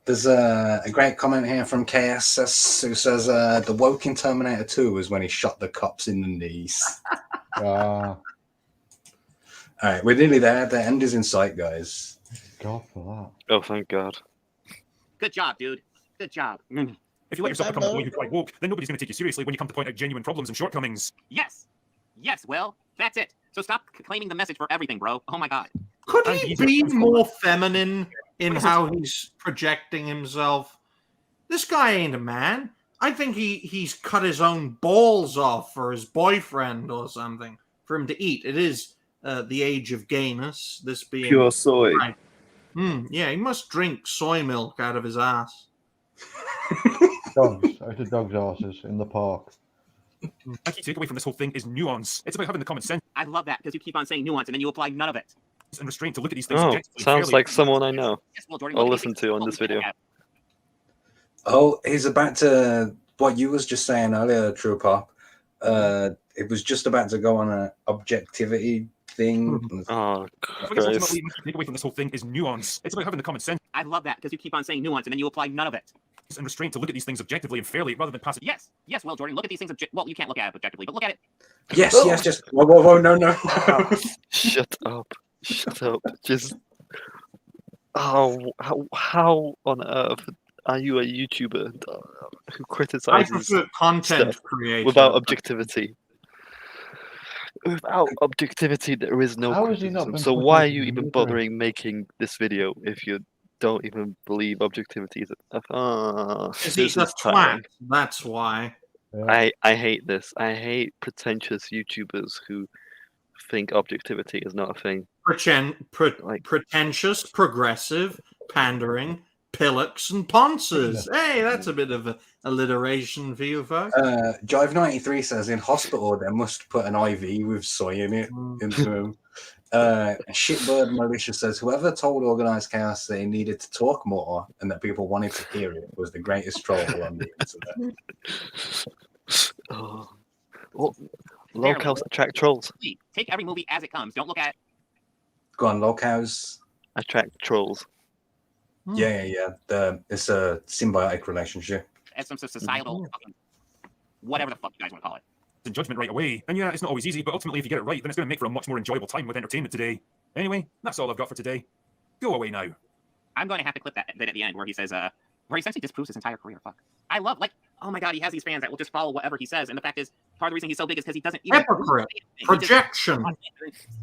There's a great comment here from KSS who says the woke in Terminator 2 was when he shot the cops in the knees. All right, we're nearly there. The end is in sight, guys. God for that. Oh, thank God. Good job, dude. Good job. If you let yourself become a boy who's quite woke, then nobody's going to take you seriously when you come to point out genuine problems and shortcomings. Yes. Yes, Will. That's it. So stop claiming the message for everything, bro. Oh my God. Could he be more feminine in how he's projecting himself? This guy ain't a man. I think he's cut his own balls off for his boyfriend or something for him to eat. It is the age of gayness. This being Pure soy. Right. Yeah, he must drink soy milk out of his ass. Dogs, out of dogs' asses in the park. My key takeaway from this whole thing is nuance. It's about having the common sense I love that because you keep on saying nuance and then you apply none of it. and restraint to look at these things Oh, objectively and sounds fairly. like someone I know. Yes, well, Jordan, I'll look at listen these to on things. this video. Oh, he's about to. What you was just saying earlier, True Pop. It was just about to go on an objectivity thing. Oh, I guess ultimately, my key takeaway from this whole thing is nuance. It's about having the common sense I love that because you keep on saying nuance and then you apply none of it. and restraint to look at these things objectively and fairly rather than pass it. Yes, well, Jordan, look at these things. Well, you can't look at it objectively, but look at it. Yes, yes, just whoa, no. Shut up. Shut up. Just. Oh, how on earth are you a YouTuber who I criticizes prefer content stuff creation without objectivity? Without objectivity, there is no How has he not criticism. been So put why are into you the even media? bothering making this video if you don't even believe objectivity is He's this a is twat. tiring. That's why. I hate this. I hate pretentious YouTubers who think objectivity is not a thing. Pretentious, progressive, pandering, pillocks, and ponces. Hey, that's a bit of alliteration for you folks. Jive93 says in hospital they must put an IV with soy in it into him. Shitbird Militia says whoever told Organised Chaos they needed to talk more and that people wanted to hear it was the greatest troll on the internet. Oh. Well, LOLCOWS attract trolls. Take every movie as it comes. Don't look at. Go on, LOLCOWS. Attract trolls. Yeah. It's a symbiotic relationship. As some societal, fucking, whatever the fuck you guys want to call it. And judgment right away. And yeah, it's not always easy, but ultimately, if you get it right, then it's going to make for a much more enjoyable time with entertainment today. Anyway, that's all I've got for today. Go away now. I'm going to have to clip that bit at the end where he says, where he essentially disproves his entire career. Fuck. I love, like, oh my god, he has these fans that will just follow whatever he says. And the fact is, part of the reason he's so big is because he doesn't even. Hypocrite. Projection.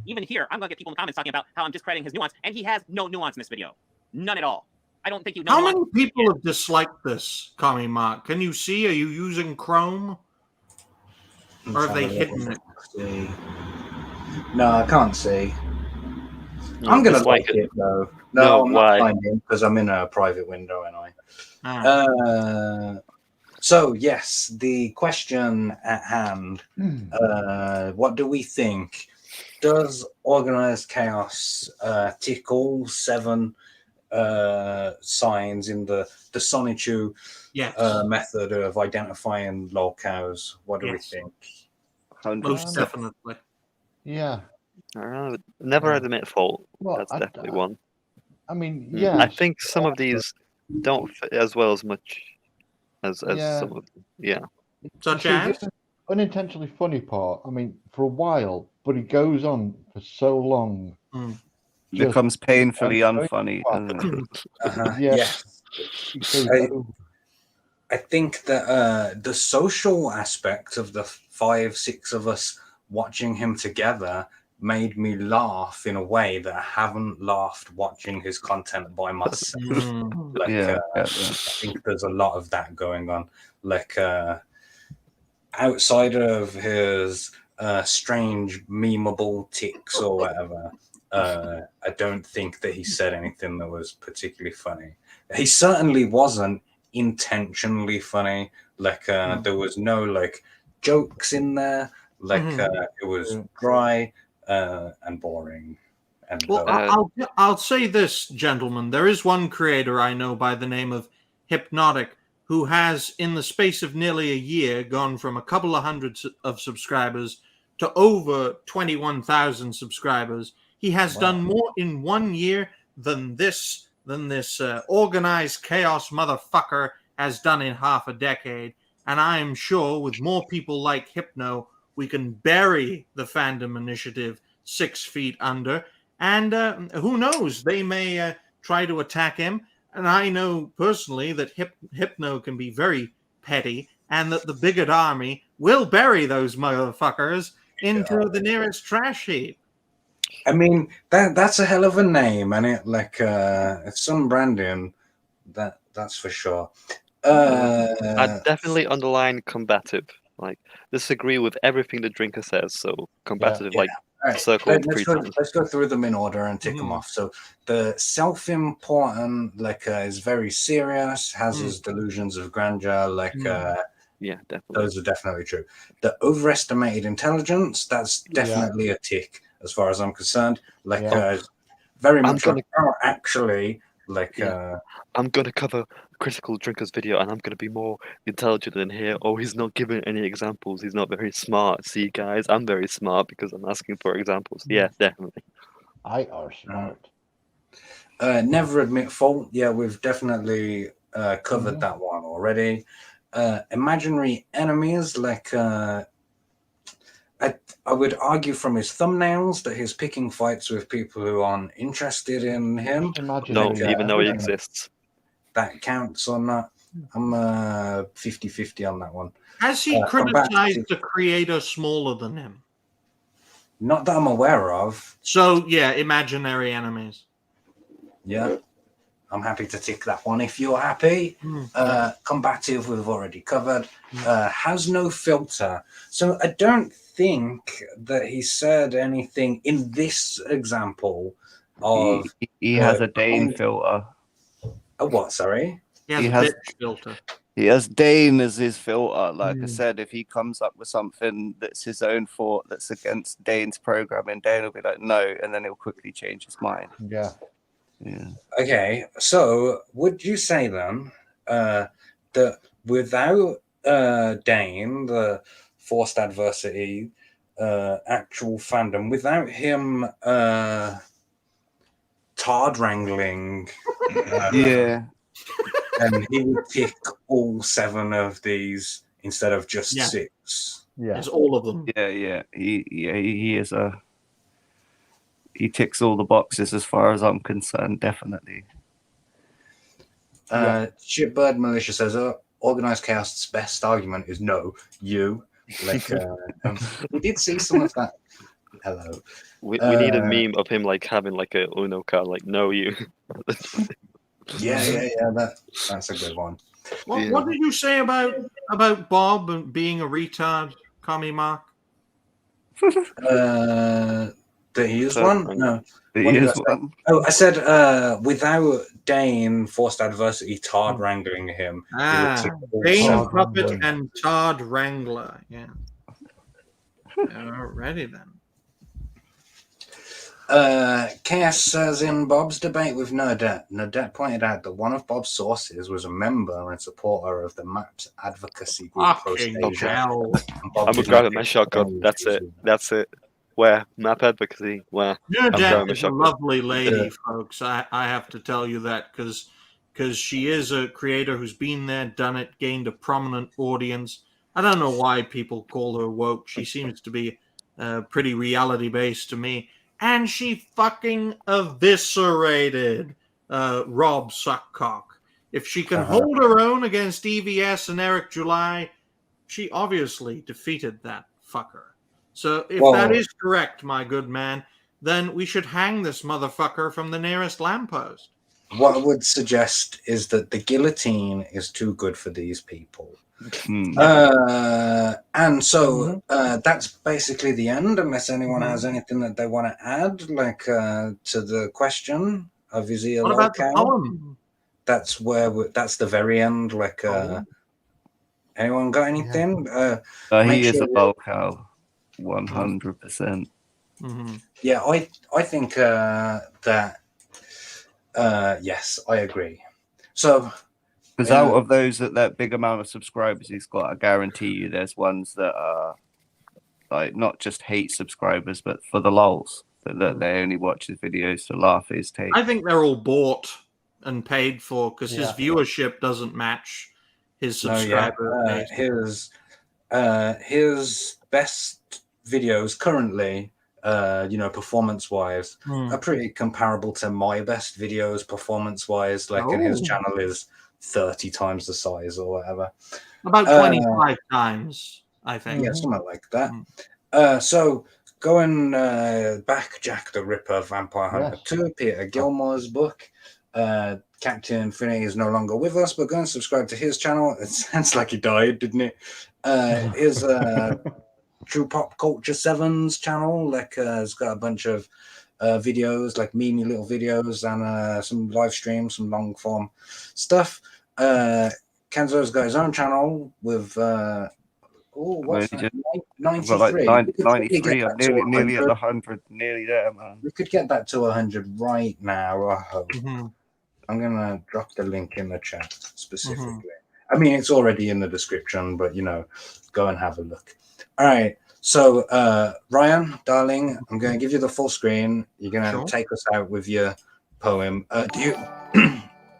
Even here, I'm going to get people in the comments talking about how I'm discrediting his nuance, and he has no nuance in this video. None at all. I don't think you know. How many people have disliked this, Commie Mark? Can you see? Are you using Chrome? Or have they hidden it? No, I can't see. I'm going to like it though. No, I'm not signed in because I'm in a private window anyway. So, yes, the question at hand, what do we think? Does Organised Chaos tick all 7 signs in the Sonichu method of identifying LOLCOWs? What do we think? Most definitely. Yeah. Never admit fault. Well, That's definitely one. I mean, yeah. I think some of these don't fit as well as much as some of them. Yeah. Such as? The unintentionally funny part, I mean, for a while, but it goes on for so long. Becomes painfully unfunny, doesn't it? Yeah. I think that the social aspect of the 5-6 of us watching him together made me laugh in a way that I haven't laughed watching his content by myself. I think there's a lot of that going on. Like outside of his strange memeable tics or whatever, I don't think that he said anything that was particularly funny. He certainly wasn't intentionally funny. Like there was no like jokes in there. Like it was dry and boring. And I'll say this, gentlemen. There is one creator I know by the name of Hypnotic who has, in the space of nearly a year, gone from a couple of hundred of subscribers to over 21,000 subscribers. He has done more in 1 year than this Organized Chaos motherfucker has done in half a decade. And I am sure with more people like Hypno, we can bury the fandom initiative 6 feet under. And who knows, they may try to attack him. And I know personally that Hypno can be very petty and that the bigot army will bury those motherfuckers into the nearest trash heap. I mean, that's a hell of a name, and it like it's some branding, that's for sure. I definitely underline combative. Like disagree with everything the drinker says. So combative, like circle three times. Let's go through them in order and tick them off. So the self-important, is very serious, has his delusions of grandeur, yeah, definitely. Those are definitely true. The overestimated intelligence, that's definitely a tick as far as I'm concerned. Very much actually, I'm gonna cover critical drinkers video and I'm gonna be more intelligent than here. Oh, he's not giving any examples, he's not very smart. See guys, I'm very smart because I'm asking for examples. Yeah, definitely. I are smart. Never admit fault. Yeah, we've definitely covered that one already. Imaginary enemies, I would argue from his thumbnails that he's picking fights with people who aren't interested in him. No, even though he exists. That counts or not. I'm 50-50 on that one. Has he criticized the creator smaller than him? Not that I'm aware of. So, yeah, imaginary enemies. Yeah. I'm happy to tick that one if you're happy. Combative, we've already covered. Has no filter. So I don't think that he said anything in this example of... He has a Dane filter. A what, sorry? He has a bitch filter. He has Dane as his filter. Like I said, if he comes up with something that's his own thought that's against Dane's programming, Dane will be like, no, and then he'll quickly change his mind. Yeah. Okay, so would you say then that without Dane, the forced adversity, actual fandom, without him tard wrangling, and he would pick all 7 of these instead of just 6? Yeah, it's all of them. Yeah. He is a... He ticks all the boxes as far as I'm concerned, definitely. Shitbird Militia says, Organised Chaos' best argument is no, you. We did see some of that. Hello. We need a meme of him having a Uno card, no, you. Yeah, that's a good one. What did you say about Bob and being a retard, Commie Mark? That he is one? No. Oh, I said without Dane forced adversity tard wrangling him. Dane Puppet and Tard Wrangler. Yeah. Alrighty then. Chaos says in Bob's debate with Nerdette, Nerdette pointed out that one of Bob's sources was a member and supporter of the MAPS advocacy group Post-Asia. I'm grabbing my shotgun. That's it. Where? Map advocacy? Where? Nerdette is a lovely lady, folks. I have to tell you that because she is a creator who's been there, done it, gained a prominent audience. I don't know why people call her woke. She seems to be pretty reality-based to me. And she fucking eviscerated Rob Suckcock. If she can hold her own against EVS and Eric July, she obviously defeated that fucker. So if that is correct, my good man, then we should hang this motherfucker from the nearest lamppost. What I would suggest is that the guillotine is too good for these people. And so that's basically the end, unless anyone has anything that they want to add, to the question of is he a LOLCOW? That's the very end. Anyone got anything? He is a LOLCOW, 100%. Yeah, I think that yes, I agree. So. Because out of those that big amount of subscribers he's got, I guarantee you there's ones that are not just hate subscribers, but for the lols, that they only watch his videos to laugh at his take. I think they're all bought and paid for because his viewership doesn't match his subscriber base. His best videos currently, performance-wise, are pretty comparable to my best videos performance-wise. And his channel is 30 times the size or whatever. About 25 times, I think. Yeah, something like that. So going back, Jack the Ripper, Vampire Hunter 2, Peter Gilmore's book. Captain Infinity is no longer with us, but go and subscribe to his channel. It sounds like he died, didn't it? His True Pop Culture 7's channel. Like, has got a bunch of videos, like memey little videos, and some live streams, some long form stuff. Kenzo's got his own channel with what's that? 93. Like 93. I'm nearly at the 100. Nearly there, man. We could get that to 100 right now, I hope. Mm-hmm. I'm gonna drop the link in the chat specifically. I mean, it's already in the description, but go and have a look. All right. So, Ryan, darling, I'm going to give you the full screen. You're going to take us out with your poem. Do you?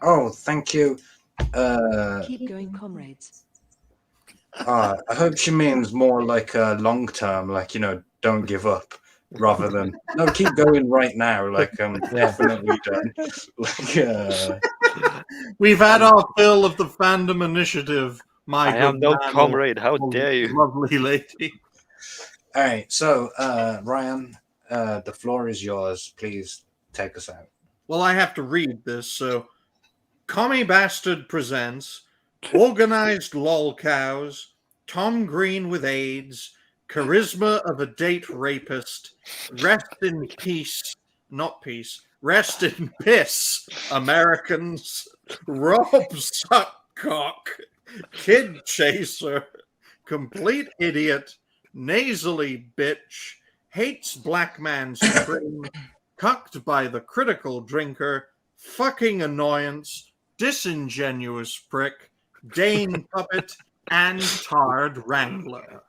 Oh, thank you. Keep going, comrades. I hope she means more like long term, like don't give up, rather than no, keep going right now. Like I'm definitely done. Like, we've had our fill of the fandom initiative. My I am no comrade. How dare you, lovely lady. All right, so Ryan, the floor is yours. Please take us out. Well, I have to read this. So, Commie Bastard presents Organized LOLCOWS, Tom Green with AIDS, Charisma of a Date Rapist, Rest in Peace, not Peace, Rest in Piss, Americans, Rob Suckcock, Kid Chaser, Complete Idiot, Nasally Bitch, Hates Black Man Supreme, Cucked by the Critical Drinker, Fucking Annoyance, Disingenuous Prick, Dane Puppet, and Tarred Wrangler.